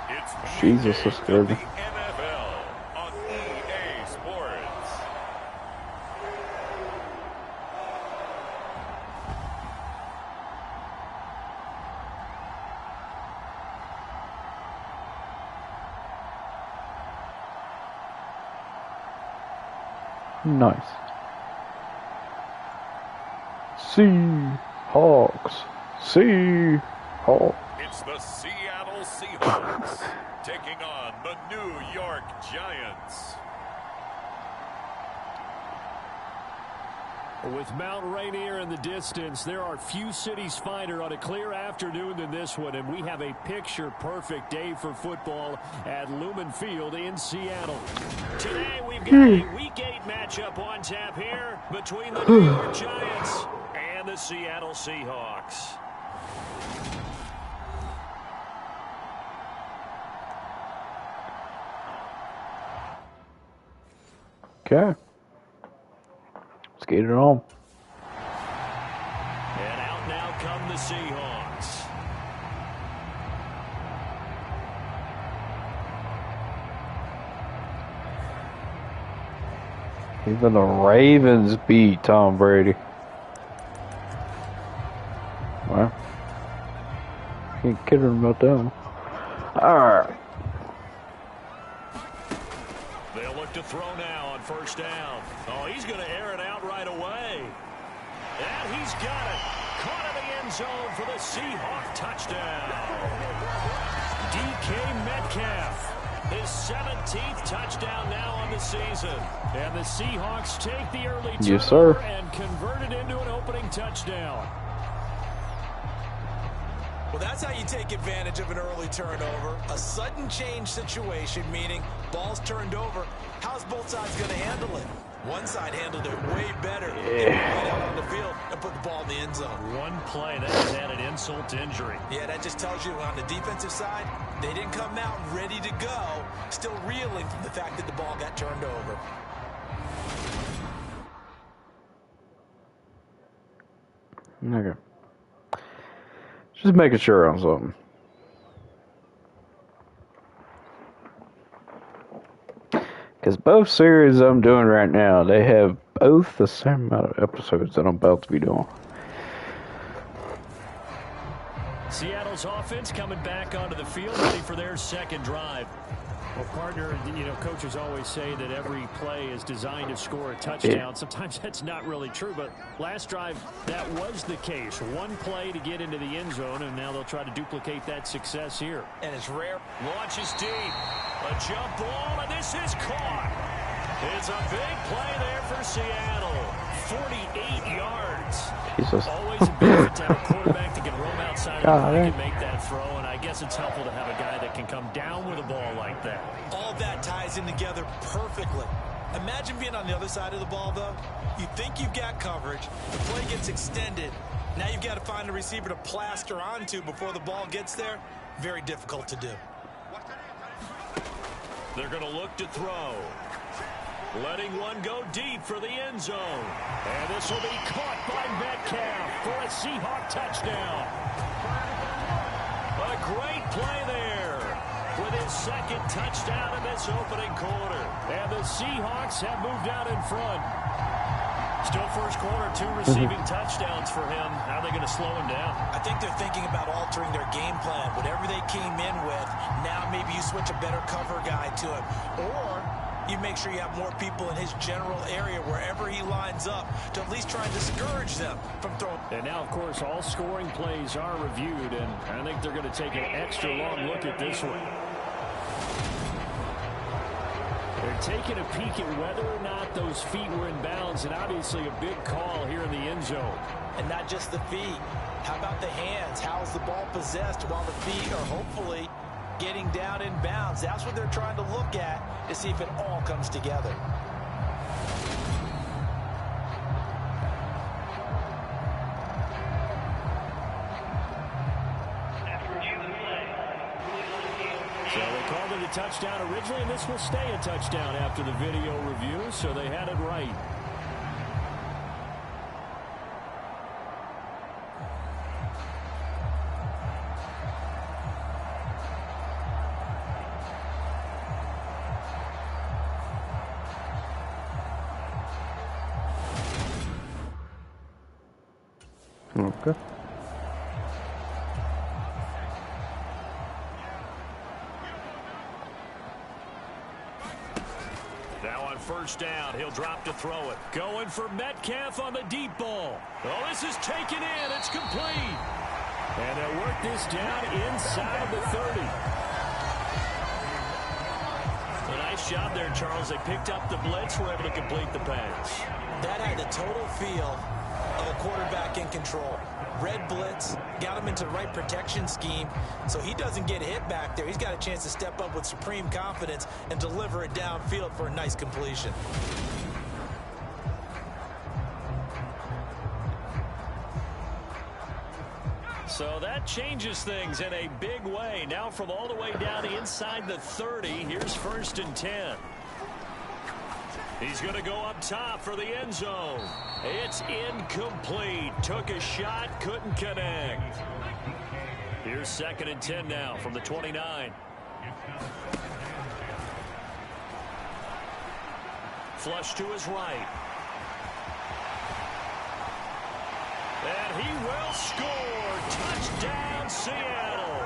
it's Jesus, the that's scared me. NFL on EA Sports. Nice. Seahawks. Seahawks. It's the Seattle Seahawks taking on the New York Giants. With Mount Rainier in the distance, there are few cities finer on a clear afternoon than this one, and we have a picture-perfect day for football at Lumen Field in Seattle. Today, we've got a Week 8 matchup on tap here between the New York Giants and the Seattle Seahawks. Okay. Let's get it on. And out now come the Seahawks. Even the Ravens beat Tom Brady. Well, can't kid him about that one. Alright. They'll look to throw now on first down. Oh, he's going to air it out right away. And he's got it. Caught in the end zone for the Seahawk touchdown. DK Metcalf. His 17th touchdown now on the season. And the Seahawks take the early turnover Yes, sir. and convert it into an opening touchdown. Well, that's how you take advantage of an early turnover. A sudden change situation, meaning ball's turned over. How's both sides going to handle it? One side handled it way better. They went out on the field and put the ball in the end zone. One play that has added insult to injury. Yeah, that just tells you on the defensive side, they didn't come out ready to go, still reeling from the fact that the ball got turned over. Okay. Just making sure on something. Because both series I'm doing right now, they have both the same amount of episodes that I'm about to be doing. Seattle's offense coming back onto the field, ready for their second drive. Well, partner, you know, coaches always say that every play is designed to score a touchdown. Sometimes that's not really true, but last drive, that was the case. One play to get into the end zone, and now they'll try to duplicate that success here. And it's rare. Launches deep. A jump ball, and this is caught. It's a big play there for Seattle. 48 yards. Jesus. Always a benefit to have a quarterback that can roam outside of the God, pocket and make that throw, and I guess it's helpful to have a guy that can come down with a ball like that. All that ties in together perfectly. Imagine being on the other side of the ball, though. You think you've got coverage. The play gets extended. Now you've got to find a receiver to plaster onto before the ball gets there. Very difficult to do. They're going to look to throw. Letting one go deep for the end zone. And this will be caught by Metcalf for a Seahawk touchdown. A great play there with his second touchdown in this opening quarter. And the Seahawks have moved out in front. Still first quarter, 2 receiving touchdowns for him. How are they going to slow him down? I think they're thinking about altering their game plan. Whatever they came in with, now maybe you switch a better cover guy to him. Or you make sure you have more people in his general area wherever he lines up to at least try and discourage them from throwing. And now, of course, all scoring plays are reviewed, and I think they're going to take an extra long look at this one. They're taking a peek at whether or not those feet were in bounds, and obviously a big call here in the end zone. And not just the feet. How about the hands? How's the ball possessed while the feet are hopefully getting down in bounds? That's what they're trying to look at to see if it all comes together. called it a touchdown originally, and this will stay a touchdown after the video review, so they had it right. Okay. Now on first down, he'll drop to throw it. Going for Metcalf on the deep ball. Oh, this is taken in. It's complete. And they'll work this down inside the 30. A nice job there, Charles. They picked up the blitz, were able to complete the pass. That had the total feel of a quarterback in control. Red blitz, got him into the right protection scheme, so he doesn't get hit back there. He's got a chance to step up with supreme confidence and deliver it downfield for a nice completion. So that changes things in a big way. Now from all the way down inside the 30, here's 1st and 10. He's going to go up top for the end zone. It's incomplete. Took a shot, couldn't connect. Here's 2nd and 10 now from the 29. Flush to his right. And he will score. Touchdown, Seattle.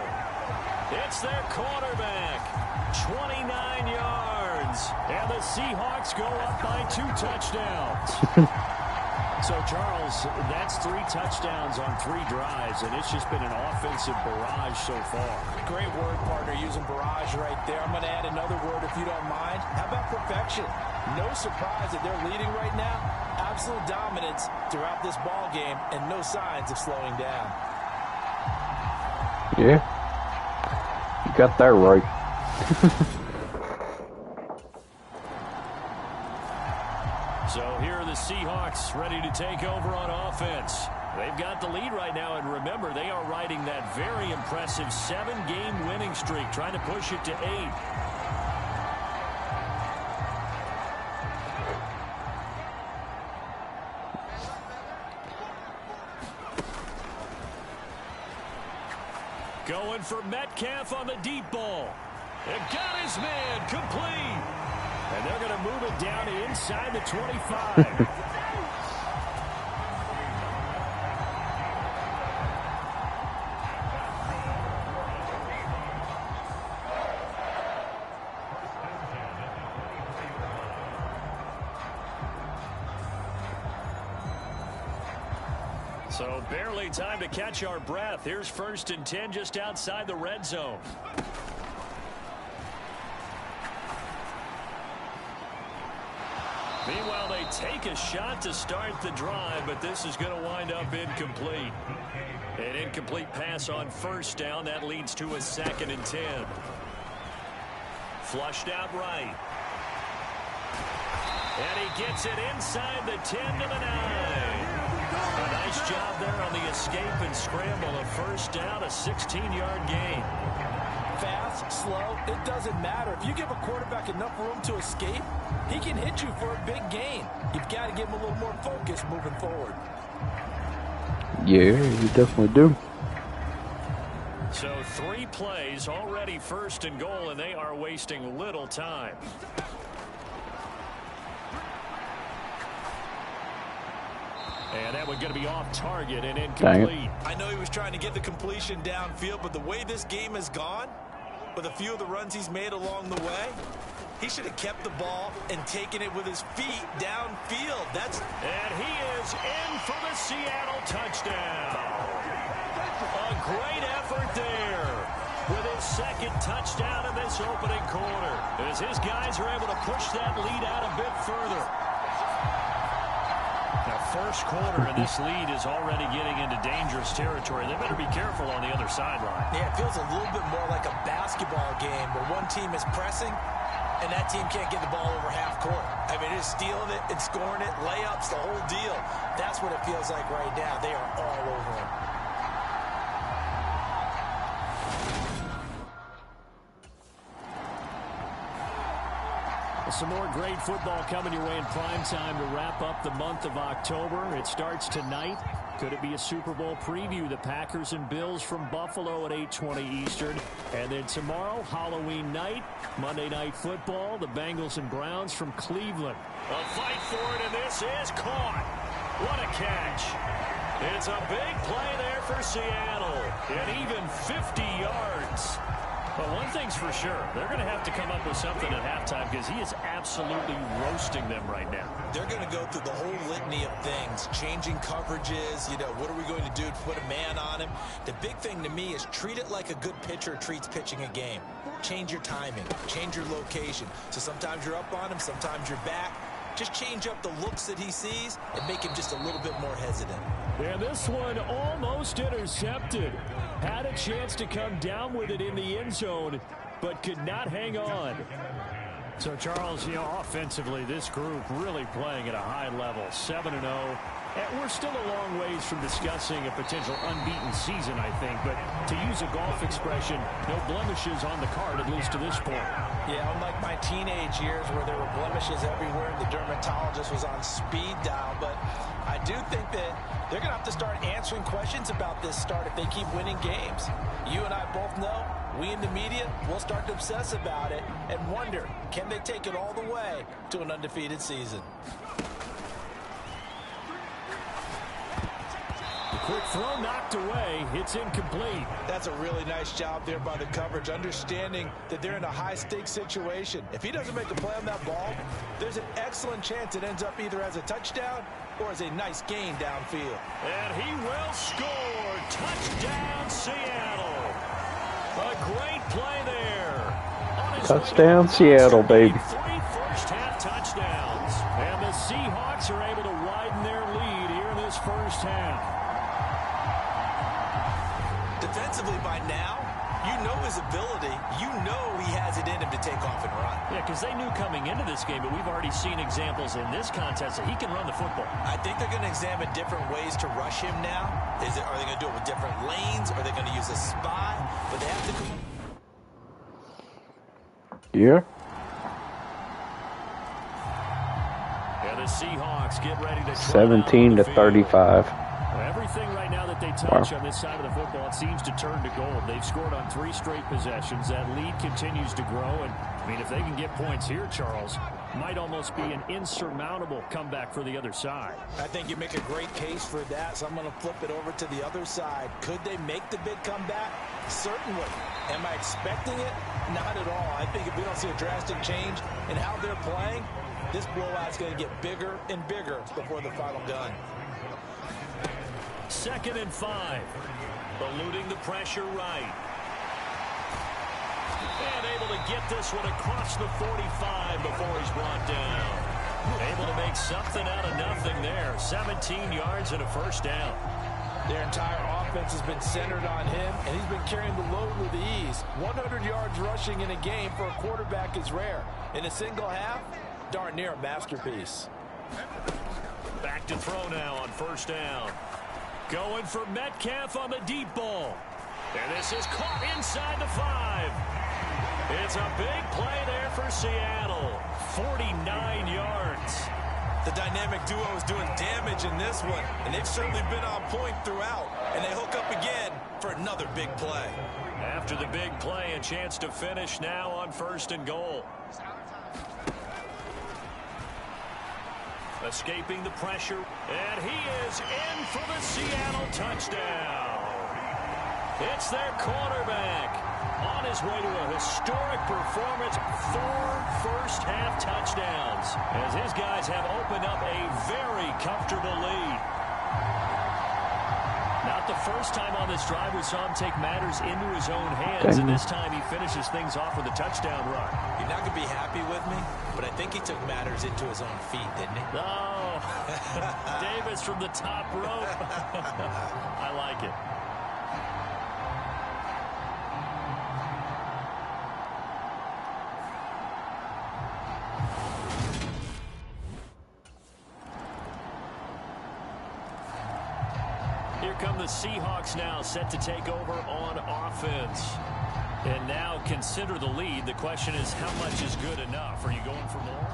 It's their quarterback. 29 yards. And the Seahawks go up by 2 touchdowns. So, Charles, that's 3 touchdowns on 3 drives, and it's just been an offensive barrage so far. Great word, partner, using barrage right there. I'm going to add another word if you don't mind. How about perfection? No surprise that they're leading right now. Absolute dominance throughout this ball game and no signs of slowing down. Yeah. You got that right. So here are the Seahawks ready to take over on offense. They've got the lead right now, and remember, they are riding that very impressive 7-game winning streak, trying to push it to 8. Going for Metcalf on the deep ball. It got his man complete. And they're going to move it down inside the 25. So barely time to catch our breath. Here's 1st and 10 just outside the red zone. Meanwhile, they take a shot to start the drive, but this is going to wind up incomplete. An incomplete pass on first down. That leads to a 2nd and 10. Flushed out right. And he gets it inside the 10 to the 9. A nice job there on the escape and scramble. A first down, a 16-yard gain. Fast, slow, it doesn't matter. If you give a quarterback enough room to escape, he can hit you for a big gain. You've got to give him a little more focus moving forward. Yeah, you definitely do. So 3 plays, already 1st and goal, and they are wasting little time. And that one's going to be off target and incomplete. I know he was trying to get the completion downfield, but the way this game has gone, with a few of the runs he's made along the way, he should have kept the ball and taken it with his feet downfield. And he is in for the Seattle touchdown. A great effort there with his 2nd touchdown in this opening quarter, as his guys are able to push that lead out a bit further. Now, 1st quarter, and this lead is already getting into dangerous territory. They better be careful on the other sideline. Yeah, it feels a little bit more like a basketball game where one team is pressing and that team can't get the ball over half court. I mean, it's stealing it and scoring it, layups, the whole deal. That's what it feels like right now. They are all over him. Some more great football coming your way in prime time to wrap up the month of October. It starts tonight. Could it be a Super Bowl preview? The Packers and Bills from Buffalo at 8:20 Eastern. And then tomorrow, Halloween night, Monday Night Football, the Bengals and Browns from Cleveland. A fight for it, and this is caught. What a catch. It's a big play there for Seattle. And even 50 yards. But one thing's for sure, they're going to have to come up with something at halftime because he is absolutely roasting them right now. They're going to go through the whole litany of things, changing coverages, what are we going to do to put a man on him? The big thing to me is treat it like a good pitcher treats pitching a game. Change your timing, change your location. So sometimes you're up on him, sometimes you're back. Just change up the looks that he sees and make him just a little bit more hesitant. And this one almost intercepted. Had a chance to come down with it in the end zone, but could not hang on. So, Charles, offensively, this group really playing at a high level, 7-0. And we're still a long ways from discussing a potential unbeaten season, I think. But to use a golf expression, no blemishes on the card, at least to this point. Yeah, unlike my teenage years where there were blemishes everywhere and the dermatologist was on speed dial. But I do think that they're going to have to start answering questions about this start if they keep winning games. You and I both know, we in the media, will start to obsess about it and wonder, can they take it all the way to an undefeated season? Quick throw knocked away. It's incomplete. That's a really nice job there by the coverage, understanding that they're in a high-stakes situation. If he doesn't make a play on that ball, there's an excellent chance it ends up either as a touchdown or as a nice gain downfield. And he will score. Touchdown, Seattle. A great play there. Touchdown, Seattle, baby. 3 first-half touchdowns. And the Seahawks are able to widen their lead here in this first half. Defensively by now, you know his ability. You know he has it in him to take off and run. Yeah, because they knew coming into this game, but we've already seen examples in this contest that he can run the football. I think they're going to examine different ways to rush him now. Are they going to do it with different lanes? Are they going to use a spy? But they have to... Yeah. Yeah, the Seahawks get ready to 17-35. Everything right now that they touch on this side of the football, it seems to turn to gold. They've scored on 3 straight possessions. That lead continues to grow. And, I mean, if they can get points here, Charles, might almost be an insurmountable comeback for the other side. I think you make a great case for that, so I'm going to flip it over to the other side. Could they make the big comeback? Certainly. Am I expecting it? Not at all. I think if we don't see a drastic change in how they're playing, this blowout's going to get bigger and bigger before the final gun. 2nd and 5. Eluding the pressure right. And able to get this one across the 45 before he's brought down. Able to make something out of nothing there. 17 yards and a first down. Their entire offense has been centered on him, and he's been carrying the load with ease. 100 yards rushing in a game for a quarterback is rare. In a single half, darn near a masterpiece. Back to throw now on first down. Going for Metcalf on the deep ball. And this is caught inside the 5. It's a big play there for Seattle. 49 yards. The dynamic duo is doing damage in this one, and they've certainly been on point throughout. And they hook up again for another big play. After the big play, a chance to finish now on 1st and goal. Escaping the pressure, and he is in for the Seattle touchdown. It's their quarterback on his way to a historic performance. 4 first-half touchdowns as his guys have opened up a very comfortable lead. Not the first time on this drive we saw him take matters into his own hands, and this time he finishes things off with a touchdown run. You're not going to be happy with me, but I think he took matters into his own feet, didn't he? Oh, Davis from the top rope. I like it. Here come the Seahawks now, set to take over on offense. And now consider the lead. The question is, how much is good enough? Are you going for more?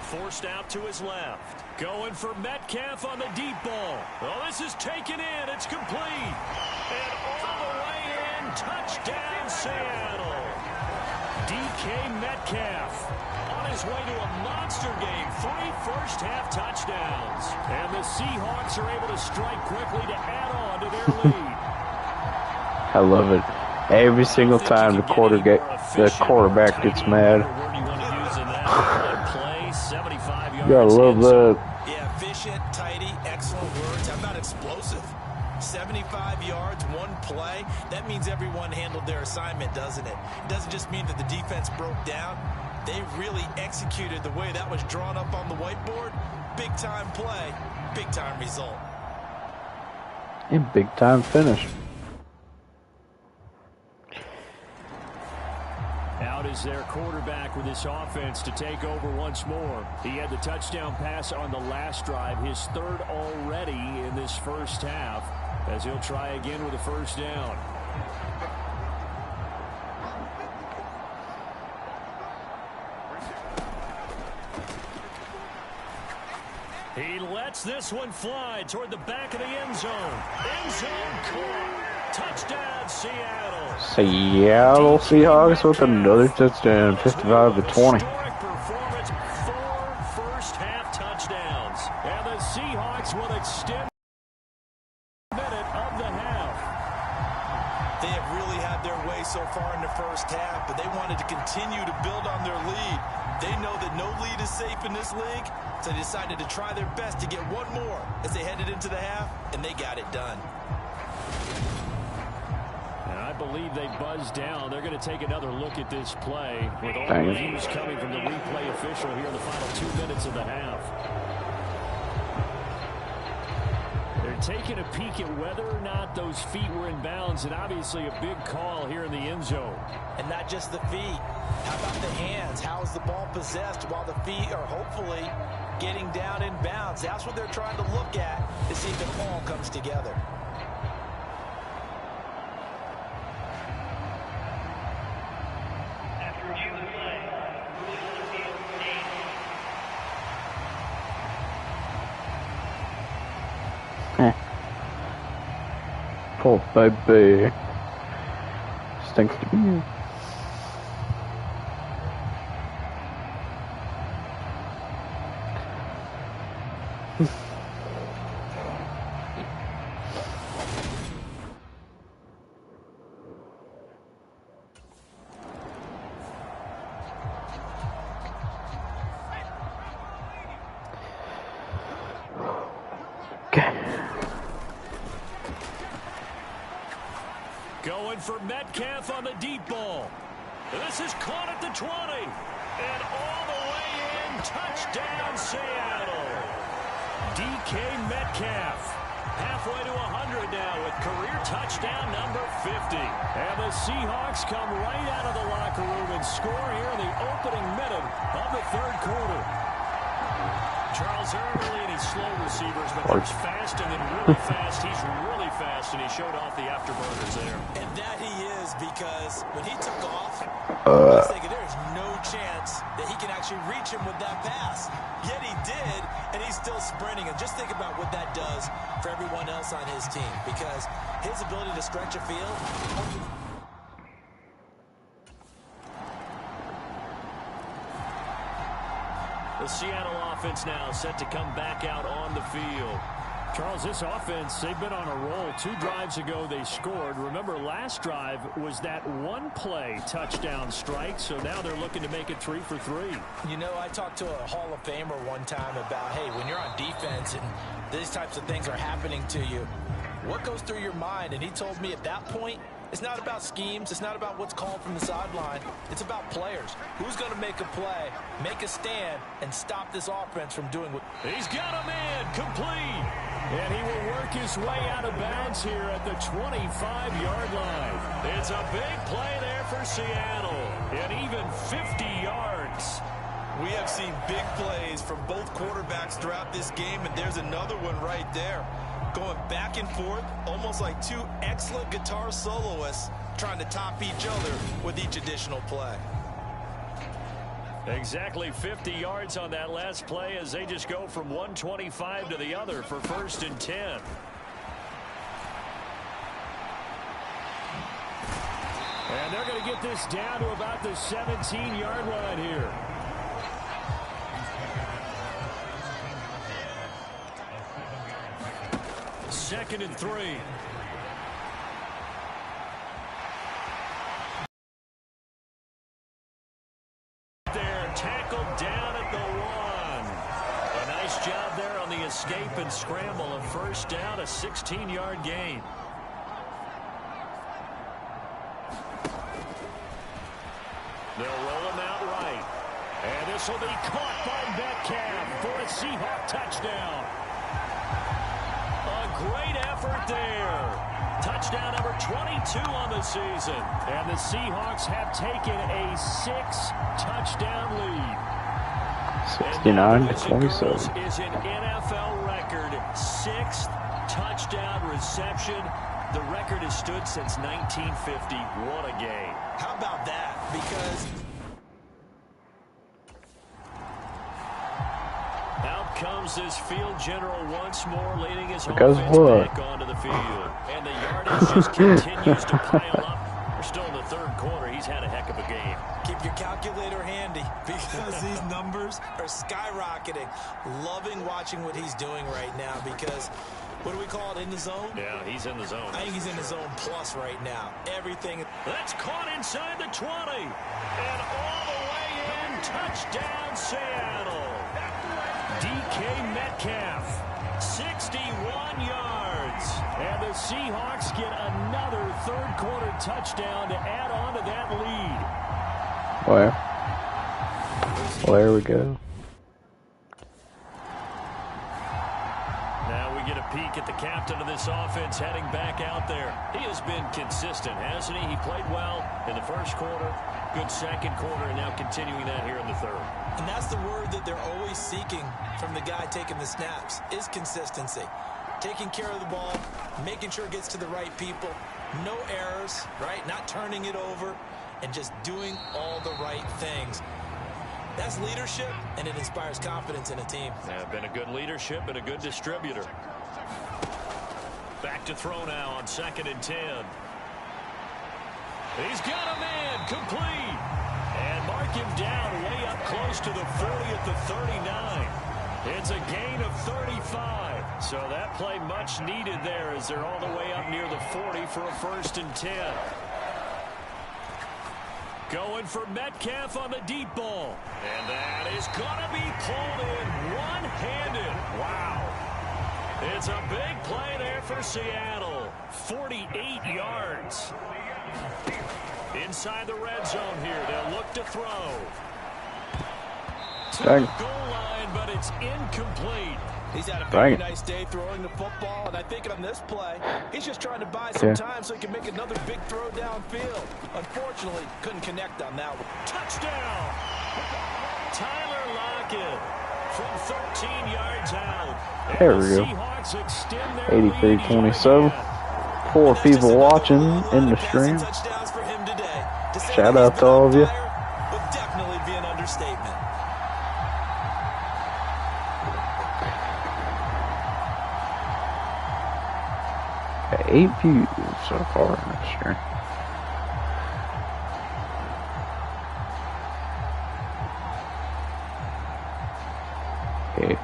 Forced out to his left. Going for Metcalf on the deep ball. Oh, this is taken in. It's complete. And all the way in. Touchdown, Seattle. DK Metcalf on his way to a monster game. 3 first-half touchdowns. And the Seahawks are able to strike quickly to add on to their lead. I love it. Every single time the quarterback gets mad. You gotta love that. Yeah, efficient, tidy, excellent words. How about explosive? 75 yards, 1 play. That means everyone handled their assignment, doesn't it? It doesn't just mean that the defense broke down. They really executed the way that was drawn up on the whiteboard. Big-time play, big-time result. And big-time finish. Out is their quarterback with this offense to take over once more. He had the touchdown pass on the last drive, his 3rd already in this first half, as he'll try again with a first down. He lets this one fly toward the back of the end zone. End zone caught. Touchdown, Seattle. Seattle Seahawks with another touchdown, 55-20. Historic performance, 4 first-half touchdowns. And the Seahawks will extend the minute of the half. They have really had their way so far in the first half, but they wanted to continue to build on their lead. They know that no lead is safe in this league, so they decided to try their best to get one more as they headed into the half, and they got it done. And I believe they buzzed down. They're going to take another look at this play with all the reviews coming from the replay official here in the final 2 minutes of the half. They're taking a peek at whether or not those feet were in bounds, and obviously a big call here in the end zone. And not just the feet. How about the hands? How is the ball possessed while the feet are hopefully getting down in bounds? That's what they're trying to look at to see if it all comes together. Oh, baby. Stinks to be here. Going for Metcalf on the deep ball. This is caught at the 20. And all the way in. Touchdown, Seattle. DK Metcalf. Halfway to 100 now with career touchdown number 50. And the Seahawks come right out of the locker room and score here in the opening minute of the 3rd quarter. Charles early and he's slow receivers, but he's fast and then really fast. He's really fast, and he showed off the afterburners there. And that he is, because when he took off, I was thinking there's no chance that he can actually reach him with that pass. Yet he did, and he's still sprinting. And just think about what that does for everyone else on his team, because his ability to stretch a field. The Seattle offense now set to come back out on the field. Charles, this offense, they've been on a roll. 2 drives ago, they scored. Remember, last drive was that 1-play touchdown strike, so now they're looking to make it 3 for 3. You know, I talked to a Hall of Famer one time about, hey, when you're on defense and these types of things are happening to you, what goes through your mind? And he told me at that point, it's not about schemes. It's not about what's called from the sideline. It's about players. Who's going to make a play, make a stand, and stop this offense from doing what... He's got a man complete. And he will work his way out of bounds here at the 25-yard line. It's a big play there for Seattle. And even 50 yards. We have seen big plays from both quarterbacks throughout this game, and there's another one right there. Going back and forth, almost like two excellent guitar soloists trying to top each other with each additional play. Exactly 50 yards on that last play as they just go from 125 to the other for 1st and 10. And they're going to get this down to about the 17-yard line here. Second and 3. There, tackled down at the 1. A nice job there on the escape and scramble. A first down, a 16-yard gain. They'll roll him out right. And this will be caught by Metcalf for a Seahawk touchdown. A great effort there. Touchdown number 22 on the season. And the Seahawks have taken a 6-touchdown lead. 69-27. Is an NFL record 6th touchdown reception. The record has stood since 1950. What a game. How about that? Because out comes this field general once more, leading his Because offense what? back onto the field. And the yardage just continues to pile up. We're still in the 3rd quarter. He's had a heck of a game. keep your calculator handy because these numbers are skyrocketing. Loving watching what he's doing right now because what do we call it, in the zone? Yeah, he's in the zone. I think he's in the zone plus right now. Everything. That's caught inside the 20. And all the way in. Touchdown, Seattle. DK Metcalf, 61 yards. And the Seahawks get another third-quarter touchdown to add on to that lead. Well, there we go. Now we get a peek at the captain of this offense heading back out there. He has been consistent, hasn't he? He played well in the first quarter, good second quarter, and now continuing that here in the third. And that's the word that they're always seeking from the guy taking the snaps, is consistency. Taking care of the ball, making sure it gets to the right people, no errors, right? Not turning it over, and just doing all the right things. That's leadership, and it inspires confidence in a team. Yeah, been a good leadership and a good distributor. Back to throw now on 2nd and 10. He's got a man, complete. And mark him down way up close to the 40 at the 39. It's a gain of 35. So that play much needed there as they're all the way up near the 40 for a 1st and 10. Going for Metcalf on the deep ball. And that is going to be pulled in one-handed. Wow. It's a big play there for Seattle. 48 yards. Inside the red zone here. They'll look to throw. To the goal line, but it's incomplete. He's had a very nice day throwing the football, and I think on this play, he's just trying to buy some time so he can make another big throw downfield. Unfortunately, couldn't connect on that one. Touchdown! Tyler Lockett from 13 yards out. There we go. 83-27. 4 people watching in the stream. Shout out to all of you. Would definitely be an understatement. 8 views so far in this stream. Okay.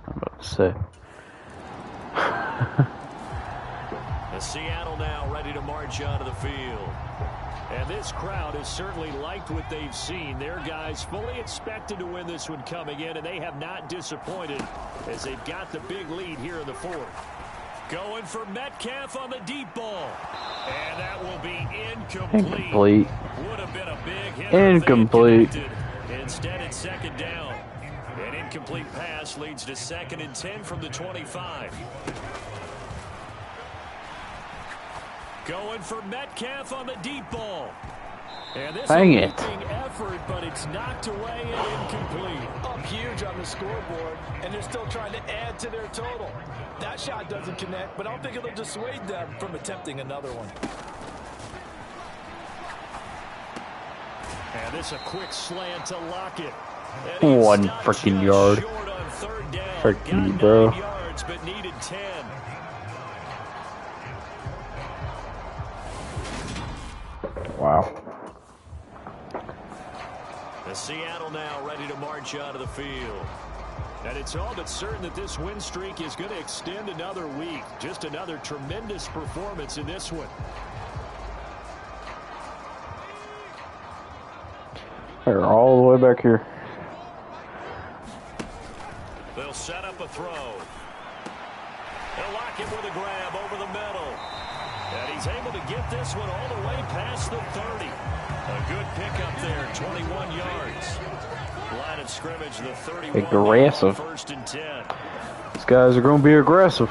I'm about to say. Seattle now ready to march out of the field. And this crowd has certainly liked what they've seen. Their guys fully expected to win this one coming in, and they have not disappointed as they've got the big lead here in the 4th. Going for Metcalf on the deep ball. And that will be incomplete. Would have been a big hit. Incomplete. Instead, it's 2nd down. An incomplete pass leads to 2nd and 10 from the 25. Going for Metcalf on the deep ball. And this Dang is a it. leaping effort, but it's knocked away and incomplete. Up huge on the scoreboard, and they're still trying to add to their total. That shot doesn't connect, but I don't think it'll dissuade them from attempting another one. And this a quick slant to Lockett. One freaking yard. Freaking you, bro. Yards, but needed 10. Wow. The Seattle now ready to march out of the field. And it's all but certain that this win streak is going to extend another week. Just another tremendous performance in this one. They're all the way back here. They'll set up a throw. They'll lock it with a grab over the middle. And he's able to get this one all the way past the 30. A good pickup there, 21 yards. Line of scrimmage, the 31. Aggressive. First and 10. These guys are going to be aggressive.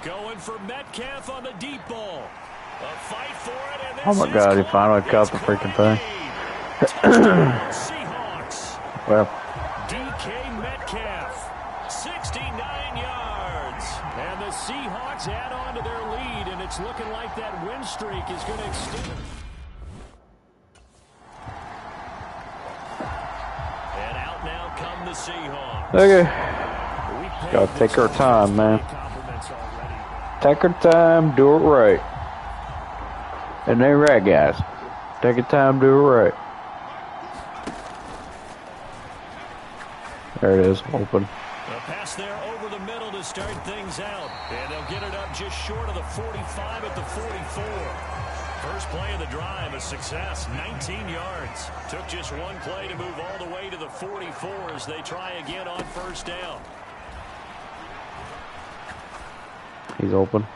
Going for Metcalf on the deep ball. A fight for it. And Oh my God, he finally caught the freaking thing. Seahawks. Well, DK Metcalf, 69 yards. And the Seahawks add on to their lead, and it's looking like that win streak is going to extend. And out now come the Seahawks. okay. Gotta take our time, man. Take our time, do it right. And they right, guys. Take your time, do it right. There it is, open. A pass there over the middle to start things out. And they'll get it up just short of the 45 at the 44. First play of the drive, a success, 19 yards. Took just one play to move all the way to the 44 as they try again on first down. He's open.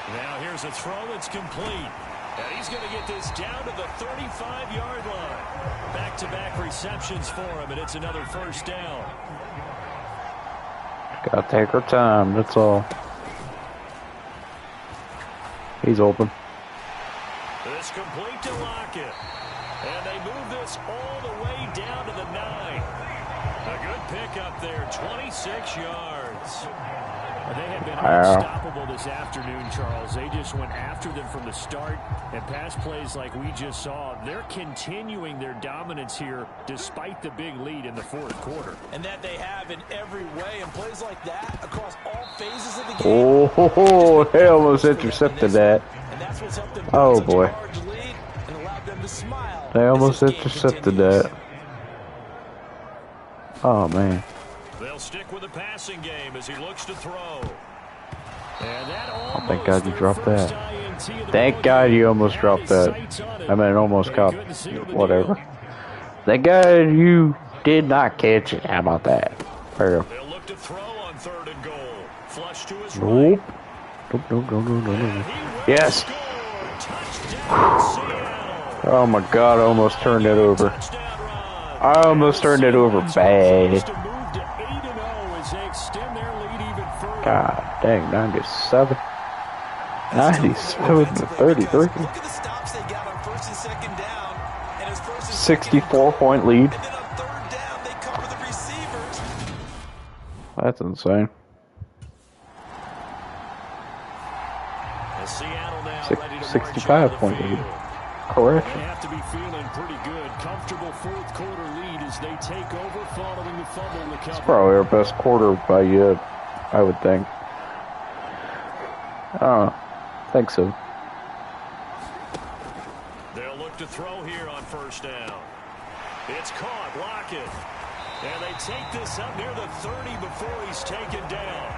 Now here's a throw that's complete. And he's going to get this down to the 35-yard line. Back-to-back receptions for him, and it's another first down. Gotta take our time, that's all. He's open. This complete to Lockett. And they move this all the way down to the 9. A good pickup there, 26 yards. They have been unstoppable this afternoon, Charles. They just went after them from the start, and pass plays like we just saw. They're continuing their dominance here despite the big lead in the fourth quarter. And that they have in every way, and plays like that across all phases of the game. Oh, they almost intercepted that. And that's what's helped them Oh, such a boy. large lead and allowed them to smile. They almost as this game intercepted continues. that. Oh, man. They'll stick with the passing game as he looks to throw. And that Oh, thank God you dropped that. INT of the Thank ball God game. you almost dropped that. Sights on it. I mean, almost They caught couldn't seal the whatever. deal. Thank God you did not catch it. How about that? There you They'll look to throw on 3rd and goal. Flush to his go. right. Nope. Nope. And he will Yes. score. Touchdown, Seattle. Oh my God, I almost turned it over. Touchdown run. I almost turned it over Seahawks bad. to move to 8-0 as they extend their lead even further. God dang, 97. 97 to 33. Look at the stops they got on 1st and 2nd down. And it's 1st and 64-point lead. And then on 3rd down, they cover the receivers. That's insane. And Seattle now Six- ready to 65-point march out of the lead. field. Correct. They have to be feeling pretty good. Comfortable fourth quarter lead as they take over following the fumble recovery. It's probably our best quarter by yet, I would think. I think so. They'll look to throw here on 1st down. It's caught, Lockett. And they take this up near the 30 before he's taken down.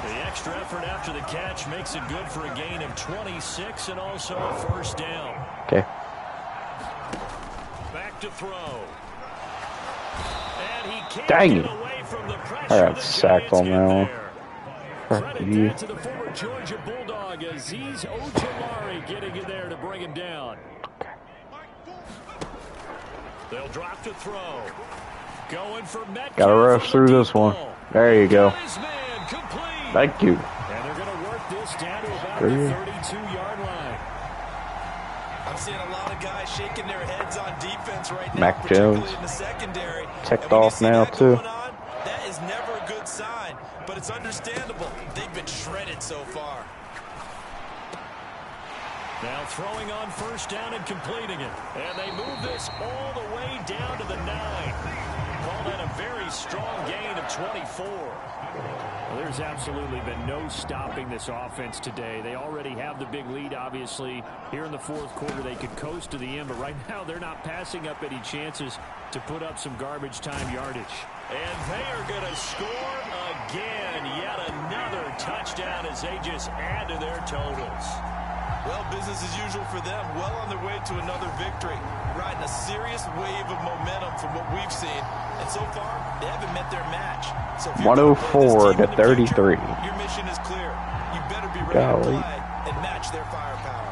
The extra effort after the catch makes it good for a gain of 26 and also a 1st down. Okay. Back to throw. And he can't Dang get it. away from the pressure. I got The sacked Giants on get that one. there. Fuck Credit you. that to the former Georgia Bulldog, Azeez Ojulari getting in there to bring him down. They'll drop to throw. Going for Metcalf. Gotta rush on through the this deep one. ball. There you go. Got his man complete. Thank you. And they're going to work this down to about There the you go. 32-yard shaking their heads on defense right now, Mac particularly Jones. in the secondary. Checked And when you off see now, that too. going on, that is never a good sign, but it's understandable. They've been shredded so far. Now throwing on first down and completing it. And they move this all the way down to the 9. Call that a very strong gain of 24. Well, there's absolutely been no stopping this offense today. They already have the big lead, obviously. Here in the fourth quarter, they could coast to the end, but right now they're not passing up any chances to put up some garbage time yardage. And they are going to score again. Yet another touchdown as they just add to their totals. Well, business as usual for them. Well on their way to another victory. Riding a serious wave of momentum from what we've seen. And so far, they haven't met their match. So if you're 104 to 33. Future, your mission is clear. You better be ready to Golly. play and match their firepower.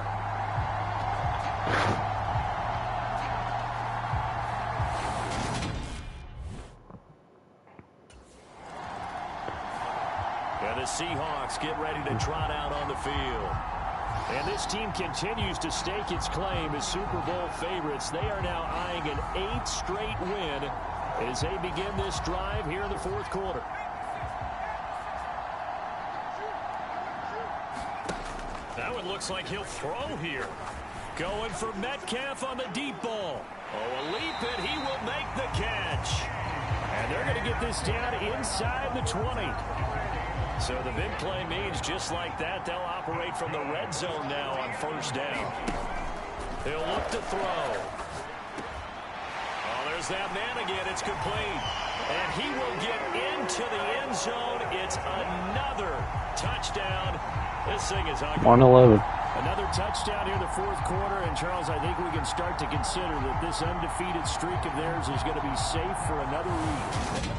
And the Seahawks get ready to trot out on the field. And this team continues to stake its claim as Super Bowl favorites. They are now eyeing an 8th straight win as they begin this drive here in the fourth quarter. That one looks like he'll throw here. Going for Metcalf on the deep ball. Oh, a leap, and he will make the catch. And they're going to get this down inside the 20. So the big play means just like that, they'll operate from the red zone now on first down. He'll look to throw. Oh, there's that man again. It's complete. And he will get into the end zone. It's another touchdown. This thing is ugly. 111. Another touchdown here in the fourth quarter. And, Charles, I think we can start to consider that this undefeated streak of theirs is going to be safe for another week.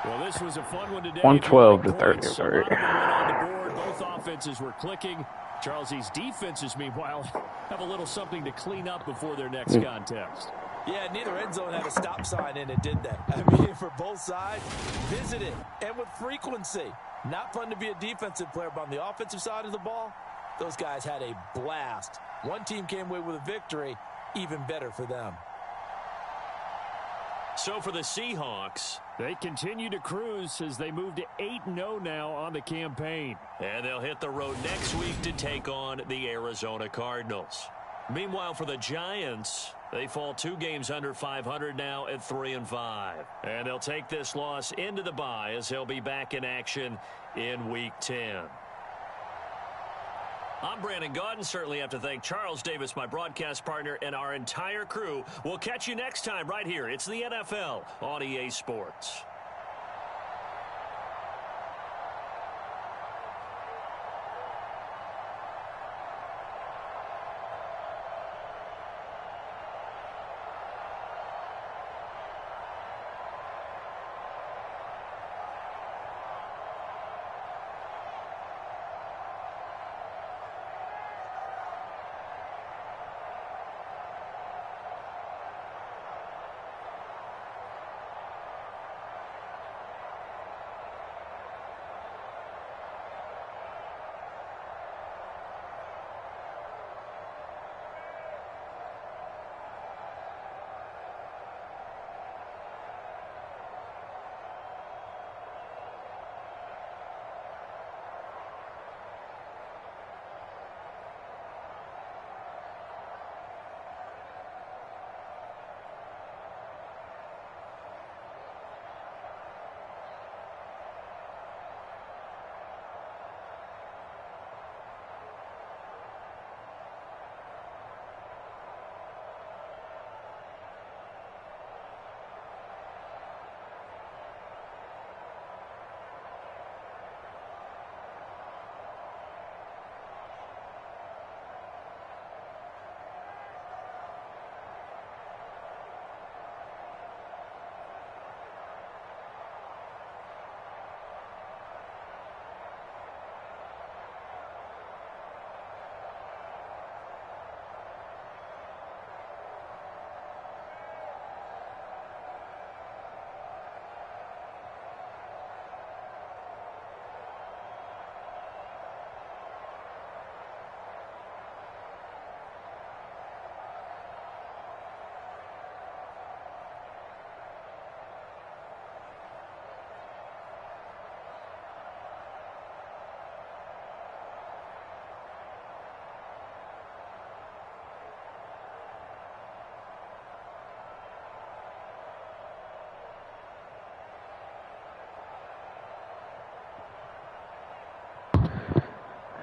Well, this was a fun one today. 112 to Points. 33. A lot of them went on the board. Both offenses were clicking. Charles, these defenses, meanwhile, have a little something to clean up before their next contest. Yeah, neither end zone had a stop sign in it, did they? I mean, for both sides, visit it, and with frequency. Not fun to be a defensive player, but on the offensive side of the ball, those guys had a blast. One team came away with a victory, even better for them. So for the Seahawks, they continue to cruise as they move to 8-0 now on the campaign. And they'll hit the road next week to take on the Arizona Cardinals. Meanwhile, for the Giants, they fall 2 games under 500 now at 3-5. And they'll take this loss into the bye as they'll be back in action in Week 10. I'm Brandon Gaudin. Certainly have to thank Charles Davis, my broadcast partner, and our entire crew. We'll catch you next time right here. It's the NFL on EA Sports.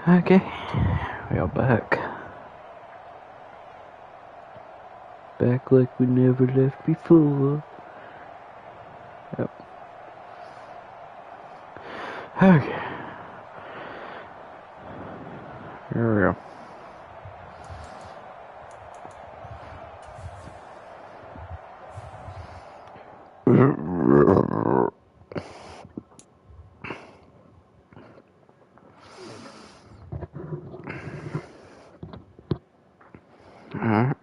Okay, we are back. Back like we never left before. Yep. Okay. Here we go. Alright.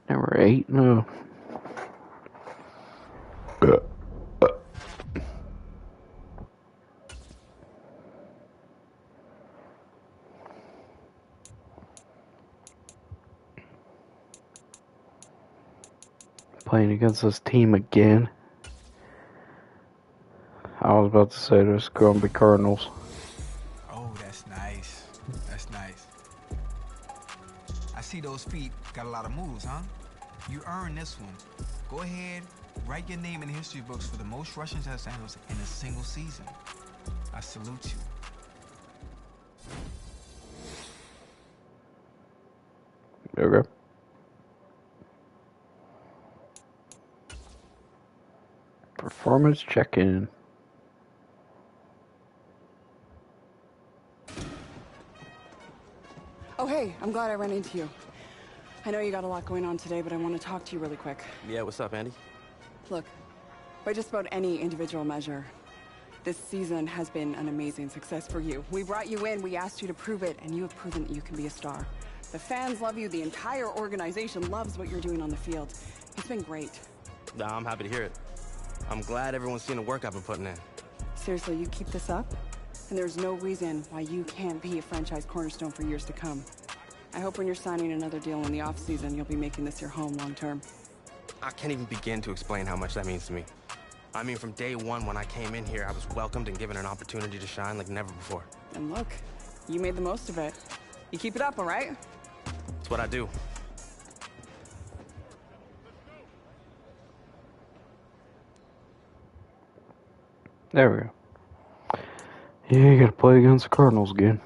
Number 8, no. Playing against this team again. I was about to say there's going to be Cardinals. Oh, that's nice. That's nice. I see those feet got a lot of moves, huh? You earned this one. Go ahead, write your name in the history books for the most rushing touchdowns in a single season. I salute you. Okay. Performance check-in. Oh, hey, I'm glad I ran into you. I know you got a lot going on today, but I want to talk to you really quick. Yeah, what's up, Andy? Look, by just about any individual measure, this season has been an amazing success for you. We brought you in, we asked you to prove it, and you have proven that you can be a star. The fans love you, the entire organization loves what you're doing on the field. It's been great. Nah, I'm happy to hear it. I'm glad everyone's seen the work I've been putting in. Seriously, you keep this up, and there's no reason why you can't be a franchise cornerstone for years to come. I hope when you're signing another deal in the off-season, you'll be making this your home long-term. I can't even begin to explain how much that means to me. I mean, from day one when I came in here, I was welcomed and given an opportunity to shine like never before. And look, you made the most of it. You keep it up, all right? It's what I do. There we go. Yeah, you gotta play against the Cardinals again.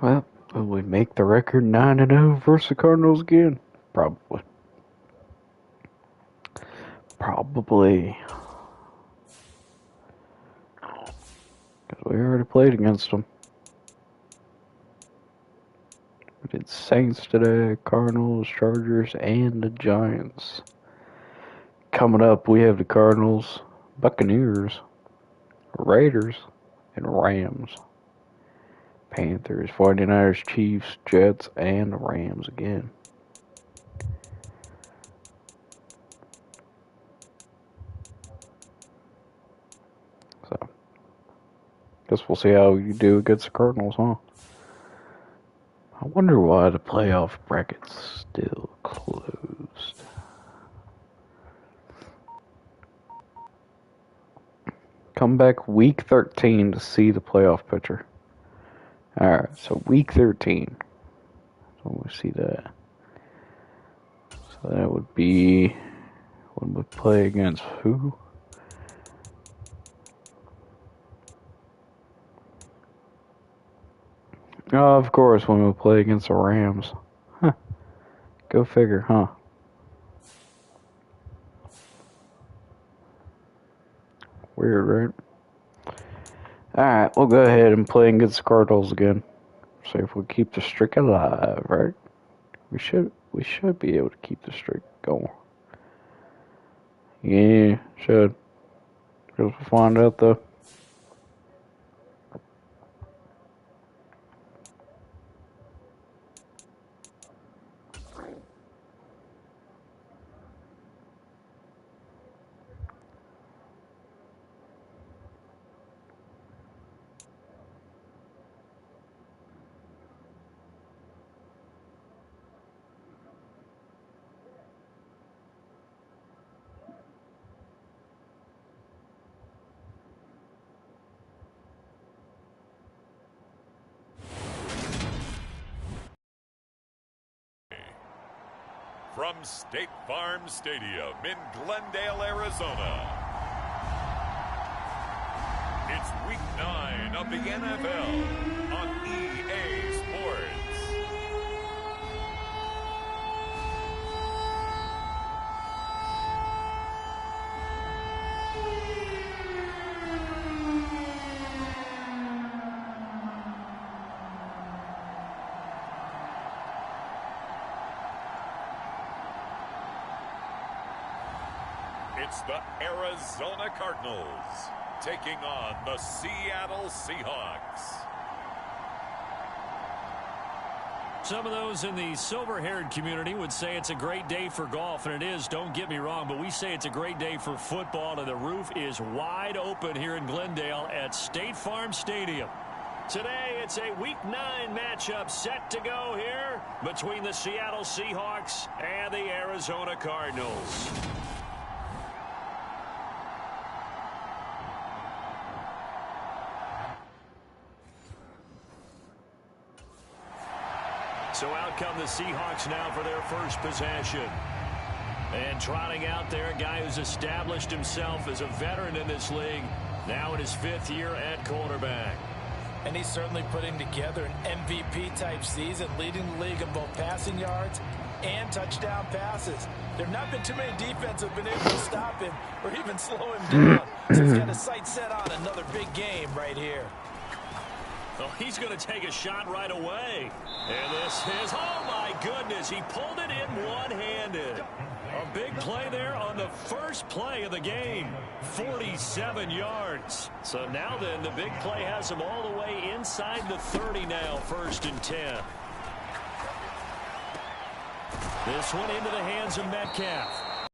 Well, will we make the record 9-0 versus the Cardinals again? Probably. Probably. Because we already played against them. We did Saints today, Cardinals, Chargers, and the Giants. Coming up, we have the Cardinals, Buccaneers, Raiders, and Rams. Panthers, 49ers, Chiefs, Jets, and the Rams again. So, guess we'll see how you do against the Cardinals, huh? I wonder why the playoff bracket's still closed. Come back week 13 to see the playoff picture. Alright, so week 13. So we see that. So that would be when we play against who? Oh, of course, when we play against the Rams. Huh. Go figure, huh? Weird, right? Alright, we'll go ahead and play against the Cardinals again. See if we keep the streak alive, right? We should be able to keep the streak going. Yeah, should. We'll find out though. From State Farm Stadium in Glendale, Arizona, it's Week 9 of the NFL on EA Sports. It's the Arizona Cardinals taking on the Seattle Seahawks. Some of those in the silver-haired community would say it's a great day for golf, and it is, don't get me wrong, but we say it's a great day for football, and the roof is wide open here in Glendale at State Farm Stadium. Today, it's a Week 9 matchup set to go here between the Seattle Seahawks and the Arizona Cardinals. So out come the Seahawks now for their first possession. And trotting out there, a guy who's established himself as a veteran in this league, now in his 5th year at quarterback. And he's certainly putting together an MVP-type season, leading the league in both passing yards and touchdown passes. There have not been too many defenses that have been able to stop him or even slow him down. So he's got his sights set on another big game right here. Oh, he's going to take a shot right away. And this is, oh my goodness, he pulled it in one-handed. A big play there on the first play of the game. 47 yards. So now then, the big play has him all the way inside the 30 now, 1st and 10. This one into the hands of Metcalf.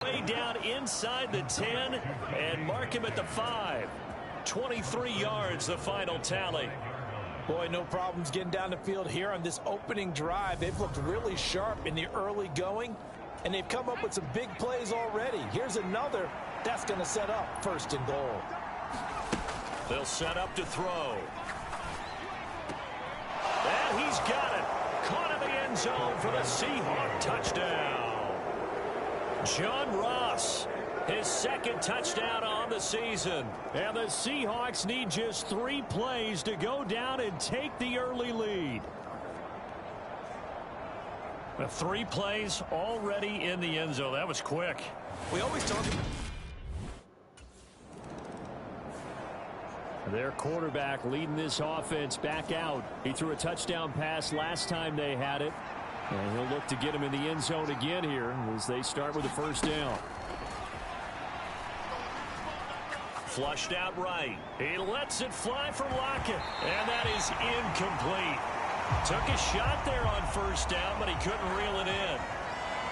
Way down inside the 10 and mark him at the 5. 23 yards, the final tally. Boy, no problems getting down the field here on this opening drive. They've looked really sharp in the early going, and they've come up with some big plays already. Here's another. That's going to set up 1st and goal. They'll set up to throw. And he's got it. Caught in the end zone for the Seahawk touchdown. John Ross, his 2nd touchdown on the season. And the Seahawks need just 3 plays to go down and take the early lead. 3 plays already in the end zone. That was quick. We always talk about their quarterback leading this offense back out. He threw a touchdown pass last time they had it. And he'll look to get him in the end zone again here as they start with the 1st down. Flushed out right. He lets it fly for Lockett. And that is incomplete. Took a shot there on 1st down, but he couldn't reel it in.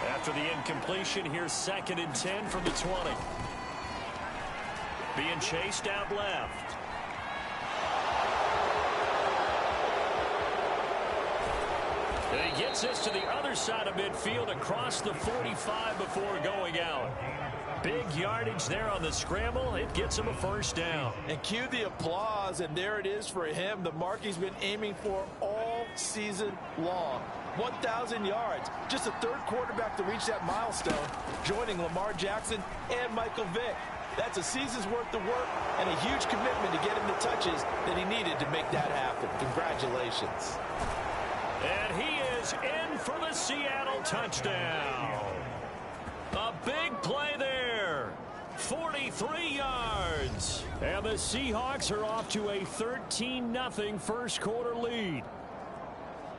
After the incompletion, here's 2nd and 10 from the 20. Being chased out left. And he gets this to the other side of midfield across the 45 before going out. Big yardage there on the scramble. It gets him a 1st down. And cue the applause, and there it is for him. The mark he's been aiming for all season long. 1,000 yards. Just the 3rd quarterback to reach that milestone, joining Lamar Jackson and Michael Vick. That's a season's worth of work and a huge commitment to get him the touches that he needed to make that happen. Congratulations. And he is in for the Seattle touchdown. A big play there 43 yards. And the Seahawks are off to a 13-0 first quarter lead.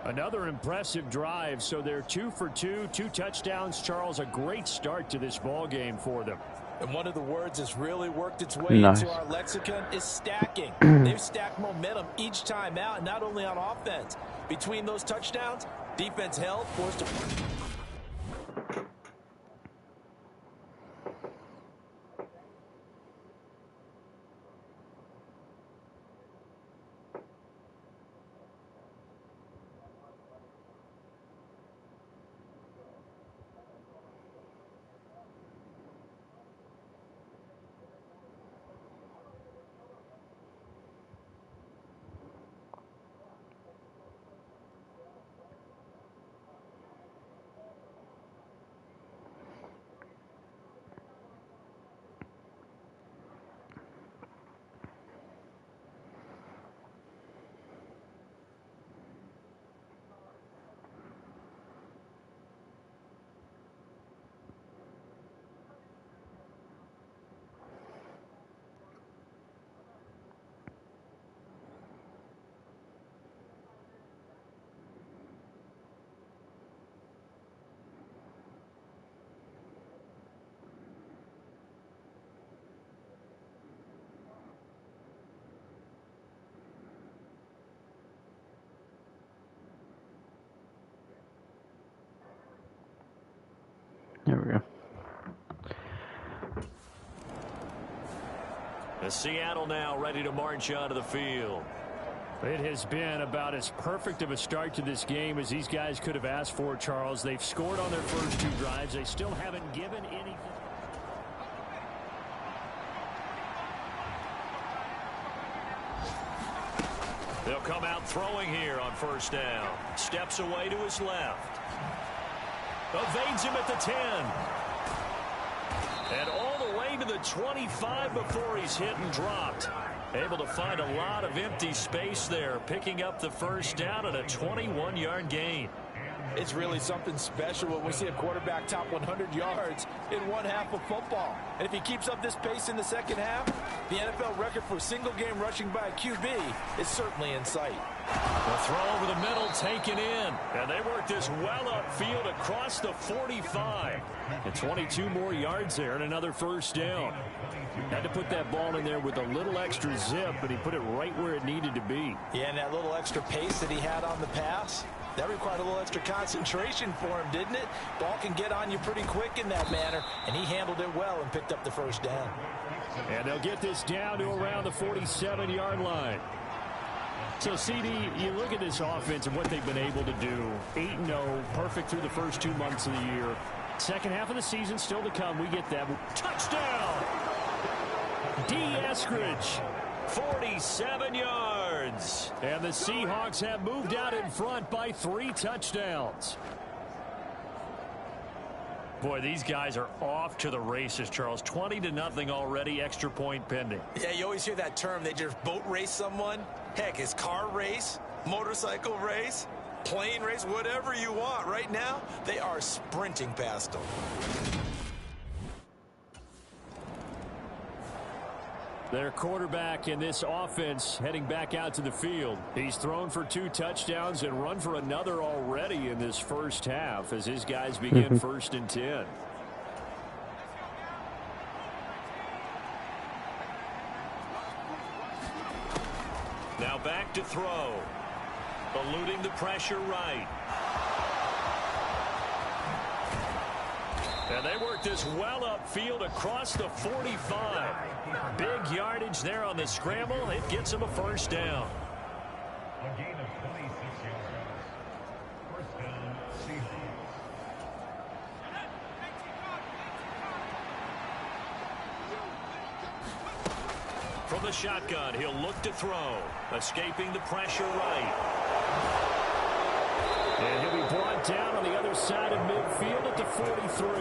Another impressive drive, so they're 2 for 2, 2 touchdowns. Charles, a great start to this ball game for them. And one of the words that's really worked its way into our lexicon is stacking. They've stacked momentum each time out, and not only on offense. Between those touchdowns, defense held, forced to... There we go. The Seattle now ready to march onto the field. It has been about as perfect of a start to this game as these guys could have asked for, Charles. They've scored on their first 2 drives. They still haven't given anything. They'll come out throwing here on first down. Steps away to his left. Evades him at the 10. And all the way to the 25 before he's hit and dropped. Able to find a lot of empty space there, picking up the first down at a 21-yard gain. It's really something special when we see a quarterback top 100 yards in one half of football. And if he keeps up this pace in the second half, the NFL record for single-game rushing by a QB is certainly in sight. The throw over the middle taken in. And they work this well upfield across the 45. And 22 more yards there and another first down. Had to put that ball in there with a little extra zip, but he put it right where it needed to be. Yeah, and that little extra pace that he had on the pass, that required a little extra concentration for him, didn't it? Ball can get on you pretty quick in that manner, and he handled it well and picked up the first down. And they'll get this down to around the 47-yard line. So, CD, you look at this offense and what they've been able to do. 8-0, perfect through the first 2 months of the year. Second half of the season still to come. We get that. Touchdown! D. Eskridge, 47 yards. And the Seahawks have moved out in front by 3 touchdowns. Boy, these guys are off to the races, Charles. 20-0 already, extra point pending. Yeah, you always hear that term. They just boat race someone. Heck, it's car race, motorcycle race, plane race, whatever you want. Right now, they are sprinting past them. Their quarterback in this offense heading back out to the field. He's thrown for 2 touchdowns and run for another already in this first half as his guys begin 1st and 10. Now back to throw. Eluding the pressure right. And they work this well upfield across the 45. Big yardage there on the scramble. It gets them a first down. A gain of 26 yards. First down, Seahawks. From the shotgun, he'll look to throw. Escaping the pressure right. And he'll be brought down on the other side of midfield at the 43.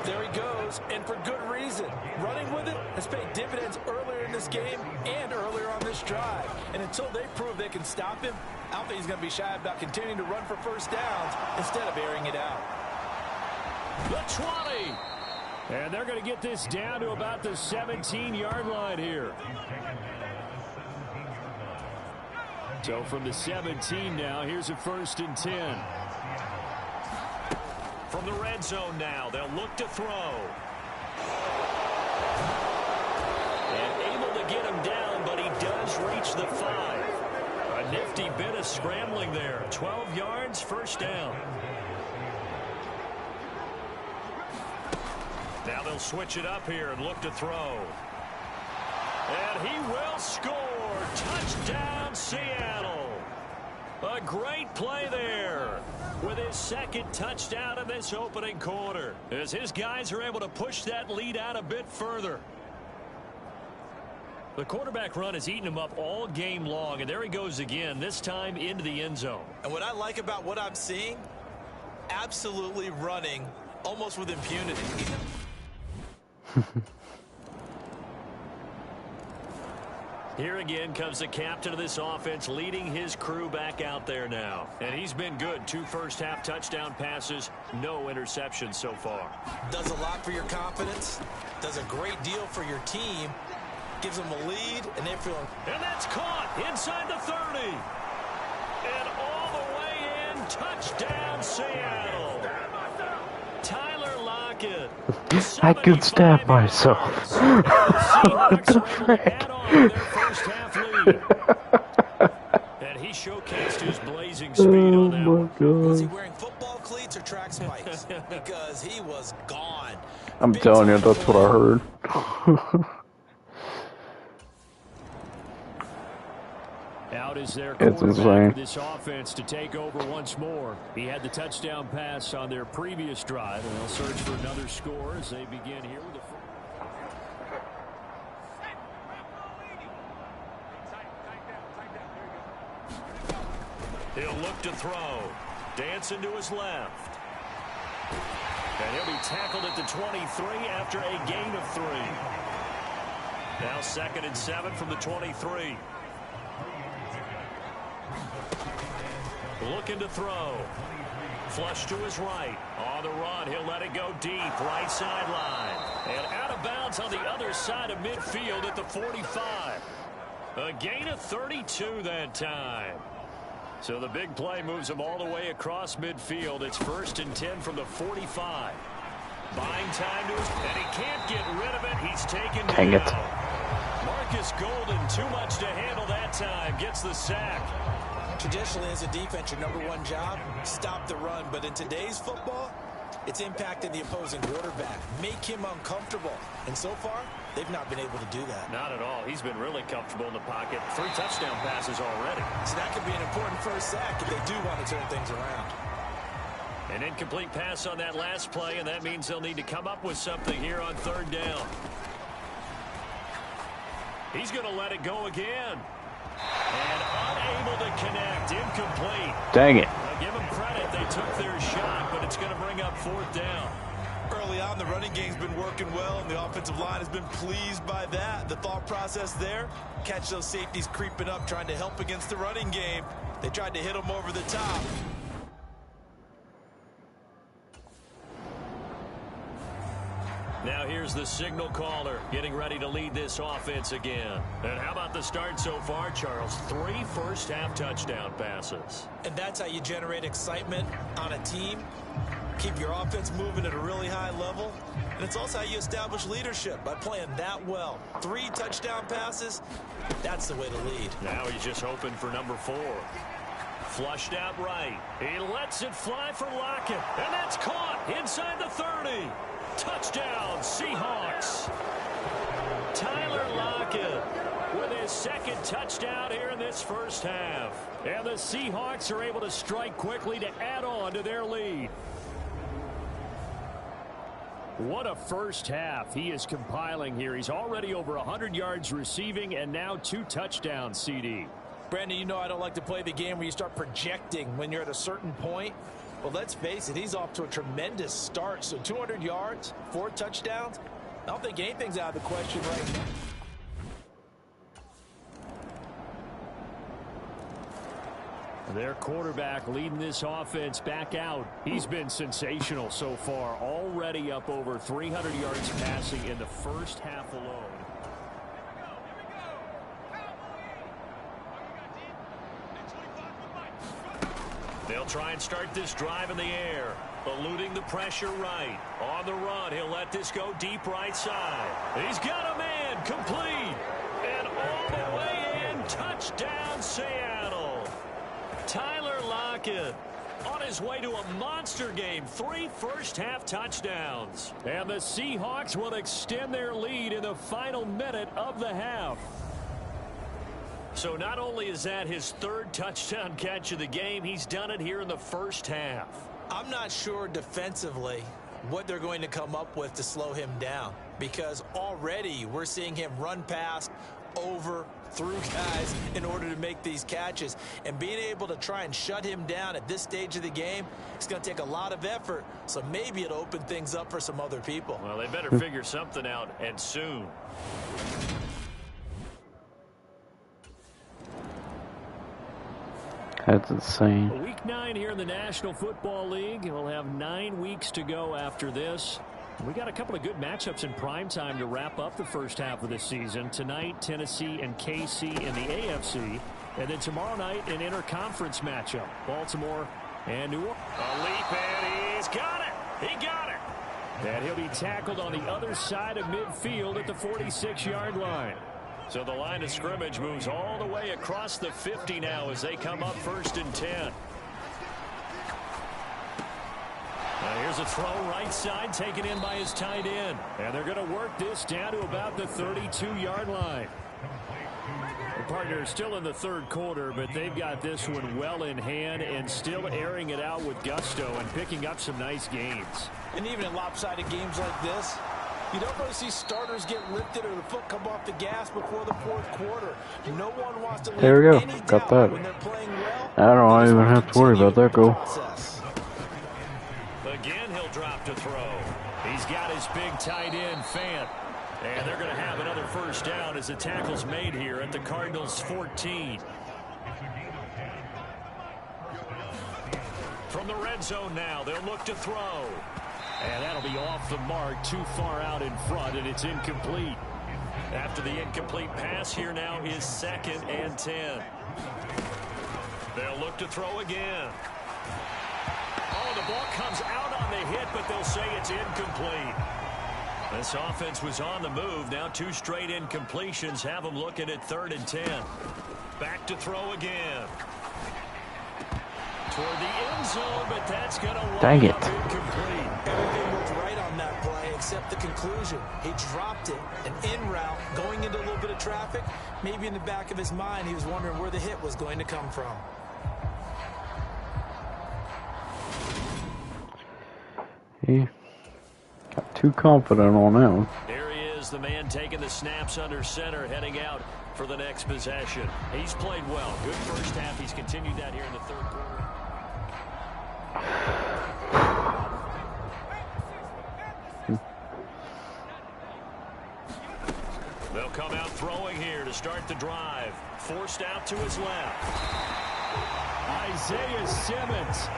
There he goes, and for good reason. Running with it has paid dividends earlier in this game and earlier on this drive. And until they prove they can stop him, I don't think he's going to be shy about continuing to run for first downs instead of airing it out. The 20. And they're going to get this down to about the 17-yard line here. So from the 17 now, here's a 1st and 10. From the red zone now, they'll look to throw. And able to get him down, but he does reach the 5. A nifty bit of scrambling there. 12 yards, 1st down. Now they'll switch it up here and look to throw. And he will score. Touchdown, Seattle. A great play there with his 2nd touchdown in this opening quarter, as his guys are able to push that lead out a bit further. The quarterback run has eaten him up all game long, and there he goes again, this time into the end zone. And what I like about what I'm seeing, absolutely running almost with impunity. Here again comes the captain of this offense, leading his crew back out there now. And he's been good. 2 first-half touchdown passes, no interceptions so far. Does a lot for your confidence, does a great deal for your team, gives them a lead, and they feel... And that's caught inside the 30. And all the way in, touchdown, Seattle. Tyler Lockett. I could stab myself. What the frick? Their first half lead. And he showcased his blazing speed on that one. Was he wearing football cleats or track spikes? Because he was gone. I'm telling you, that's what I heard. Out is their It's quarterback insane. for this offense to take over once more. He had the touchdown pass on their previous drive, and they'll search for another score as they begin here with the... He'll look to throw. Dancing to his left. And he'll be tackled at the 23 after a gain of 3. Now 2nd and 7 from the 23. Looking to throw. Flush to his right. On the run, he'll let it go deep. Right sideline. And out of bounds on the other side of midfield at the 45. A gain of 32 that time. So the big play moves him all the way across midfield. It's 1st and 10 from the 45. Buying time to his... And he can't get rid of it. He's taken Dang down. it. Marcus Golden, too much to handle that time. Gets the sack. Traditionally, as a defense, your #1 job, stop the run. But in today's football, it's impacting the opposing quarterback. Make him uncomfortable. And so far, they've not been able to do that. Not at all. He's been really comfortable in the pocket. 3 touchdown passes already. So that could be an important first sack if they do want to turn things around. An incomplete pass on that last play, and that means they'll need to come up with something here on 3rd down. He's going to let it go again. And unable to connect. Incomplete. Dang it. Now give them credit. They took their shot, but it's going to bring up 4th down. Early on, the running game's been working well, and the offensive line has been pleased by that. The thought process there, catch those safeties creeping up, trying to help against the running game. They tried to hit them over the top. Now here's the signal caller getting ready to lead this offense again. And how about the start so far, Charles? 3 first-half touchdown passes. And that's how you generate excitement on a team. Keep your offense moving at a really high level. And it's also how you establish leadership, by playing that well. 3 touchdown passes, that's the way to lead. Now he's just hoping for number 4. Flushed out right. He lets it fly for Lockett. And that's caught inside the 30. Touchdown, Seahawks. Tyler Lockett with his 2nd touchdown here in this first half. And the Seahawks are able to strike quickly to add on to their lead. What a first half he is compiling here. He's already over 100 yards receiving and now 2 touchdowns, CD. Brandon, you know I don't like to play the game where you start projecting when you're at a certain point. Well, let's face it, he's off to a tremendous start. So 200 yards, 4 touchdowns. I don't think anything's out of the question right now. Their quarterback leading this offense back out. He's been sensational so far, already up over 300 yards passing in the first half alone. They'll try and start this drive in the air, eluding the pressure right. On the run, he'll let this go deep right side. He's got a man, complete, and all the way in, touchdown Seattle. Tyler Lockett on his way to a monster game, 3 first-half touchdowns. And the Seahawks will extend their lead in the final minute of the half. So not only is that his 3rd touchdown catch of the game, he's done it here in the first half. I'm not sure defensively what they're going to come up with to slow him down, because already we're seeing him run past, over, through guys in order to make these catches. And being able to try and shut him down at this stage of the game, it's going to take a lot of effort. So maybe it'll open things up for some other people. Well, they better figure something out, and soon. That's insane. Week 9 here in the National Football League. We'll have 9 weeks to go after this. We got a couple of good matchups in prime time to wrap up the first half of the season. Tonight, Tennessee and KC in the AFC. And then tomorrow night, an interconference matchup. Baltimore and New Orleans. A leap, and he's got it. He got it. And he'll be tackled on the other side of midfield at the 46-yard line. So the line of scrimmage moves all the way across the 50 now as they come up 1st and 10. Now here's a throw right side taken in by his tight end. And they're going to work this down to about the 32-yard line. The partner is still in the 3rd quarter, but they've got this one well in hand and still airing it out with gusto and picking up some nice gains. And even in lopsided games like this, you don't really see starters get lifted or the foot come off the gas before the 4th quarter. No one wants to leave There we go. any Got doubt that. when they're playing well. I don't even have to worry about that goal. Again, he'll drop to throw. He's got his big tight end, Fant. And they're going to have another first down as the tackle's made here at the Cardinals' 14. From the red zone now, they'll look to throw. And that'll be off the mark, too far out in front, and it's incomplete. After the incomplete pass, here now is 2nd and 10. They'll look to throw again. Oh, the ball comes out on the hit, but they'll say it's incomplete. This offense was on the move. Now 2 straight incompletions have them looking at 3rd and 10. Back to throw again. Toward the end zone, but that's going to wind up incomplete. Everything looked right on that play except the conclusion. He dropped it, an in route, going into a little bit of traffic. Maybe in the back of his mind, he was wondering where the hit was going to come from. He got too confident on that one. There he is, the man taking the snaps under center, heading out for the next possession. He's played well. Good first half. He's continued that here in the 3rd quarter. They'll come out throwing here to start the drive. Forced out to his left. Isaiah Simmons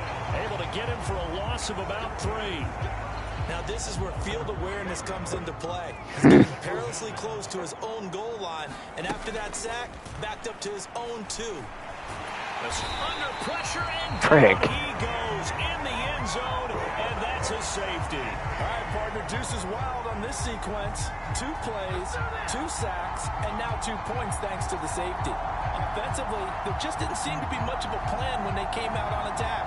able to get him for a loss of about 3. Now this is where field awareness comes into play. He's getting perilously close to his own goal line, and after that sack, backed up to his own 2. That's under pressure, and Trick. He goes in the end zone, and that's a safety. All right, partner, deuce is wild on this sequence. 2 plays, 2 sacks, and now 2 points thanks to the safety. Offensively, there just didn't seem to be much of a plan when they came out on attack.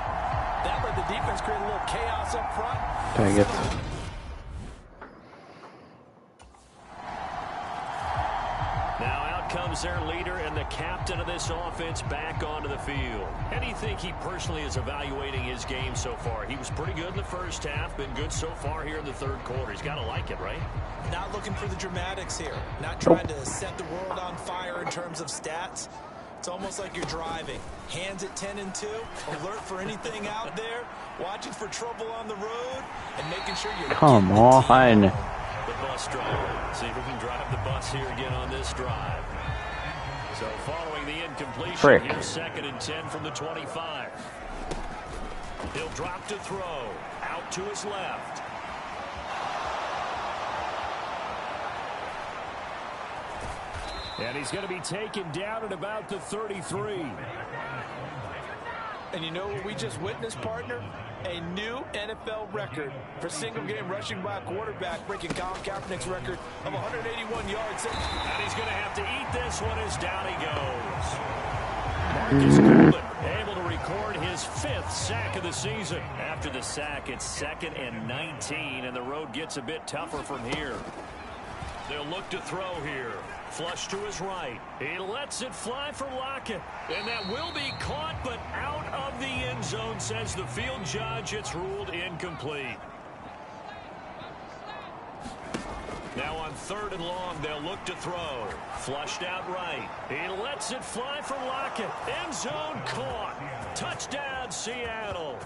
That let the defense create a little chaos up front. Dang it. Now out comes their leader and the captain of this offense back onto the field. How do you think he personally is evaluating his game so far? He was pretty good in the first half, been good so far here in the 3rd quarter. He's got to like it, right? Not looking for the dramatics here. Not trying to set the world on fire in terms of stats. It's almost like you're driving. Hands at 10 and 2, alert for anything out there, watching for trouble on the road, and making sure you're Come on. The bus driver. See if we can drive the bus here again on this drive. So following the incompletion, Frick. here's 2nd and 10 from the 25. He'll drop to throw. Out to his left. And he's going to be taken down at about the 33. And you know what we just witnessed, partner? A new NFL record for single-game rushing by a quarterback, breaking Colin Kaepernick's record of 181 yards. And he's going to have to eat this one as down he goes. Marcus Golden able to record his 5th sack of the season. After the sack, it's 2nd and 19, and the road gets a bit tougher from here. They'll look to throw here. Flush to his right. He lets it fly for Lockett. And that will be caught, but out of the end zone, says the field judge. It's ruled incomplete. Now on 3rd and long, they'll look to throw. Flushed out right. He lets it fly for Lockett. End zone caught. Touchdown, Seattle.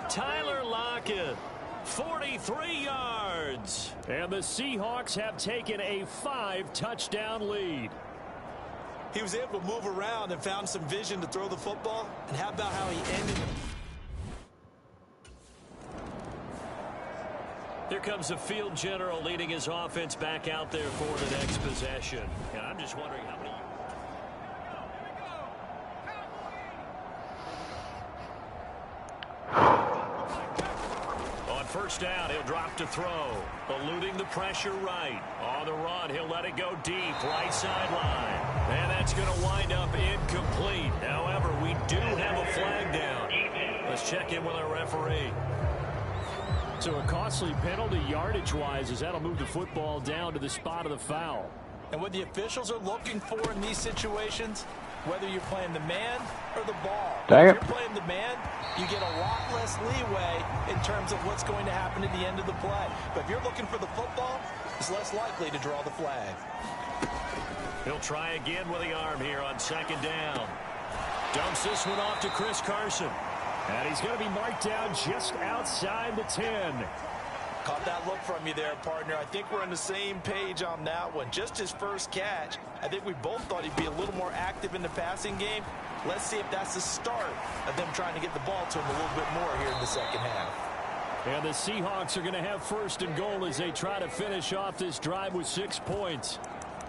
Tyler Lockett. 43 yards. And the Seahawks have taken a 5-touchdown lead. He was able to move around and found some vision to throw the football. And how about how he ended it? Here comes the field general leading his offense back out there for the next possession. And I'm just wondering how many... On 1st down, he'll drop to throw. Eluding the pressure right. On the run, he'll let it go deep. Right sideline. And that's going to wind up incomplete. However, we do have a flag down. Let's check in with our referee. So a costly penalty yardage-wise as that'll move the football down to the spot of the foul. And what the officials are looking for in these situations, whether you're playing the man or the ball, if you're playing the man, you get a lot less leeway in terms of what's going to happen at the end of the play. But if you're looking for the football, it's less likely to draw the flag. He'll try again with the arm here on 2nd down. Dumps this one off to Chris Carson. And he's going to be marked down just outside the 10. Caught that look from you there, partner. I think we're on the same page on that one. Just his first catch. I think we both thought he'd be a little more active in the passing game. Let's see if that's the start of them trying to get the ball to him a little bit more here in the 2nd half. And the Seahawks are going to have 1st and goal as they try to finish off this drive with 6 points.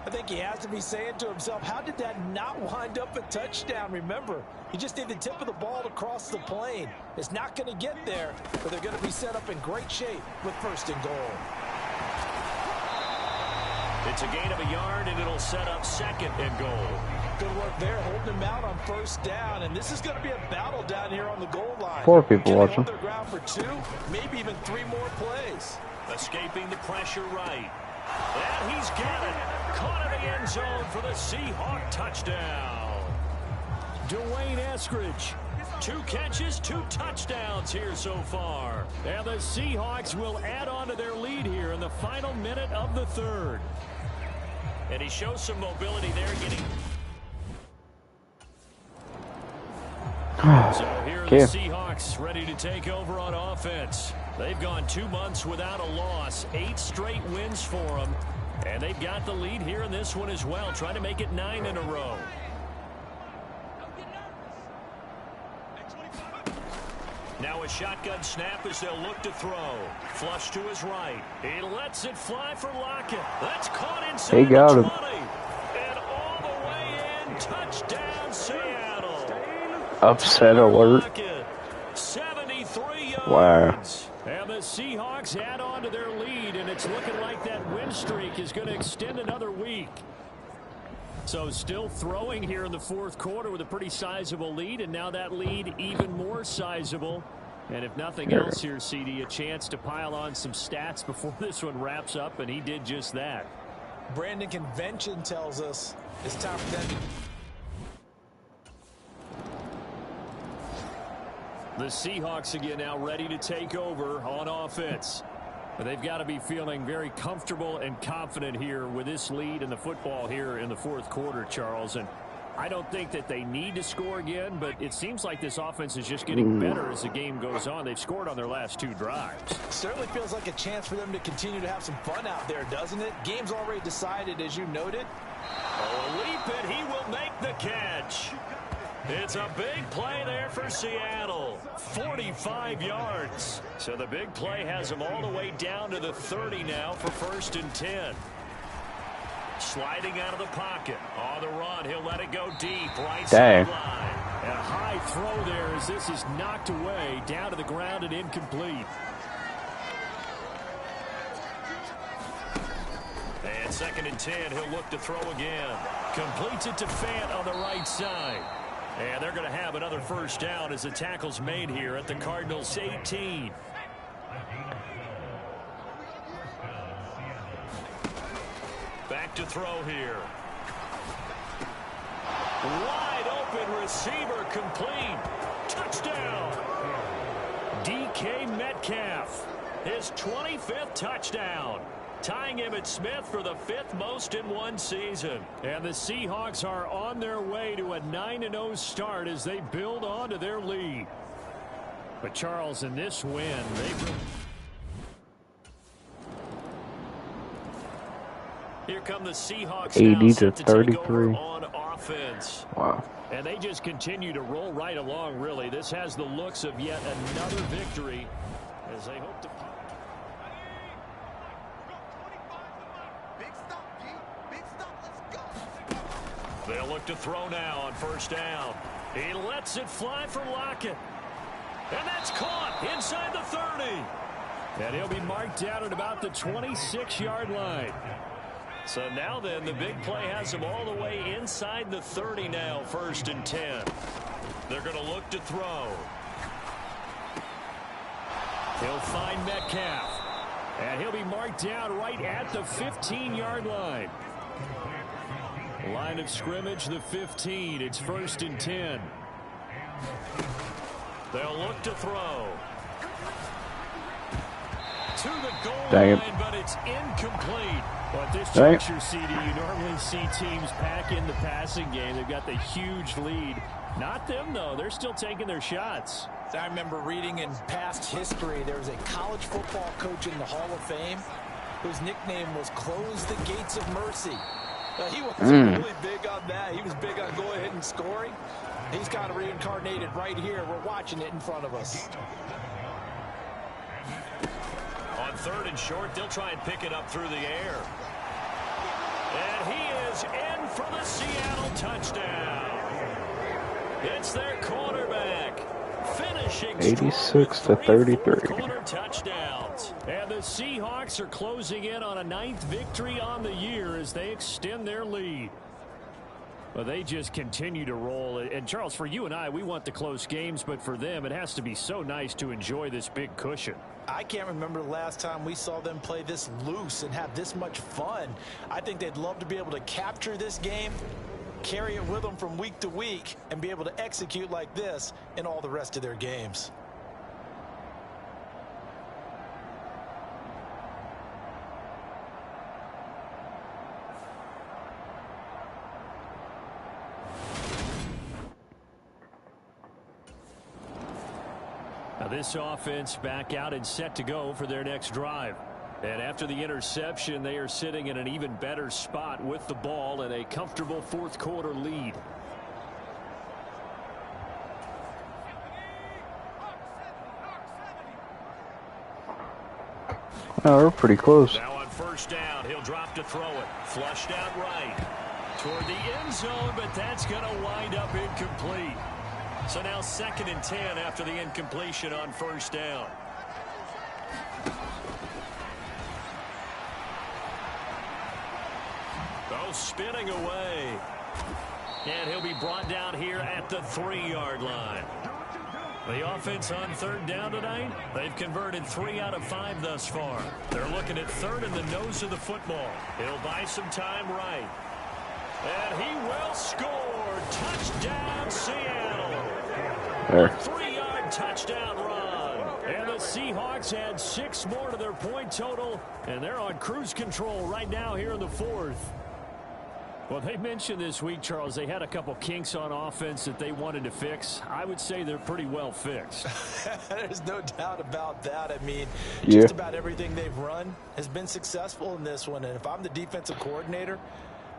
I think he has to be saying to himself, how did that not wind up a touchdown? Remember, you just need the tip of the ball to cross the plane. It's not going to get there, but they're going to be set up in great shape with 1st and goal. It's a gain of a yard, and it'll set up 2nd and goal. Good work there, holding him out on 1st down, and this is going to be a battle down here on the goal line. 4 people Can they watching. hold their ground for 2, maybe even 3 more plays. Escaping the pressure right. And he's got it. Caught in the end zone for the Seahawk touchdown. Dwayne Eskridge. 2 catches, 2 touchdowns here so far. And the Seahawks will add on to their lead here in the final minute of the 3rd. And he shows some mobility there, getting... So here are the Seahawks ready to take over on offense. They've gone 2 months without a loss, 8 straight wins for them. And they've got the lead here in this one as well, trying to make it 9 in a row. Now a shotgun snap as they'll look to throw. Flush to his right. He lets it fly for Lockett. That's caught inside he got the 20. him. And all the way in, touchdown Seattle. Upset alert. 73 yards. Wow. And the Seahawks add on to their lead, and it's looking like that win streak is going to extend another week. So still throwing here in the 4th quarter with a pretty sizable lead, and now that lead even more sizable. And if nothing else here, CD, a chance to pile on some stats before this one wraps up, and he did just that. Brandon, convention tells us it's time for them to... The Seahawks again now ready to take over on offense. But they've got to be feeling very comfortable and confident here with this lead in the football here in the 4th quarter, Charles. And I don't think that they need to score again, but it seems like this offense is just getting better as the game goes on. They've scored on their last 2 drives. Certainly feels like a chance for them to continue to have some fun out there, doesn't it? Game's already decided, as you noted. Oh, leap it. He will make the catch. It's a big play there for Seattle. 45 yards. So the big play has him all the way down to the 30 now for 1st and 10. Sliding out of the pocket. On the run, he'll let it go deep. Right sideline. And a high throw there as this is knocked away. Down to the ground and incomplete. And 2nd and 10, he'll look to throw again. Completes it to Fant on the right side. And they're going to have another 1st down as the tackle's made here at the Cardinals' 18. Back to throw here. Wide open receiver complete. Touchdown. DK Metcalf. His 25th touchdown. Tying Emmitt Smith for the 5th most in one season. And the Seahawks are on their way to a 9-0 start as they build on to their lead. But Charles, in this win, here come the Seahawks 80 to 33 on offense. Wow. And they just continue to roll right along, really. This has the looks of yet another victory as they hope to... They'll look to throw now on 1st down. He lets it fly for Lockett. And that's caught inside the 30. And he'll be marked down at about the 26-yard line. So now then, the big play has him all the way inside the 30 now, 1st and 10. They're going to look to throw. He'll find Metcalf. And he'll be marked down right at the 15-yard line. Line of scrimmage, the 15. It's 1st and 10. They'll look to throw. To the goal line, but it's incomplete. Well, at this juncture, CD, you normally see teams pack in the passing game. They've got the huge lead. Not them, though. They're still taking their shots. I remember reading in past history, there was a college football coach in the Hall of Fame whose nickname was Close the Gates of Mercy. He wasn't really big on that. He was big on go ahead and scoring. He's kind of reincarnated right here. We're watching it in front of us. On 3rd and short, they'll try and pick it up through the air. And he is in for the Seattle touchdown. It's their quarterback. Finishing 86 to 33. Quarter touchdowns. And the Seahawks are closing in on a 9th victory on the year as they extend their lead. Well, they just continue to roll. And, Charles, for you and I, we want the close games, but for them, it has to be so nice to enjoy this big cushion. I can't remember the last time we saw them play this loose and have this much fun. I think they'd love to be able to capture this game, carry it with them from week to week, and be able to execute like this in all the rest of their games. Now this offense back out and set to go for their next drive. And after the interception, they are sitting in an even better spot with the ball and a comfortable 4th quarter lead. Oh, we're pretty close. Now on 1st down, he'll drop to throw it. Flushed out right. Toward the end zone, but that's going to wind up incomplete. So now 2nd and 10 after the incompletion on 1st down. Oh, spinning away. And he'll be brought down here at the 3-yard line. The offense on 3rd down tonight, they've converted 3 out of 5 thus far. They're looking at 3rd in the nose of the football. He'll buy some time right. And he will score. Touchdown, Seattle. There. 3-yard touchdown run. And the Seahawks add 6 more to their point total. And they're on cruise control right now here in the 4th. Well, they mentioned this week, Charles, they had a couple kinks on offense that they wanted to fix. I would say they're pretty well fixed. There's no doubt about that. I mean, Yeah. just about everything they've run has been successful in this one. And if I'm the defensive coordinator,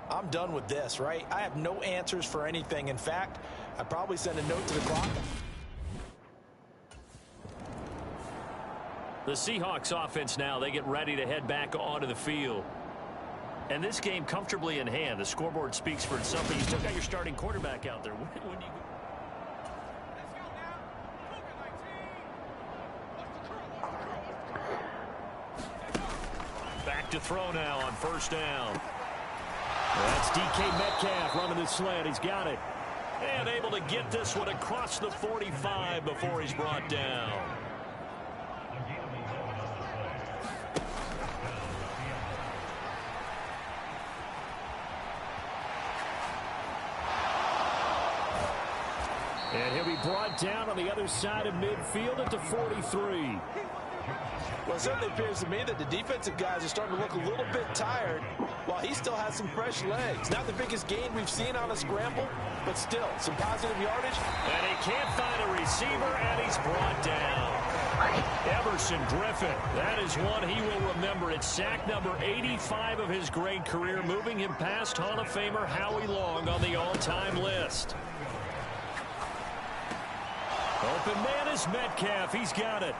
I'm done with this, right? I have no answers for anything. In fact, I'd probably send a note to the clock. The Seahawks offense now, they get ready to head back onto the field. And this game comfortably in hand. The scoreboard speaks for itself, but you still got your starting quarterback out there. When you... Back to throw now on first down. That's DK Metcalf running the slant. He's got it. And able to get this one across the 45 before he's brought down. And he'll be brought down on the other side of midfield at the 43. Well, it certainly appears to me that the defensive guys are starting to look a little bit tired while he still has some fresh legs. Not the biggest gain we've seen on a scramble, but still some positive yardage. And he can't find a receiver, and he's brought down. Everson Griffin, that is one he will remember. It's sack number 85 of his great career, moving him past Hall of Famer Howie Long on the all-time list. Open man is Metcalf. He's got it.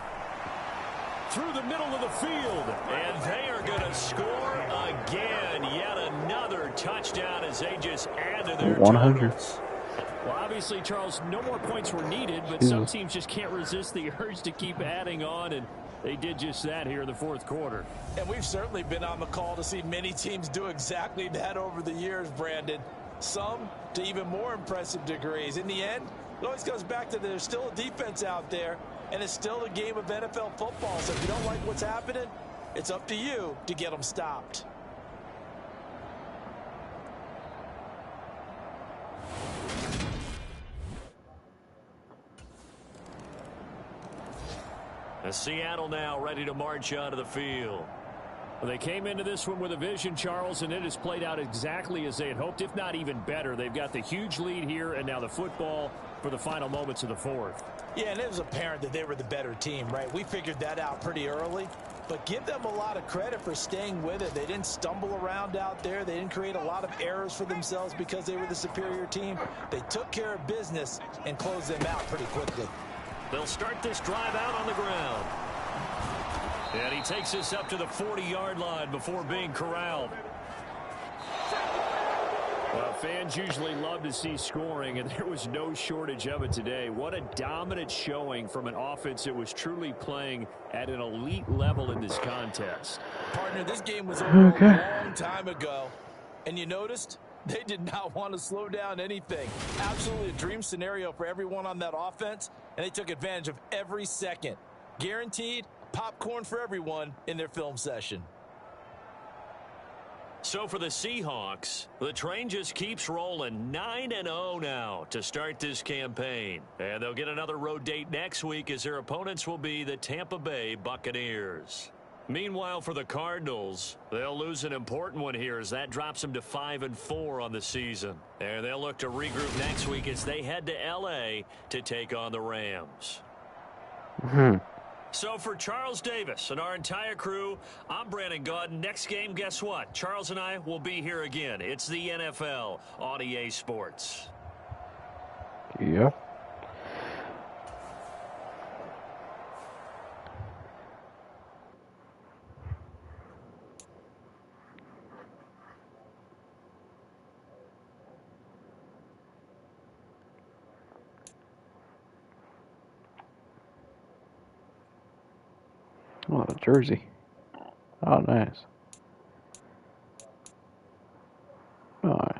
Through the middle of the field. And they are going to score again. Yet another touchdown as they just add to their 100. totals. Well, obviously, Charles, no more points were needed, but some teams just can't resist the urge to keep adding on, and they did just that here in the fourth quarter. And we've certainly been on the call to see many teams do exactly that over the years, Brandon. Some to even more impressive degrees. In the end, it always comes back to there's still a defense out there, and it's still a game of NFL football. So if you don't like what's happening, it's up to you to get them stopped. And Seattle now ready to march out of the field. Well, they came into this one with a vision, Charles, and it has played out exactly as they had hoped, if not even better. They've got the huge lead here, and now the football for the final moments of the fourth. Yeah, and it was apparent that they were the better team, right? We figured that out pretty early. But give them a lot of credit for staying with it. They didn't stumble around out there. They didn't create a lot of errors for themselves because they were the superior team. They took care of business and closed them out pretty quickly. They'll start this drive out on the ground. And he takes this up to the 40-yard line before being corralled. Well, fans usually love to see scoring, and there was no shortage of it today. What a dominant showing from an offense that was truly playing at an elite level in this contest. Partner, this game was over a long time ago, and you noticed they did not want to slow down anything. Absolutely a dream scenario for everyone on that offense, and they took advantage of every second. Guaranteed popcorn for everyone in their film session. So for the Seahawks, the train just keeps rolling. 9-0 now to start this campaign. And they'll get another road date next week as their opponents will be the Tampa Bay Buccaneers. Meanwhile, for the Cardinals, they'll lose an important one here as that drops them to 5-4 on the season. And they'll look to regroup next week as they head to L.A. to take on the Rams. So for Charles Davis and our entire crew, I'm Brandon Gaudin. Next game, guess what? Charles and I will be here again. It's the NFL on EA Sports. Yeah. Oh, jersey. Oh, nice. Nice.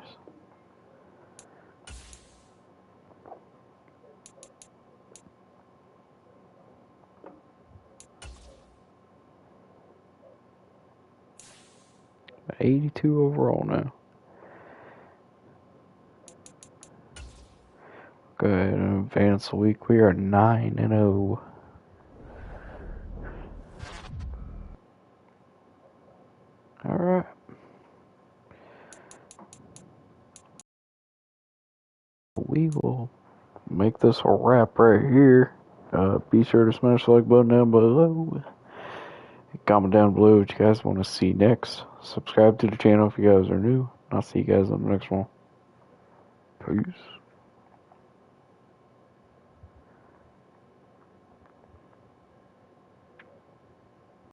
$82 overall now. Go ahead and advance the week. We are 9-0. All right. we will make this a wrap right here. Be sure to smash the like button down below. Comment down below what you guys want to see next. Subscribe to the channel if you guys are new. I'll see you guys on the next one. Peace.